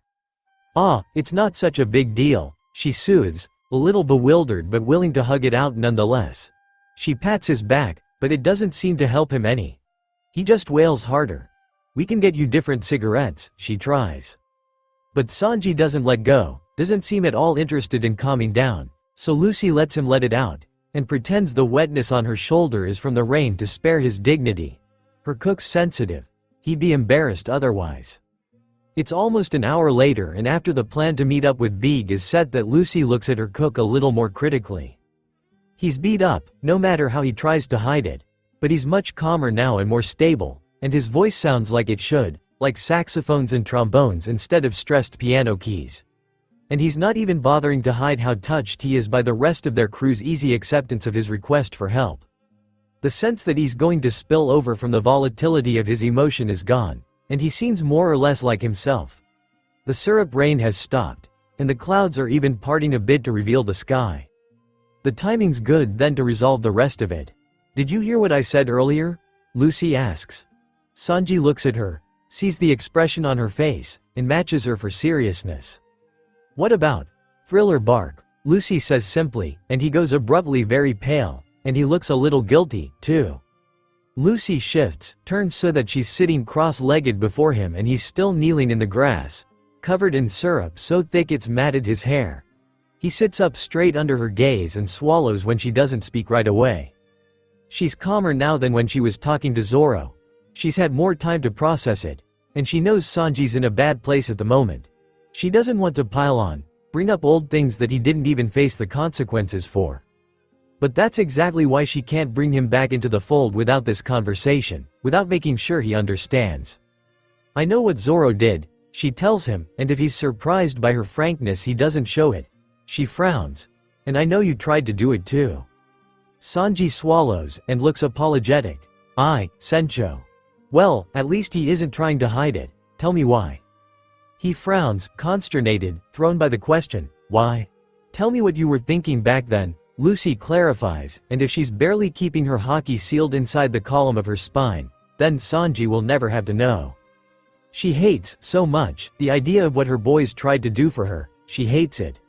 Ah, it's not such a big deal, she soothes, a little bewildered but willing to hug it out nonetheless. She pats his back, but it doesn't seem to help him any. He just wails harder. We can get you different cigarettes, she tries. But Sanji doesn't let go, doesn't seem at all interested in calming down, so Lucy lets him let it out, and pretends the wetness on her shoulder is from the rain to spare his dignity. Her cook's sensitive. He'd be embarrassed otherwise. It's almost an hour later and after the plan to meet up with Big is set that Lucy looks at her cook a little more critically. He's beat up, no matter how he tries to hide it, but he's much calmer now and more stable, and his voice sounds like it should, like saxophones and trombones instead of stressed piano keys. And he's not even bothering to hide how touched he is by the rest of their crew's easy acceptance of his request for help. The sense that he's going to spill over from the volatility of his emotion is gone, and he seems more or less like himself. The syrup rain has stopped, and the clouds are even parting a bit to reveal the sky. The timing's good then to resolve the rest of it. Did you hear what I said earlier? Lucy asks. Sanji looks at her, sees the expression on her face, and matches her for seriousness. What about? Thriller bark, Lucy says simply, and he goes abruptly very pale, and he looks a little guilty, too. Lucy shifts, turns so that she's sitting cross-legged before him and he's still kneeling in the grass, covered in syrup so thick it's matted his hair. He sits up straight under her gaze and swallows when she doesn't speak right away. She's calmer now than when she was talking to Zoro. She's had more time to process it, and she knows Sanji's in a bad place at the moment. She doesn't want to pile on, bring up old things that he didn't even face the consequences for. But that's exactly why she can't bring him back into the fold without this conversation, without making sure he understands. I know what Zoro did, she tells him, and if he's surprised by her frankness he doesn't show it. She frowns. And I know you tried to do it too. Sanji swallows, and looks apologetic. Sencho. Well, at least he isn't trying to hide it, tell me why. He frowns, consternated, thrown by the question, why? Tell me what you were thinking back then, Lucy clarifies, and if she's barely keeping her hockey sealed inside the column of her spine, then Sanji will never have to know. She hates, so much, the idea of what her boys tried to do for her, she hates it.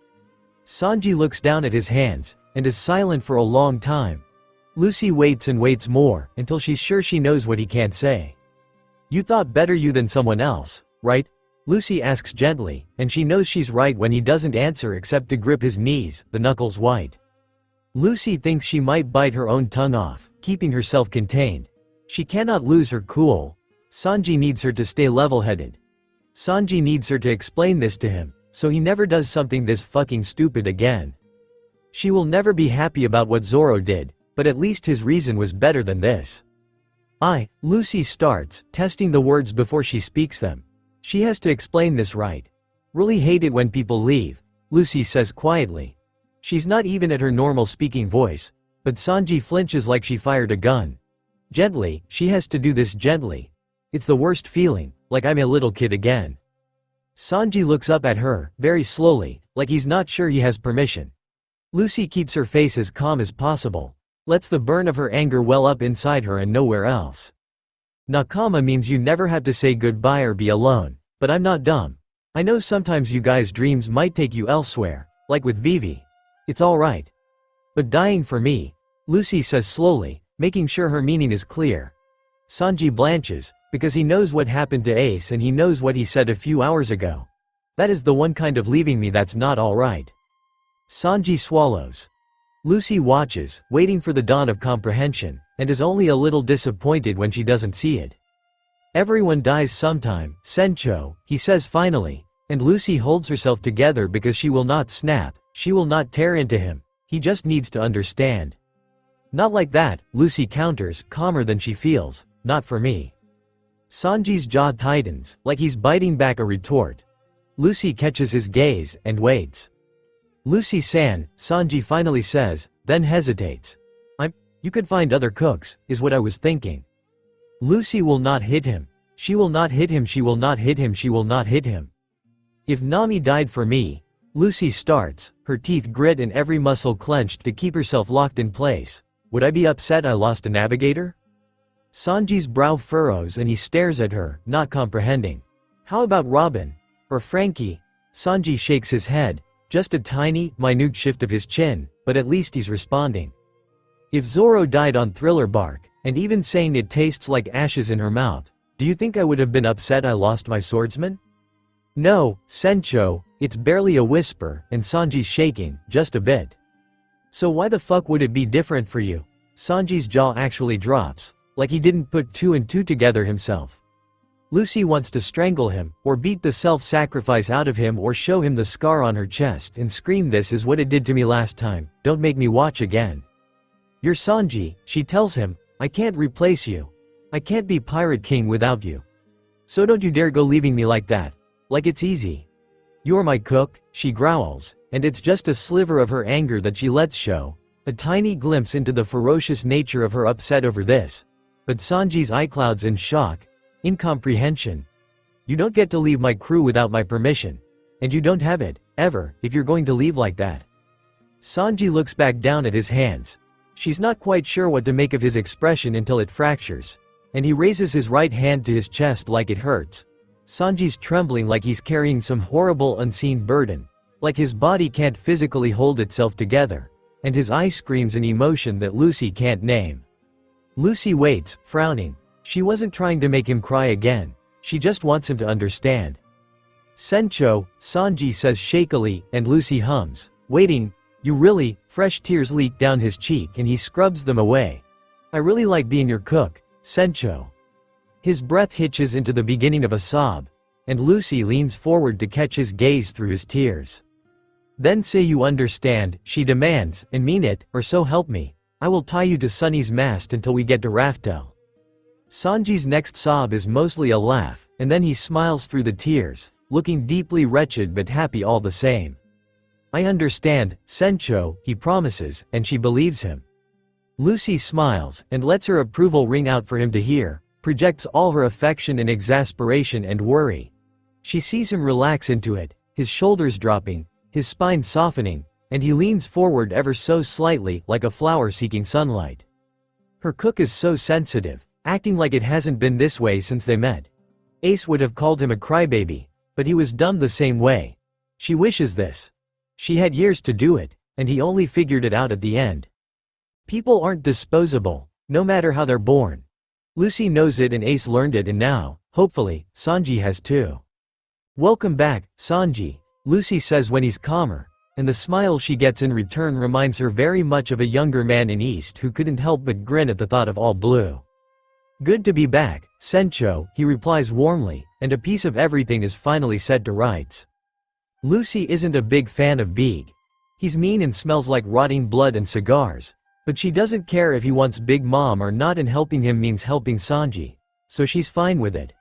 Sanji looks down at his hands, and is silent for a long time. Lucy waits and waits more, until she's sure she knows what he can't say. You thought better you than someone else, right? Lucy asks gently, and she knows she's right when he doesn't answer except to grip his knees, the knuckles white. Lucy thinks she might bite her own tongue off, keeping herself contained. She cannot lose her cool. Sanji needs her to stay level-headed. Sanji needs her to explain this to him, so he never does something this fucking stupid again. She will never be happy about what Zoro did, but at least his reason was better than this. Lucy starts, testing the words before she speaks them. She has to explain this right. Really hate it when people leave, Lucy says quietly. She's not even at her normal speaking voice, but Sanji flinches like she fired a gun. Gently, she has to do this gently. It's the worst feeling, like I'm a little kid again. Sanji looks up at her, very slowly, like he's not sure he has permission. Lucy keeps her face as calm as possible, lets the burn of her anger well up inside her and nowhere else. Nakama means you never have to say goodbye or be alone, but I'm not dumb. I know sometimes you guys' dreams might take you elsewhere, like with Vivi. It's alright. But dying for me, Lucy says slowly, making sure her meaning is clear. Sanji blanches, because he knows what happened to Ace and he knows what he said a few hours ago. That is the one kind of leaving me that's not alright. Sanji swallows. Lucy watches, waiting for the dawn of comprehension, and is only a little disappointed when she doesn't see it. Everyone dies sometime, Sencho, he says finally, and Lucy holds herself together because she will not snap, she will not tear into him, he just needs to understand. Not like that, Lucy counters, calmer than she feels, not for me. Sanji's jaw tightens, like he's biting back a retort. Lucy catches his gaze, and waits. Lucy-san, Sanji finally says, then hesitates. You could find other cooks, is what I was thinking. Lucy will not hit him. She will not hit him, she will not hit him, she will not hit him. If Nami died for me, Lucy starts, her teeth grit and every muscle clenched to keep herself locked in place. Would I be upset I lost a navigator? Sanji's brow furrows and he stares at her, not comprehending. How about Robin? Or Frankie? Sanji shakes his head, just a tiny, minute shift of his chin, but at least he's responding. If Zoro died on Thriller Bark, and even saying it tastes like ashes in her mouth, do you think I would have been upset I lost my swordsman? No, Sencho, it's barely a whisper, and Sanji's shaking, just a bit. So why the fuck would it be different for you? Sanji's jaw actually drops, like he didn't put two and two together himself. Lucy wants to strangle him, or beat the self-sacrifice out of him or show him the scar on her chest and scream this is what it did to me last time, don't make me watch again. You're Sanji, she tells him, I can't replace you. I can't be Pirate King without you. So don't you dare go leaving me like that. Like it's easy. You're my cook, she growls, and it's just a sliver of her anger that she lets show, a tiny glimpse into the ferocious nature of her upset over this. But Sanji's eye clouds in shock, incomprehension. You don't get to leave my crew without my permission. And you don't have it, ever, if you're going to leave like that. Sanji looks back down at his hands. She's not quite sure what to make of his expression until it fractures, and he raises his right hand to his chest like it hurts. Sanji's trembling like he's carrying some horrible unseen burden, like his body can't physically hold itself together, and his eye screams an emotion that Lucy can't name. Lucy waits, frowning. She wasn't trying to make him cry again, she just wants him to understand. Sencho, Sanji says shakily, and Lucy hums, waiting. You really, fresh tears leak down his cheek and he scrubs them away. I really like being your cook, Sencho. His breath hitches into the beginning of a sob, and Lucy leans forward to catch his gaze through his tears. Then say you understand, she demands, and mean it, or so help me. I will tie you to Sunny's mast until we get to Raftel. Sanji's next sob is mostly a laugh, and then he smiles through the tears, looking deeply wretched but happy all the same. I understand, Sencho, he promises, and she believes him. Lucy smiles, and lets her approval ring out for him to hear, projects all her affection and exasperation and worry. She sees him relax into it, his shoulders dropping, his spine softening, and he leans forward ever so slightly like a flower seeking sunlight. Her cook is so sensitive, acting like it hasn't been this way since they met. Ace would have called him a crybaby, but he was dumb the same way. She wishes this. She had years to do it, and he only figured it out at the end. People aren't disposable, no matter how they're born. Lucy knows it and Ace learned it, and now, hopefully, Sanji has too. "Welcome back, Sanji," Lucy says when he's calmer, and the smile she gets in return reminds her very much of a younger man in East who couldn't help but grin at the thought of all blue. "Good to be back, Sencho," he replies warmly, and a piece of everything is finally set to rights. Lucy isn't a big fan of Big. He's mean and smells like rotting blood and cigars, but she doesn't care if he wants Big Mom or not, and helping him means helping Sanji, so she's fine with it.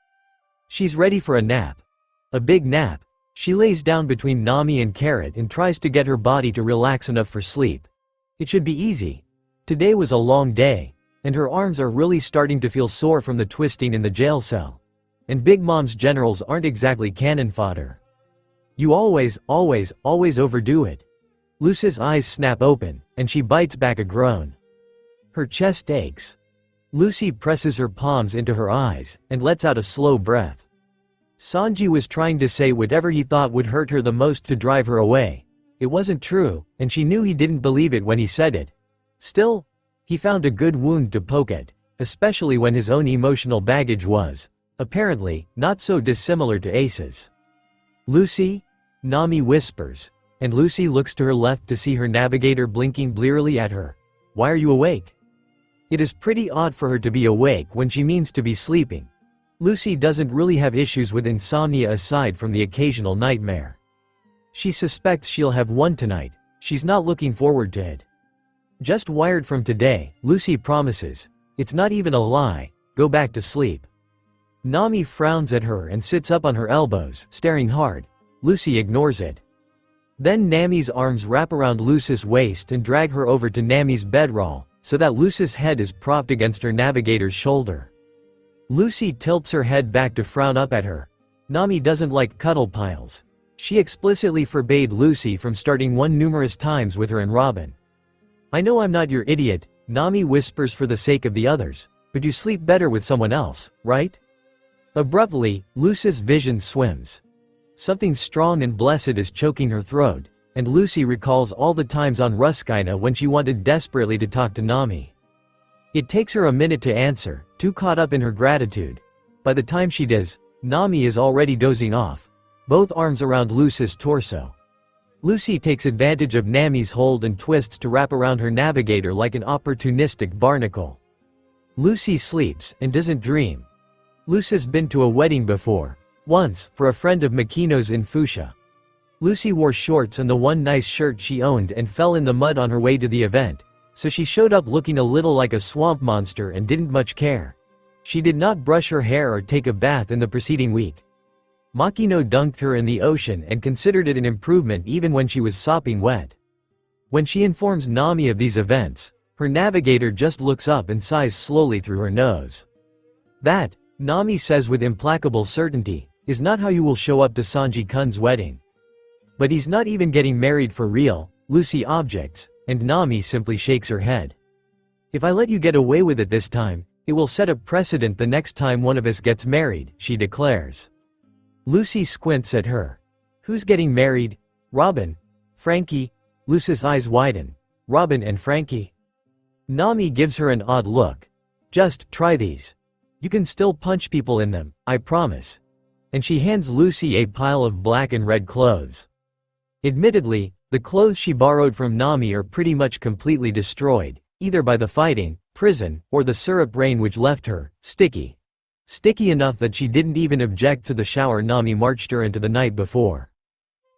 She's ready for a nap. A big nap. She lays down between Nami and Carrot and tries to get her body to relax enough for sleep. It should be easy. Today was a long day, and her arms are really starting to feel sore from the twisting in the jail cell. And Big Mom's generals aren't exactly cannon fodder. "You always overdo it." Lucy's eyes snap open, and she bites back a groan. Her chest aches. Lucy presses her palms into her eyes, and lets out a slow breath. Sanji was trying to say whatever he thought would hurt her the most to drive her away. It wasn't true, and she knew he didn't believe it when he said it. Still, he found a good wound to poke at, especially when his own emotional baggage was, apparently, not so dissimilar to Ace's. "Lucy?" Nami whispers, and Lucy looks to her left to see her navigator blinking blearily at her. "Why are you awake?" It is pretty odd for her to be awake when she means to be sleeping. Lucy doesn't really have issues with insomnia aside from the occasional nightmare. She suspects she'll have one tonight. She's not looking forward to it. "Just wired from today," Lucy promises. "It's not even a lie. Go back to sleep." Nami frowns at her and sits up on her elbows, staring hard. Lucy ignores it. Then Nami's arms wrap around Lucy's waist and drag her over to Nami's bedroll, so that Lucy's head is propped against her navigator's shoulder. Lucy tilts her head back to frown up at her. Nami doesn't like cuddle piles. She explicitly forbade Lucy from starting one numerous times with her and Robin. "I know I'm not your idiot," Nami whispers for the sake of the others, "but you sleep better with someone else, right?" Abruptly, Lucy's vision swims. Something strong and blessed is choking her throat, and Lucy recalls all the times on Ruskina when she wanted desperately to talk to Nami. It takes her a minute to answer, too caught up in her gratitude. By the time she does, Nami is already dozing off, both arms around Lucy's torso. Lucy takes advantage of Nami's hold and twists to wrap around her navigator like an opportunistic barnacle. Lucy sleeps and doesn't dream. Lucy's been to a wedding before, once, for a friend of Makino's in Fuchsia. Lucy wore shorts and the one nice shirt she owned and fell in the mud on her way to the event, so she showed up looking a little like a swamp monster and didn't much care. She did not brush her hair or take a bath in the preceding week. Makino dunked her in the ocean and considered it an improvement even when she was sopping wet. When she informs Nami of these events, her navigator just looks up and sighs slowly through her nose. "That," Nami says with implacable certainty, "is not how you will show up to Sanji-kun's wedding." "But he's not even getting married for real," Lucy objects, and Nami simply shakes her head. "If I let you get away with it this time, it will set a precedent the next time one of us gets married," she declares. Lucy squints at her. "Who's getting married? Robin? Frankie?" Lucy's eyes widen. "Robin and Frankie?" Nami gives her an odd look. "Just try these. You can still punch people in them, I promise." And she hands Lucy a pile of black and red clothes. Admittedly, the clothes she borrowed from Nami are pretty much completely destroyed, either by the fighting, prison, or the syrup rain which left her sticky. Sticky enough that she didn't even object to the shower Nami marched her into the night before.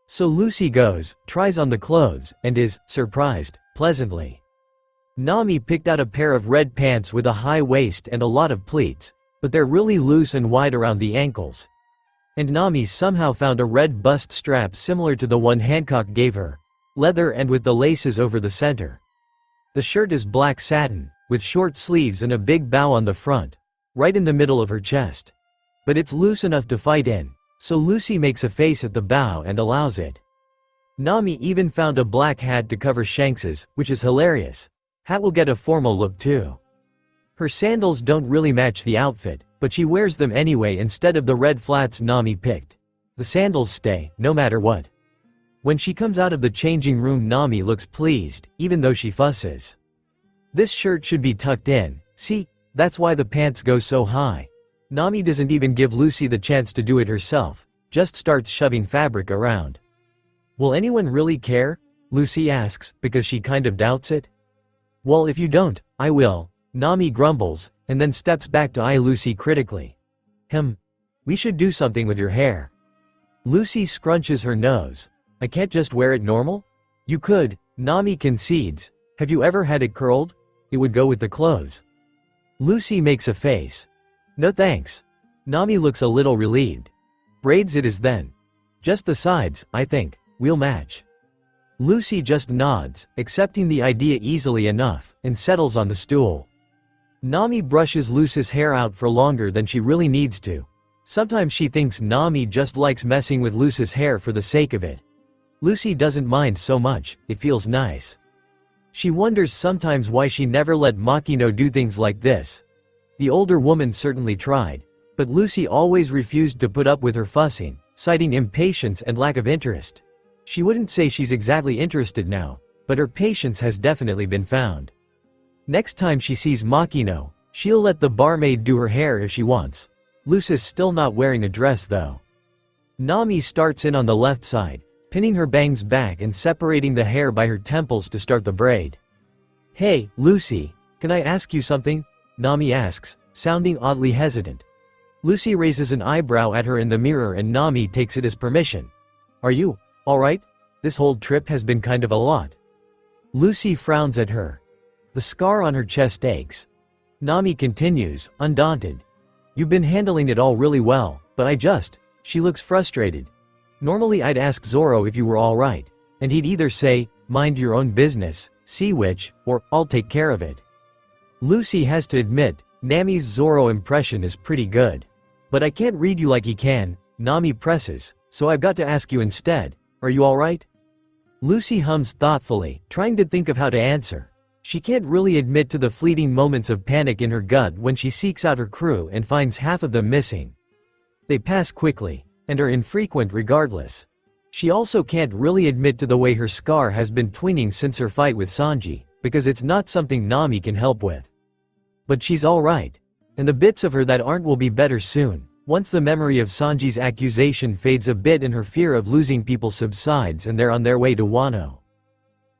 So Lucy goes, tries on the clothes, and is surprised, pleasantly. Nami picked out a pair of red pants with a high waist and a lot of pleats, but they're really loose and wide around the ankles. And Nami somehow found a red bust strap similar to the one Hancock gave her, leather and with the laces over the center. The shirt is black satin, with short sleeves and a big bow on the front, right in the middle of her chest. But it's loose enough to fight in, So Lucy makes a face at the bow and allows it. Nami even found a black hat to cover Shanks's, which is hilarious. Hat will get a formal look too. Her sandals don't really match the outfit, but she wears them anyway instead of the red flats Nami picked. The sandals stay, no matter what. When she comes out of the changing room, Nami looks pleased, even though she fusses. This shirt should be tucked in, see, that's why the pants go so high. Nami doesn't even give Lucy the chance to do it herself, just starts shoving fabric around. Will anyone really care? Lucy asks, because she kind of doubts it. Well, if you don't, I will, Nami grumbles, and then steps back to eye Lucy critically. We should do something with your hair. Lucy scrunches her nose. I can't just wear it normal? You could, Nami concedes. Have you ever had it curled? It would go with the clothes. Lucy makes a face. No thanks. Nami looks a little relieved. Braids it is then. Just the sides, I think, we'll match. Lucy just nods, accepting the idea easily enough, and settles on the stool. Nami brushes Lucy's hair out for longer than she really needs to. Sometimes she thinks Nami just likes messing with Lucy's hair for the sake of it. Lucy doesn't mind so much, it feels nice. She wonders sometimes why she never let Makino do things like this. The older woman certainly tried, but Lucy always refused to put up with her fussing, citing impatience and lack of interest. She wouldn't say she's exactly interested now, but her patience has definitely been found. Next time she sees Makino, she'll let the barmaid do her hair if she wants. Lucy's still not wearing a dress though. Nami starts in on the left side, pinning her bangs back and separating the hair by her temples to start the braid. Hey, Lucy, can I ask you something? Nami asks, sounding oddly hesitant. Lucy raises an eyebrow at her in the mirror and Nami takes it as permission. Are you alright? This whole trip has been kind of a lot. Lucy frowns at her. The scar on her chest aches. Nami continues, undaunted. You've been handling it all really well, but she looks frustrated. Normally I'd ask Zoro if you were alright, and he'd either say, mind your own business, see which, or I'll take care of it. Lucy has to admit, Nami's Zoro impression is pretty good. But I can't read you like he can, Nami presses, so I've got to ask you instead, are you alright? Lucy hums thoughtfully, trying to think of how to answer. She can't really admit to the fleeting moments of panic in her gut when she seeks out her crew and finds half of them missing. They pass quickly, and are infrequent regardless. She also can't really admit to the way her scar has been twinging since her fight with Sanji, because it's not something Nami can help with. But she's alright. And the bits of her that aren't will be better soon, once the memory of Sanji's accusation fades a bit and her fear of losing people subsides and they're on their way to Wano.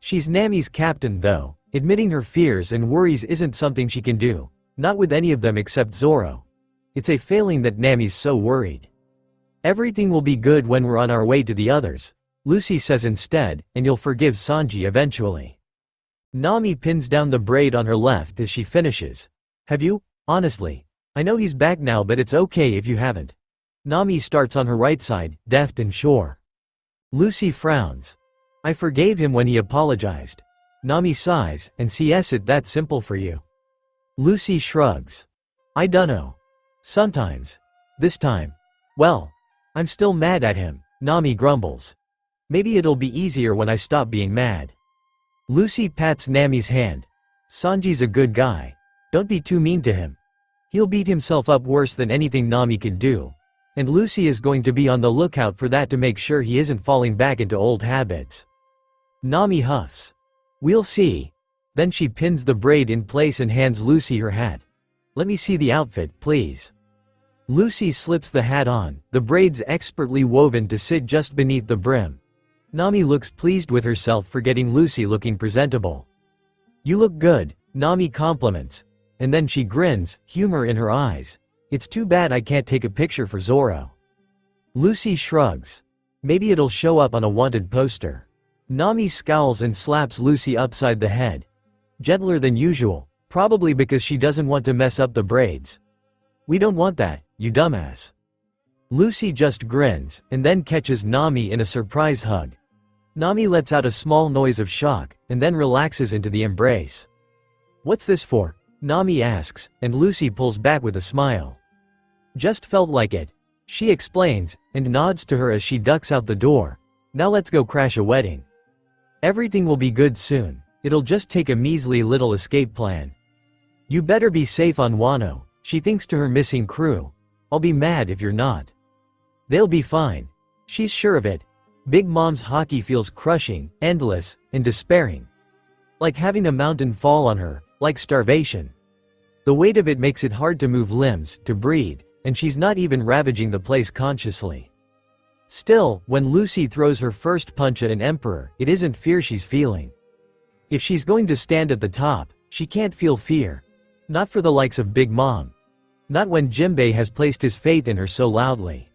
She's Nami's captain though, admitting her fears and worries isn't something she can do, not with any of them except Zoro. It's a failing that Nami's so worried. Everything will be good when we're on our way to the others, Lucy says instead, and you'll forgive Sanji eventually. Nami pins down the braid on her left as she finishes. Have you? Honestly. I know he's back now but it's okay if you haven't. Nami starts on her right side, deft and sure. Lucy frowns. I forgave him when he apologized. Nami sighs, and yes, it that simple for you. Lucy shrugs. I dunno. Sometimes. This time. Well. I'm still mad at him, Nami grumbles. Maybe it'll be easier when I stop being mad. Lucy pats Nami's hand. Sanji's a good guy. Don't be too mean to him. He'll beat himself up worse than anything Nami could do. And Lucy is going to be on the lookout for that to make sure he isn't falling back into old habits. Nami huffs. We'll see. Then she pins the braid in place and hands Lucy her hat. Let me see the outfit, please. Lucy slips the hat on, the braids expertly woven to sit just beneath the brim. Nami looks pleased with herself for getting Lucy looking presentable. You look good, Nami compliments. And then she grins, humor in her eyes. It's too bad I can't take a picture for Zoro. Lucy shrugs. Maybe it'll show up on a wanted poster. Nami scowls and slaps Lucy upside the head. Gentler than usual, probably because she doesn't want to mess up the braids. We don't want that, you dumbass. Lucy just grins, and then catches Nami in a surprise hug. Nami lets out a small noise of shock, and then relaxes into the embrace. What's this for? Nami asks, and Lucy pulls back with a smile. Just felt like it. She explains, and nods to her as she ducks out the door. Now let's go crash a wedding. Everything will be good soon, it'll just take a measly little escape plan. You better be safe on Wano, she thinks to her missing crew. I'll be mad if you're not. They'll be fine. She's sure of it. Big Mom's haki feels crushing, endless, and despairing. Like having a mountain fall on her, like starvation. The weight of it makes it hard to move limbs, to breathe, and she's not even ravaging the place consciously. Still, when Lucy throws her first punch at an emperor, it isn't fear she's feeling. If she's going to stand at the top, she can't feel fear. Not for the likes of Big Mom. Not when Jinbei has placed his faith in her so loudly.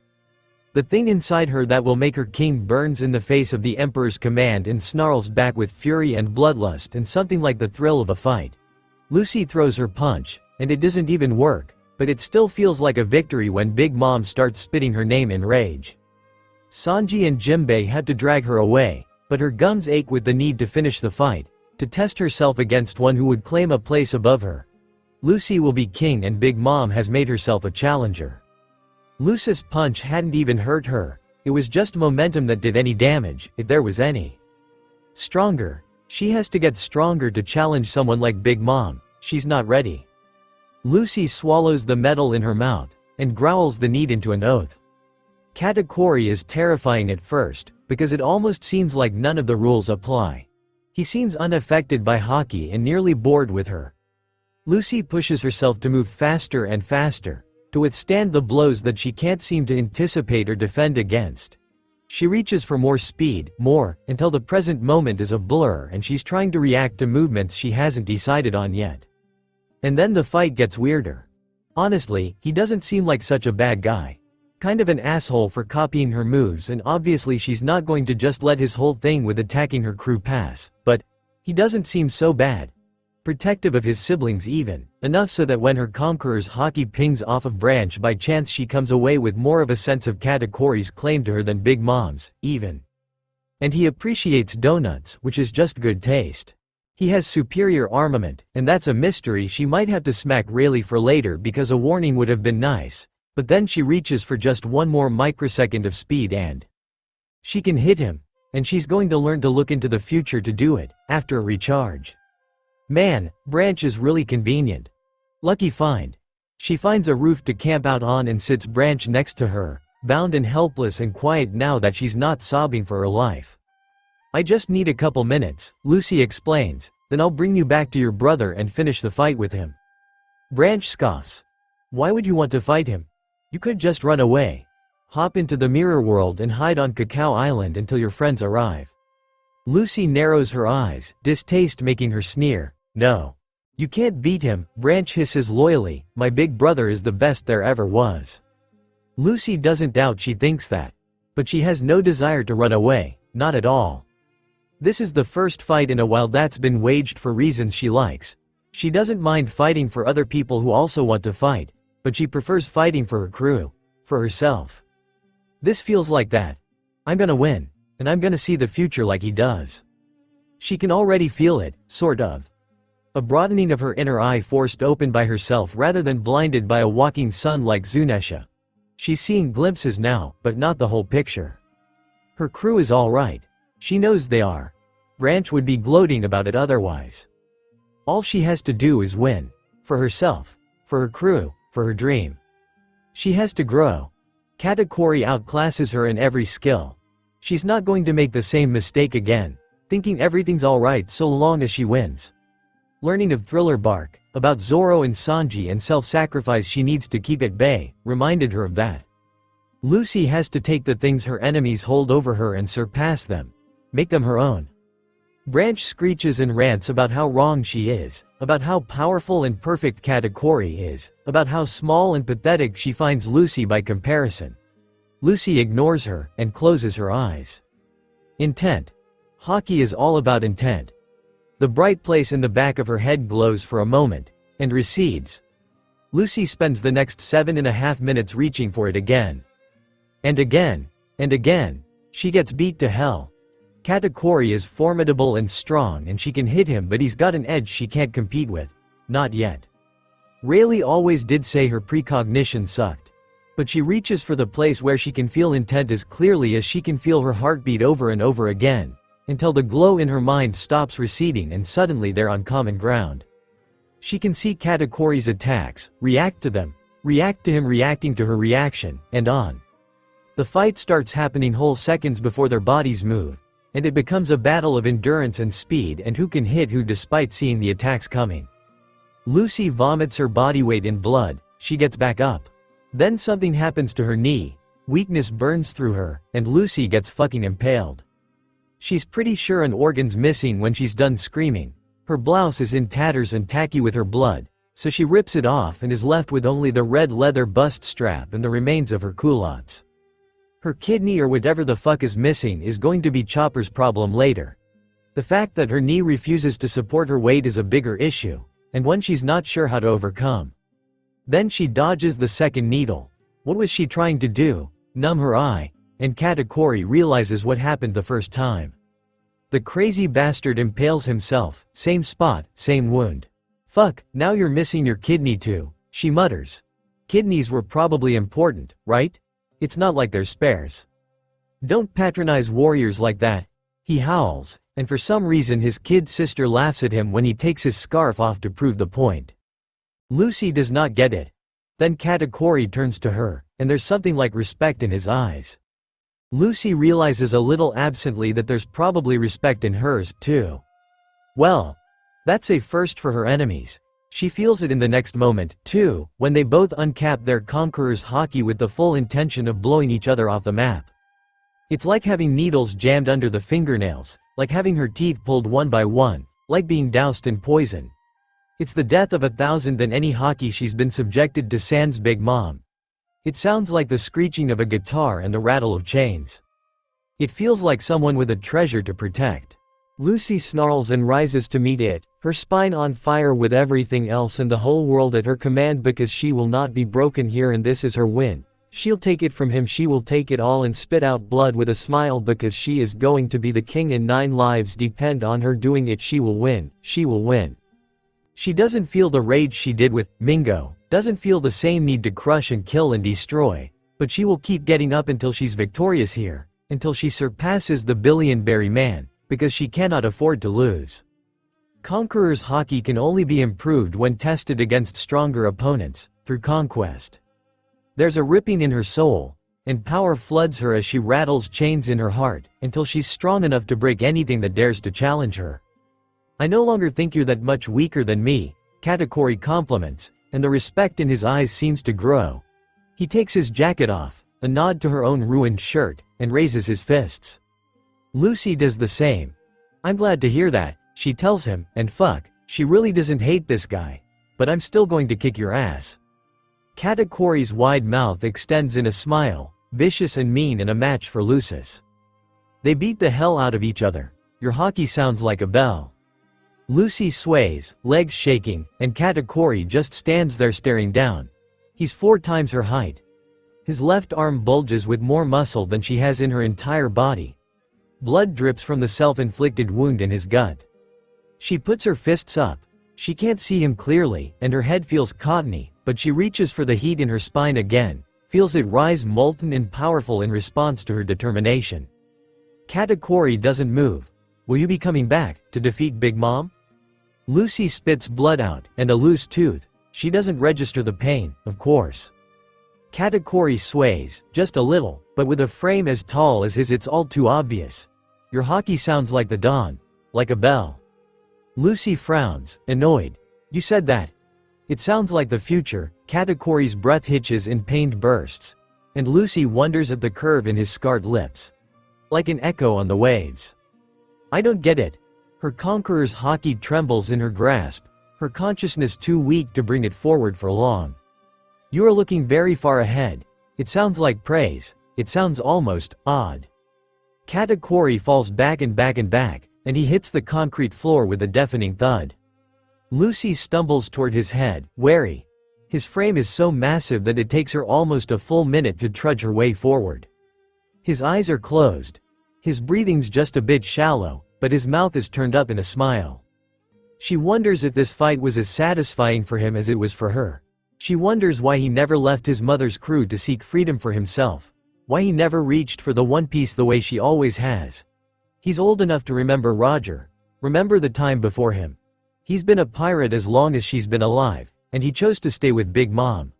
The thing inside her that will make her king burns in the face of the emperor's command and snarls back with fury and bloodlust and something like the thrill of a fight. Lucy throws her punch, and it doesn't even work, but it still feels like a victory when Big Mom starts spitting her name in rage. Sanji and Jinbei had to drag her away, but her gums ache with the need to finish the fight, to test herself against one who would claim a place above her. Lucy will be king and Big Mom has made herself a challenger. Lucy's punch hadn't even hurt her, it was just momentum that did any damage, if there was any. Stronger. She has to get stronger to challenge someone like Big Mom, she's not ready. Lucy swallows the metal in her mouth, and growls the need into an oath. Katakuri is terrifying at first, because it almost seems like none of the rules apply. He seems unaffected by haki and nearly bored with her. Lucy pushes herself to move faster and faster, to withstand the blows that she can't seem to anticipate or defend against. She reaches for more speed, more, until the present moment is a blur and she's trying to react to movements she hasn't decided on yet. And then the fight gets weirder. Honestly, he doesn't seem like such a bad guy. Kind of an asshole for copying her moves, and obviously she's not going to just let his whole thing with attacking her crew pass, but he doesn't seem so bad. Protective of his siblings even, enough so that when her conqueror's haki pings off of branch by chance she comes away with more of a sense of Katakuri's claim to her than Big Mom's, even. And he appreciates donuts, which is just good taste. He has superior armament, and that's a mystery she might have to smack Rayleigh for later because a warning would have been nice, but then she reaches for just one more microsecond of speed and she can hit him, and she's going to learn to look into the future to do it, after a recharge. Man, Branch is really convenient. Lucky find. She finds a roof to camp out on and sits Branch next to her, bound and helpless and quiet now that she's not sobbing for her life. I just need a couple minutes, Lucy explains, then I'll bring you back to your brother and finish the fight with him. Branch scoffs. Why would you want to fight him? You could just run away. Hop into the mirror world and hide on Cacao Island until your friends arrive. Lucy narrows her eyes, distaste making her sneer. No. You can't beat him, Branch hisses loyally, my big brother is the best there ever was. Lucy doesn't doubt she thinks that. But she has no desire to run away, not at all. This is the first fight in a while that's been waged for reasons she likes. She doesn't mind fighting for other people who also want to fight, but she prefers fighting for her crew, for herself. This feels like that. I'm gonna win, and I'm gonna see the future like he does. She can already feel it, sort of. A broadening of her inner eye forced open by herself rather than blinded by a walking sun like Zunesha. She's seeing glimpses now, but not the whole picture. Her crew is alright. She knows they are. Branch would be gloating about it otherwise. All she has to do is win. For herself. For her crew. For her dream. She has to grow. Katakuri outclasses her in every skill. She's not going to make the same mistake again, thinking everything's alright so long as she wins. Learning of Thriller Bark, about Zoro and Sanji and self-sacrifice she needs to keep at bay, reminded her of that. Lucy has to take the things her enemies hold over her and surpass them. Make them her own. Branch screeches and rants about how wrong she is, about how powerful and perfect Katakuri is, about how small and pathetic she finds Lucy by comparison. Lucy ignores her and closes her eyes. Intent. Haki is all about intent. The bright place in the back of her head glows for a moment, and recedes. Lucy spends the next 7.5 minutes reaching for it again. And again, and again. She gets beat to hell. Katakuri is formidable and strong and she can hit him, but he's got an edge she can't compete with. Not yet. Rayleigh always did say her precognition sucked. But she reaches for the place where she can feel intent as clearly as she can feel her heartbeat over and over again, until the glow in her mind stops receding and suddenly they're on common ground. She can see Katakuri's attacks, react to them, react to him reacting to her reaction, and on. The fight starts happening whole seconds before their bodies move, and it becomes a battle of endurance and speed and who can hit who despite seeing the attacks coming. Lucy vomits her body weight in blood, she gets back up. Then something happens to her knee, weakness burns through her, and Lucy gets fucking impaled. She's pretty sure an organ's missing when she's done screaming. Her blouse is in tatters and tacky with her blood, so she rips it off and is left with only the red leather bust strap and the remains of her culottes. Her kidney or whatever the fuck is missing is going to be Chopper's problem later. The fact that her knee refuses to support her weight is a bigger issue, and one she's not sure how to overcome. Then she dodges the second needle. What was she trying to do? Numb her eye, and Katakuri realizes what happened the first time. The crazy bastard impales himself, same spot, same wound. Fuck, now you're missing your kidney too, she mutters. Kidneys were probably important, right? It's not like they're spares. Don't patronize warriors like that, he howls, and for some reason his kid sister laughs at him when he takes his scarf off to prove the point. Lucy does not get it. Then Katakuri turns to her, and there's something like respect in his eyes. Lucy realizes a little absently that there's probably respect in hers, too. Well, that's a first for her enemies. She feels it in the next moment, too, when they both uncap their conqueror's haki with the full intention of blowing each other off the map. It's like having needles jammed under the fingernails, like having her teeth pulled one by one, like being doused in poison. It's the death of 1,000 than any haki she's been subjected to sans Big Mom. It sounds like the screeching of a guitar and the rattle of chains. It feels like someone with a treasure to protect. Lucy snarls and rises to meet it, her spine on fire with everything else and the whole world at her command because she will not be broken here and this is her win. She'll take it from him, she will take it all and spit out blood with a smile because she is going to be the king and 9 lives depend on her doing it. She will win, she will win. She doesn't feel the rage she did with Mingo, doesn't feel the same need to crush and kill and destroy, but she will keep getting up until she's victorious here, until she surpasses the Billionberry Man, because she cannot afford to lose. Conqueror's haki can only be improved when tested against stronger opponents, through conquest. There's a ripping in her soul, and power floods her as she rattles chains in her heart, until she's strong enough to break anything that dares to challenge her. I no longer think you're that much weaker than me, Katakuri compliments, and the respect in his eyes seems to grow. He takes his jacket off, a nod to her own ruined shirt, and raises his fists. Lucy does the same. I'm glad to hear that, she tells him, and fuck, she really doesn't hate this guy. But I'm still going to kick your ass. Katakuri's wide mouth extends in a smile, vicious and mean and a match for Lucis. They beat the hell out of each other. Your haki sounds like a bell. Lucy sways, legs shaking, and Katakuri just stands there staring down. He's 4 times her height. His left arm bulges with more muscle than she has in her entire body. Blood drips from the self-inflicted wound in his gut. She puts her fists up. She can't see him clearly, and her head feels cottony, but she reaches for the heat in her spine again, feels it rise molten and powerful in response to her determination. Katakuri doesn't move. Will you be coming back, to defeat Big Mom? Lucy spits blood out, and a loose tooth. She doesn't register the pain, of course. Katakuri sways, just a little, but with a frame as tall as his it's all too obvious. Your haki sounds like the dawn. Like a bell. Lucy frowns, annoyed. You said that. It sounds like the future. Katakuri's breath hitches in pained bursts. And Lucy wonders at the curve in his scarred lips. Like an echo on the waves. I don't get it. Her conqueror's haki trembles in her grasp, her consciousness too weak to bring it forward for long. You are looking very far ahead. It sounds like praise. It sounds almost odd. Katakuri falls back and back and back, and he hits the concrete floor with a deafening thud. Lucy stumbles toward his head, wary. His frame is so massive that it takes her almost a full minute to trudge her way forward. His eyes are closed. His breathing's just a bit shallow, but his mouth is turned up in a smile. She wonders if this fight was as satisfying for him as it was for her. She wonders why he never left his mother's crew to seek freedom for himself. Why he never reached for the One Piece the way she always has. He's old enough to remember Roger. Remember the time before him. He's been a pirate as long as she's been alive, and he chose to stay with Big Mom.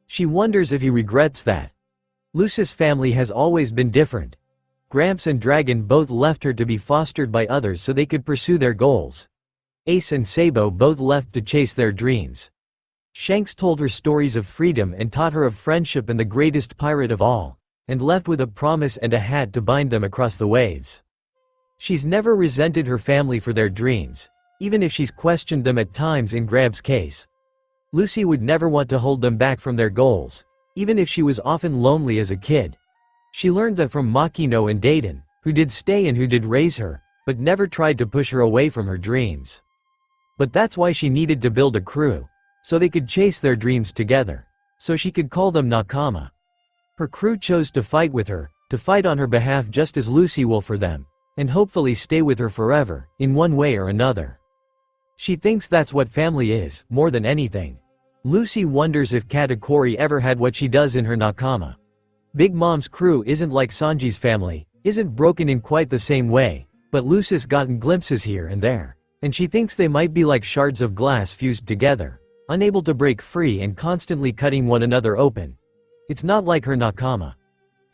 She wonders if he regrets that. Lucy's family has always been different. Gramps and Dragon both left her to be fostered by others so they could pursue their goals. Ace and Sabo both left to chase their dreams. Shanks told her stories of freedom and taught her of friendship and the greatest pirate of all, and left with a promise and a hat to bind them across the waves. She's never resented her family for their dreams, even if she's questioned them at times in Grab's case. Lucy would never want to hold them back from their goals, even if she was often lonely as a kid. She learned that from Makino and Dayton, who did stay and who did raise her, but never tried to push her away from her dreams. But that's why she needed to build a crew, so they could chase their dreams together, so she could call them Nakama. Her crew chose to fight with her, to fight on her behalf just as Lucy will for them, and hopefully stay with her forever, in one way or another. She thinks that's what family is, more than anything. Lucy wonders if Katakuri ever had what she does in her Nakama. Big Mom's crew isn't like Sanji's family, isn't broken in quite the same way, but Lucy's gotten glimpses here and there, and she thinks they might be like shards of glass fused together, unable to break free and constantly cutting one another open. It's not like her Nakama.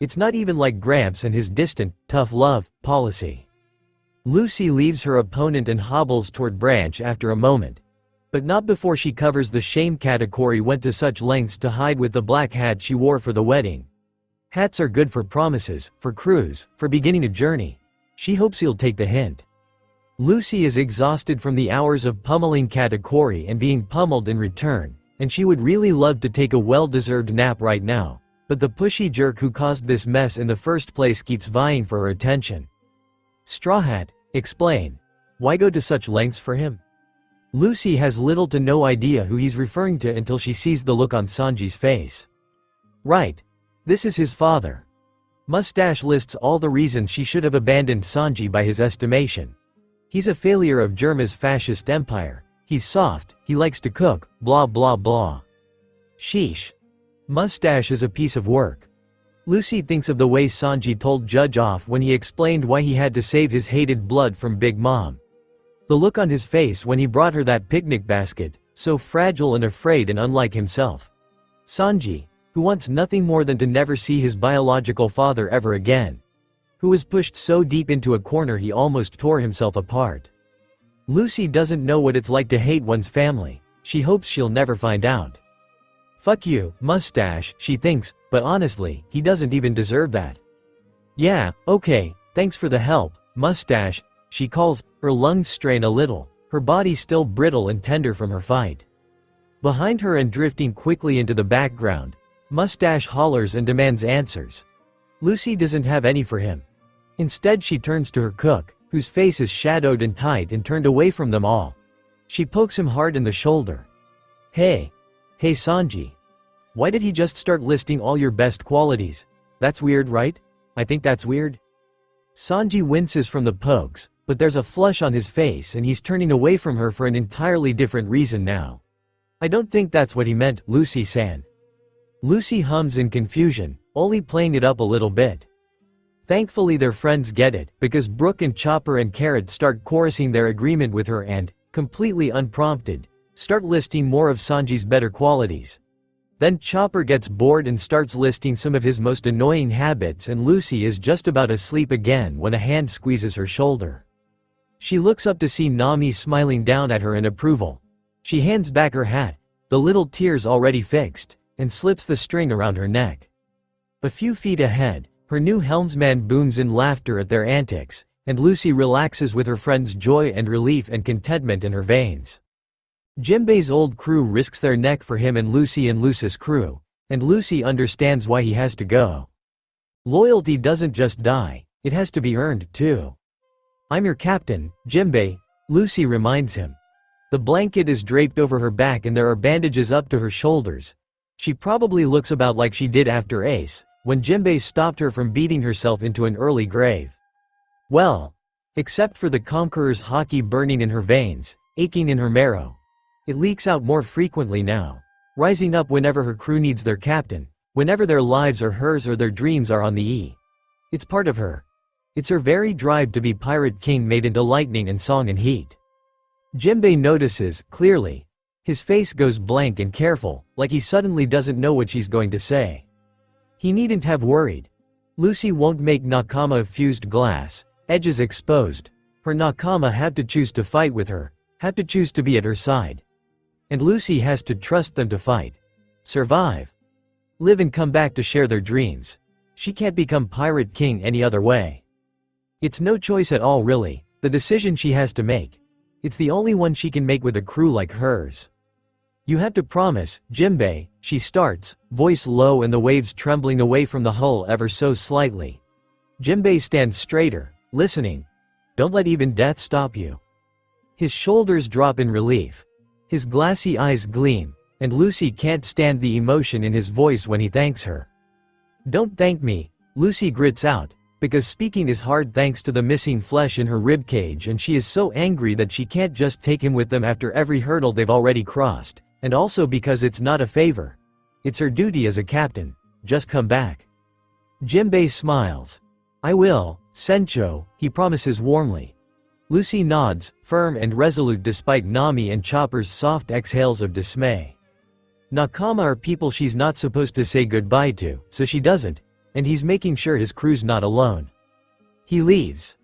It's not even like Gramps and his distant, tough love policy. Lucy leaves her opponent and hobbles toward Branch after a moment. But not before she covers the shame Katakuri went to such lengths to hide with the black hat she wore for the wedding. Hats are good for promises, for crews, for beginning a journey. She hopes he'll take the hint. Lucy is exhausted from the hours of pummeling Katakuri and being pummeled in return, and she would really love to take a well-deserved nap right now, but the pushy jerk who caused this mess in the first place keeps vying for her attention. Straw Hat, explain. Why go to such lengths for him? Lucy has little to no idea who he's referring to until she sees the look on Sanji's face. Right. This is his father. Mustache lists all the reasons she should have abandoned Sanji by his estimation. He's a failure of Germa's fascist empire. He's soft, he likes to cook, blah blah blah. Sheesh. Mustache is a piece of work. Lucy thinks of the way Sanji told Judge off when he explained why he had to save his hated blood from Big Mom. The look on his face when he brought her that picnic basket, so fragile and afraid and unlike himself. Sanji, who wants nothing more than to never see his biological father ever again. Who was pushed so deep into a corner he almost tore himself apart. Lucy doesn't know what it's like to hate one's family. She hopes she'll never find out. Fuck you, Mustache, she thinks, but honestly, he doesn't even deserve that. Yeah, okay, thanks for the help, Mustache, she calls. Her lungs strain a little, her body still brittle and tender from her fight. Behind her and drifting quickly into the background, Mustache hollers and demands answers. Lucy doesn't have any for him. Instead she turns to her cook, whose face is shadowed and tight and turned away from them all. She pokes him hard in the shoulder. Hey Sanji. Why did he just start listing all your best qualities? That's weird, right? I think that's weird. Sanji winces from the pokes, but there's a flush on his face and he's turning away from her for an entirely different reason now. I don't think that's what he meant, Lucy-san. Lucy hums in confusion, only playing it up a little bit. Thankfully their friends get it, because Brooke and Chopper and Carrot start chorusing their agreement with her and, completely unprompted, start listing more of Sanji's better qualities. Then Chopper gets bored and starts listing some of his most annoying habits and Lucy is just about asleep again when a hand squeezes her shoulder. She looks up to see Nami smiling down at her in approval. She hands back her hat, the little tears already fixed, and slips the string around her neck. A few feet ahead, her new helmsman booms in laughter at their antics, and Lucy relaxes with her friend's joy and relief and contentment in her veins. Jinbei's old crew risks their neck for him and Lucy's crew, and Lucy understands why he has to go. Loyalty doesn't just die, it has to be earned, too. I'm your captain, Jinbei, Lucy reminds him. The blanket is draped over her back and there are bandages up to her shoulders. She probably looks about like she did after Ace, when Jinbei stopped her from beating herself into an early grave. Well, except for the Conqueror's hockey burning in her veins, aching in her marrow. It leaks out more frequently now. rising up whenever her crew needs their captain, whenever their lives are hers or their dreams are on the E. It's part of her. It's her very drive to be Pirate King made into lightning and song and heat. Jinbei notices, clearly. His face goes blank and careful, like he suddenly doesn't know what she's going to say. He needn't have worried. Lucy won't make Nakama of fused glass, edges exposed. Her Nakama have to choose to fight with her, have to choose to be at her side. And Lucy has to trust them to fight. Survive. Live and come back to share their dreams. She can't become Pirate King any other way. It's no choice at all really, the decision she has to make. It's the only one she can make with a crew like hers. You have to promise, Jinbei, she starts, voice low and the waves trembling away from the hull ever so slightly. Jinbei stands straighter, listening. Don't let even death stop you. His shoulders drop in relief. His glassy eyes gleam, and Lucy can't stand the emotion in his voice when he thanks her. Don't thank me, Lucy grits out, because speaking is hard thanks to the missing flesh in her ribcage, and she is so angry that she can't just take him with them after every hurdle they've already crossed. And also because it's not a favor. It's her duty as a captain. Just come back. Jinbei smiles. I will, Sencho, he promises warmly. Lucy nods, firm and resolute despite Nami and Chopper's soft exhales of dismay. Nakama are people she's not supposed to say goodbye to, so she doesn't, and he's making sure his crew's not alone. He leaves.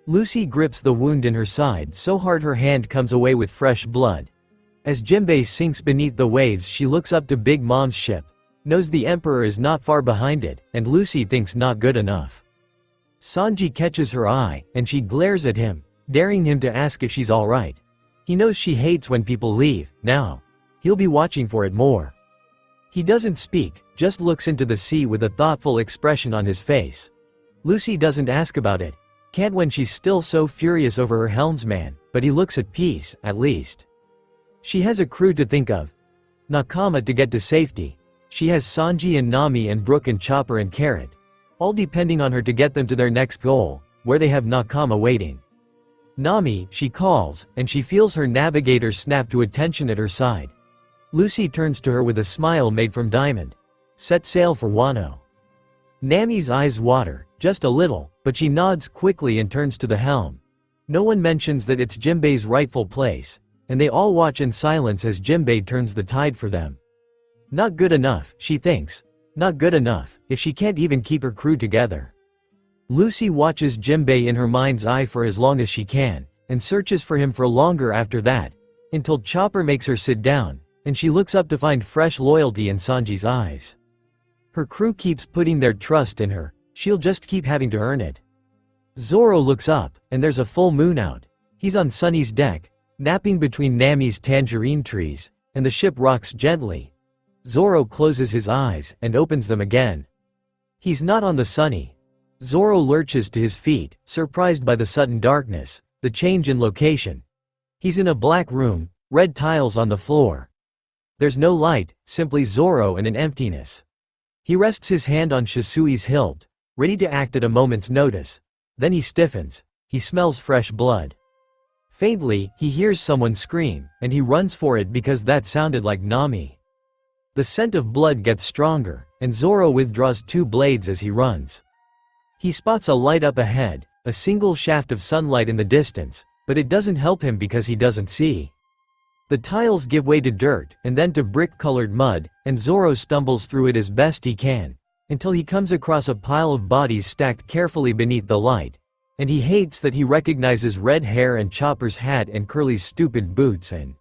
Lucy grips the wound in her side so hard her hand comes away with fresh blood. As Jinbei sinks beneath the waves, she looks up to Big Mom's ship, knows the Emperor is not far behind it, and Lucy thinks not good enough. Sanji catches her eye, and she glares at him, daring him to ask if she's alright. He knows she hates when people leave, now. He'll be watching for it more. He doesn't speak, just looks into the sea with a thoughtful expression on his face. Lucy doesn't ask about it, can't when she's still so furious over her helmsman, but he looks at peace, at least. She has a crew to think of. Nakama to get to safety. She has Sanji and Nami and Brook and Chopper and Carrot. All depending on her to get them to their next goal, where they have Nakama waiting. Nami, she calls, and she feels her navigator snap to attention at her side. Lucy turns to her with a smile made from diamond. Set sail for Wano. Nami's eyes water, just a little, but she nods quickly and turns to the helm. No one mentions that it's Jinbei's rightful place, and they all watch in silence as Jinbei turns the tide for them. Not good enough, she thinks. Not good enough, if she can't even keep her crew together. Lucy watches Jinbei in her mind's eye for as long as she can, and searches for him for longer after that, until Chopper makes her sit down, and she looks up to find fresh loyalty in Sanji's eyes. Her crew keeps putting their trust in her, she'll just keep having to earn it. Zoro looks up, and there's a full moon out. He's on Sunny's deck, napping between Nami's tangerine trees, and the ship rocks gently. Zoro closes his eyes, and opens them again. He's not on the Sunny. Zoro lurches to his feet, surprised by the sudden darkness, the change in location. He's in a black room, red tiles on the floor. There's no light, simply Zoro and an emptiness. He rests his hand on Shisui's hilt, ready to act at a moment's notice. Then he stiffens. He smells fresh blood. Faintly, he hears someone scream, and he runs for it because that sounded like Nami. The scent of blood gets stronger, and Zoro withdraws 2 blades as he runs. He spots a light up ahead, a single shaft of sunlight in the distance, but it doesn't help him because he doesn't see. The tiles give way to dirt, and then to brick-colored mud, and Zoro stumbles through it as best he can, until he comes across a pile of bodies stacked carefully beneath the light. And he hates that he recognizes red hair and Chopper's hat and Curly's stupid boots, and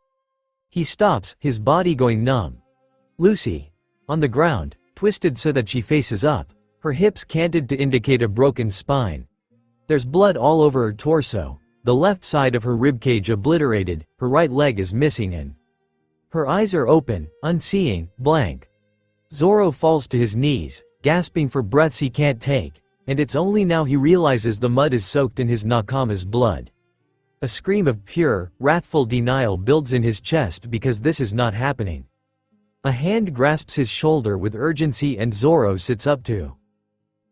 he stops, his body going numb. Lucy. On the ground, twisted so that she faces up, her hips canted to indicate a broken spine. There's blood all over her torso, the left side of her ribcage obliterated, her right leg is missing and her eyes are open, unseeing, blank. Zoro falls to his knees, gasping for breaths he can't take. And it's only now he realizes the mud is soaked in his Nakama's blood. A scream of pure, wrathful denial builds in his chest because this is not happening. A hand grasps his shoulder with urgency and Zoro sits up to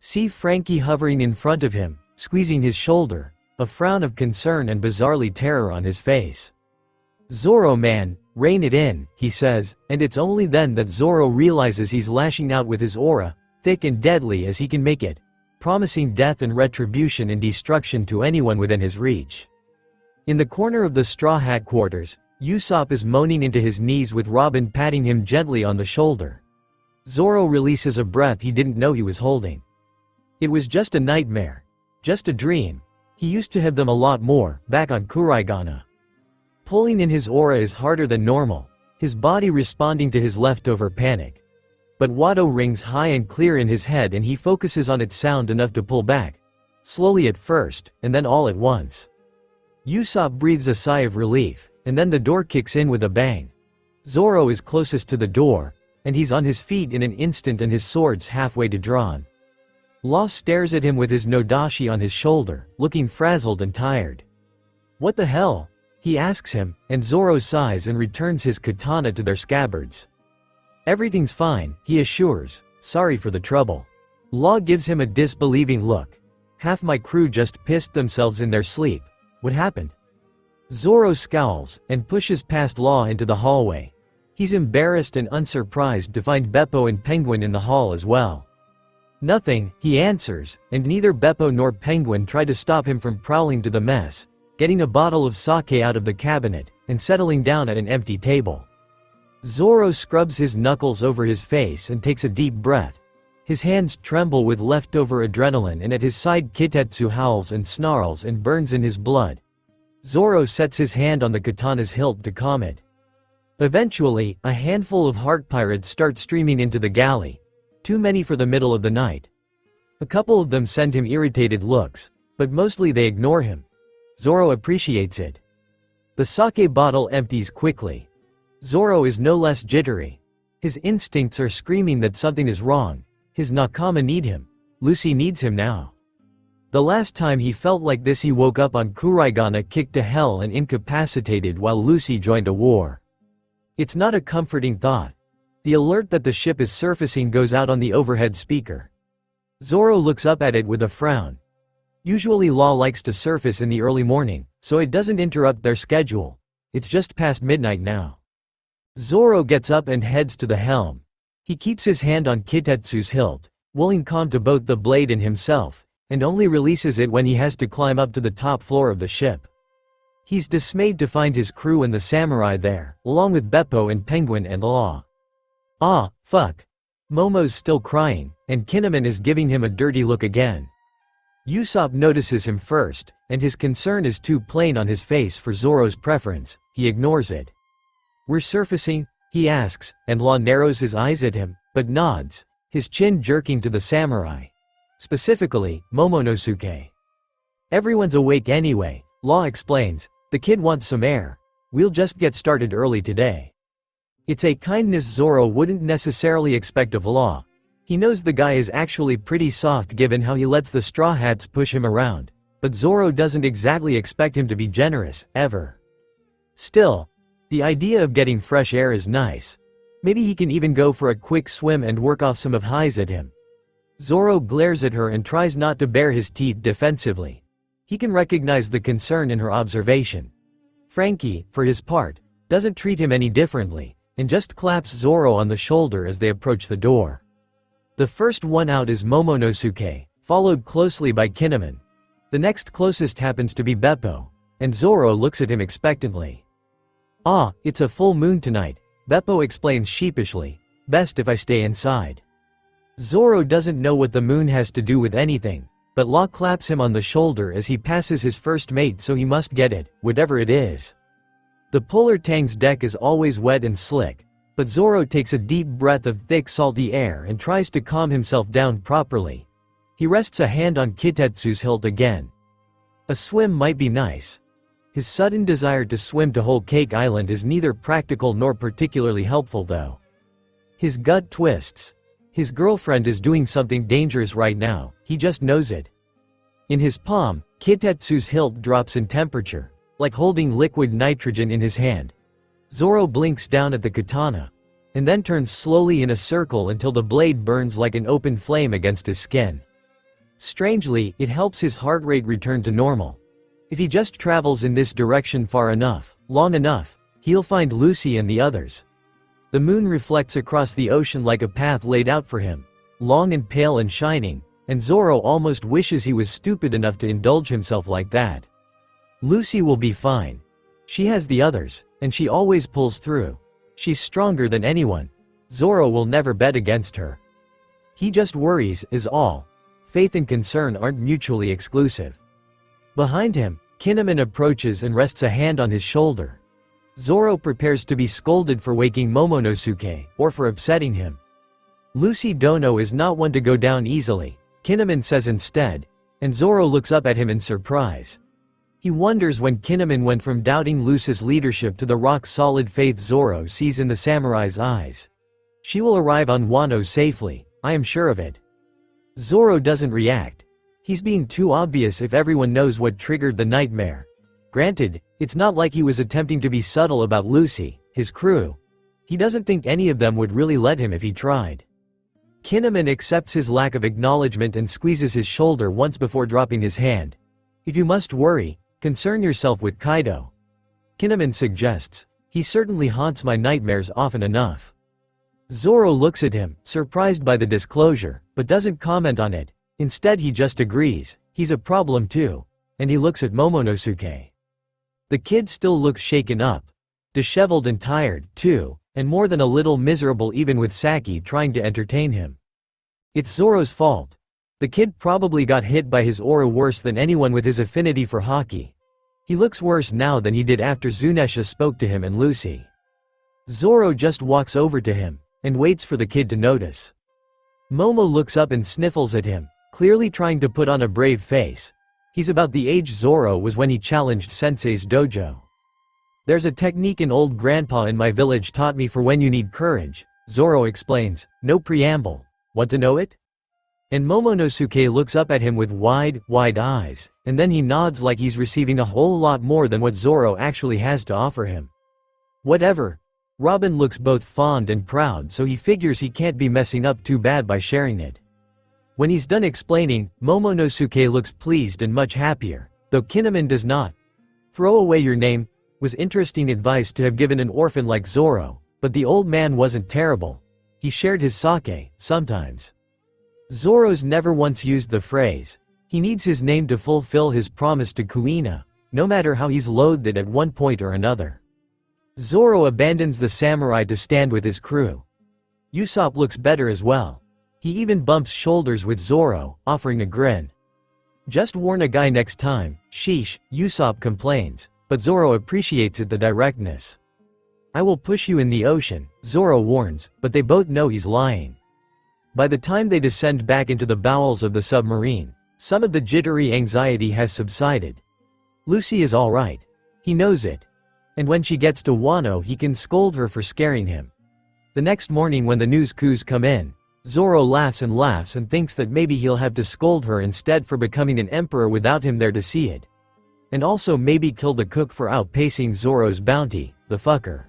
see Frankie hovering in front of him, squeezing his shoulder, a frown of concern and bizarrely terror on his face. Zoro man, "Rein it in," he says, and it's only then that Zoro realizes he's lashing out with his aura, thick and deadly as he can make it, promising death and retribution and destruction to anyone within his reach. In the corner of the Straw Hat quarters, Usopp is moaning into his knees with Robin patting him gently on the shoulder. Zoro releases a breath he didn't know he was holding. It was just a nightmare. Just a dream. He used to have them a lot more, back on Kuraigana. Pulling in his aura is harder than normal, his body responding to his leftover panic. But Watto rings high and clear in his head and he focuses on its sound enough to pull back. Slowly at first, and then all at once. Usopp breathes a sigh of relief, and then the door kicks in with a bang. Zoro is closest to the door, and he's on his feet in an instant and his sword's halfway to drawn. Law stares at him with his nodashi on his shoulder, looking frazzled and tired. "What the hell?" he asks him, and Zoro sighs and returns his katana to their scabbards. "Everything's fine," he assures, "sorry for the trouble." Law gives him a disbelieving look. "Half my crew just pissed themselves in their sleep. What happened?" Zoro scowls, and pushes past Law into the hallway. He's embarrassed and unsurprised to find Beppo and Penguin in the hall as well. "Nothing," he answers, and neither Beppo nor Penguin try to stop him from prowling to the mess, getting a bottle of sake out of the cabinet, and settling down at an empty table. Zoro scrubs his knuckles over his face and takes a deep breath. His hands tremble with leftover adrenaline and at his side Kitetsu howls and snarls and burns in his blood. Zoro sets his hand on the katana's hilt to calm it. Eventually, a handful of heart pirates start streaming into the galley. Too many for the middle of the night. A couple of them send him irritated looks, but mostly they ignore him. Zoro appreciates it. The sake bottle empties quickly. Zoro is no less jittery. His instincts are screaming that something is wrong. His nakama need him. Lucy needs him now. The last time he felt like this he woke up on Kuraigana kicked to hell and incapacitated while Lucy joined a war. It's not a comforting thought. The alert that the ship is surfacing goes out on the overhead speaker. Zoro looks up at it with a frown. Usually Law likes to surface in the early morning, so it doesn't interrupt their schedule. It's just past midnight now. Zoro gets up and heads to the helm. He keeps his hand on Kitetsu's hilt, willing calm to both the blade and himself, and only releases it when he has to climb up to the top floor of the ship. He's dismayed to find his crew and the samurai there, along with Beppo and Penguin and Law. Ah, fuck. Momo's still crying, and Kinemon is giving him a dirty look again. Usopp notices him first, and his concern is too plain on his face for Zoro's preference. He ignores it. "We're surfacing?" he asks, and Law narrows his eyes at him, but nods, his chin jerking to the samurai. Specifically, Momonosuke. "Everyone's awake anyway," Law explains. "The kid wants some air. We'll just get started early today." It's a kindness Zoro wouldn't necessarily expect of Law. He knows the guy is actually pretty soft given how he lets the Straw Hats push him around, but Zoro doesn't exactly expect him to be generous, ever. Still, the idea of getting fresh air is nice. Maybe he can even go for a quick swim and work off some of highs at him. Zoro glares at her and tries not to bare his teeth defensively. He can recognize the concern in her observation. Frankie, for his part, doesn't treat him any differently, and just claps Zoro on the shoulder as they approach the door. The first one out is Momonosuke, followed closely by Kinemon. The next closest happens to be Beppo, and Zoro looks at him expectantly. "Ah, it's a full moon tonight," Beppo explains sheepishly. "Best if I stay inside." Zoro doesn't know what the moon has to do with anything, but Law claps him on the shoulder as he passes his first mate, so he must get it, whatever it is. The Polar Tang's deck is always wet and slick, but Zoro takes a deep breath of thick salty air and tries to calm himself down properly. He rests a hand on Kitetsu's hilt again. A swim might be nice. His sudden desire to swim to Whole Cake Island is neither practical nor particularly helpful though. His gut twists. His girlfriend is doing something dangerous right now, he just knows it. In his palm, Kitetsu's hilt drops in temperature, like holding liquid nitrogen in his hand. Zoro blinks down at the katana, and then turns slowly in a circle until the blade burns like an open flame against his skin. Strangely, it helps his heart rate return to normal. If he just travels in this direction far enough, long enough, He'll find Lucy and the others. The moon reflects across the ocean like a path laid out for him, long and pale and shining, and Zoro almost wishes he was stupid enough to indulge himself like that. Lucy will be fine. She has the others, and she always pulls through. She's stronger than anyone. Zoro will never bet against her. He just worries, is all. Faith and concern aren't mutually exclusive. Behind him, Kinemon approaches and rests a hand on his shoulder. Zoro prepares to be scolded for waking Momonosuke, or for upsetting him. Lucy Dono is not one to go down easily, Kinemon says instead, and Zoro looks up at him in surprise. He wonders when Kinemon went from doubting Lucy's leadership to the rock-solid faith Zoro sees in the samurai's eyes. She will arrive on Wano safely, I am sure of it. Zoro doesn't react. He's being too obvious if everyone knows what triggered the nightmare. Granted, it's not like he was attempting to be subtle about Lucy, his crew. He doesn't think any of them would really let him if he tried. Kinemon accepts his lack of acknowledgement and squeezes his shoulder once before dropping his hand. If you must worry, concern yourself with Kaido. Kinemon suggests. He certainly haunts my nightmares often enough. Zoro looks at him, surprised by the disclosure, but doesn't comment on it. Instead he just agrees, he's a problem too, and he looks at Momonosuke. The kid still looks shaken up. Disheveled and tired, too, and more than a little miserable even with Saki trying to entertain him. It's Zoro's fault. The kid probably got hit by his aura worse than anyone with his affinity for hockey. He looks worse now than he did after Zunesha spoke to him and Lucy. Zoro just walks over to him, and waits for the kid to notice. Momo looks up and sniffles at him, clearly trying to put on a brave face. He's about the age Zoro was when he challenged Sensei's dojo. There's a technique an old grandpa in my village taught me for when you need courage, Zoro explains, no preamble. Want to know it? And Momonosuke looks up at him with wide eyes, and then he nods like he's receiving a whole lot more than what Zoro actually has to offer him. Whatever. Robin looks both fond and proud, so he figures he can't be messing up too bad by sharing it. When he's done explaining, Momonosuke looks pleased and much happier, though Kinemon does not. Throw away your name was interesting advice to have given an orphan like Zoro, but the old man wasn't terrible. He shared his sake, sometimes. Zoro's never once used the phrase. He needs his name to fulfill his promise to Kuina, no matter how he's loathed it at one point or another. Zoro abandons the samurai to stand with his crew. Usopp looks better as well. He even bumps shoulders with Zoro, offering a grin. Just warn a guy next time, sheesh, Usopp complains, but Zoro appreciates it the directness. I will push you in the ocean, Zoro warns, but they both know he's lying. By the time they descend back into the bowels of the submarine, some of the jittery anxiety has subsided. Lucy is alright. He knows it. And when she gets to Wano he can scold her for scaring him. The next morning when the news coups come in, Zoro laughs and thinks that maybe he'll have to scold her instead for becoming an emperor without him there to see it. And also maybe kill the cook for outpacing Zoro's bounty, the fucker.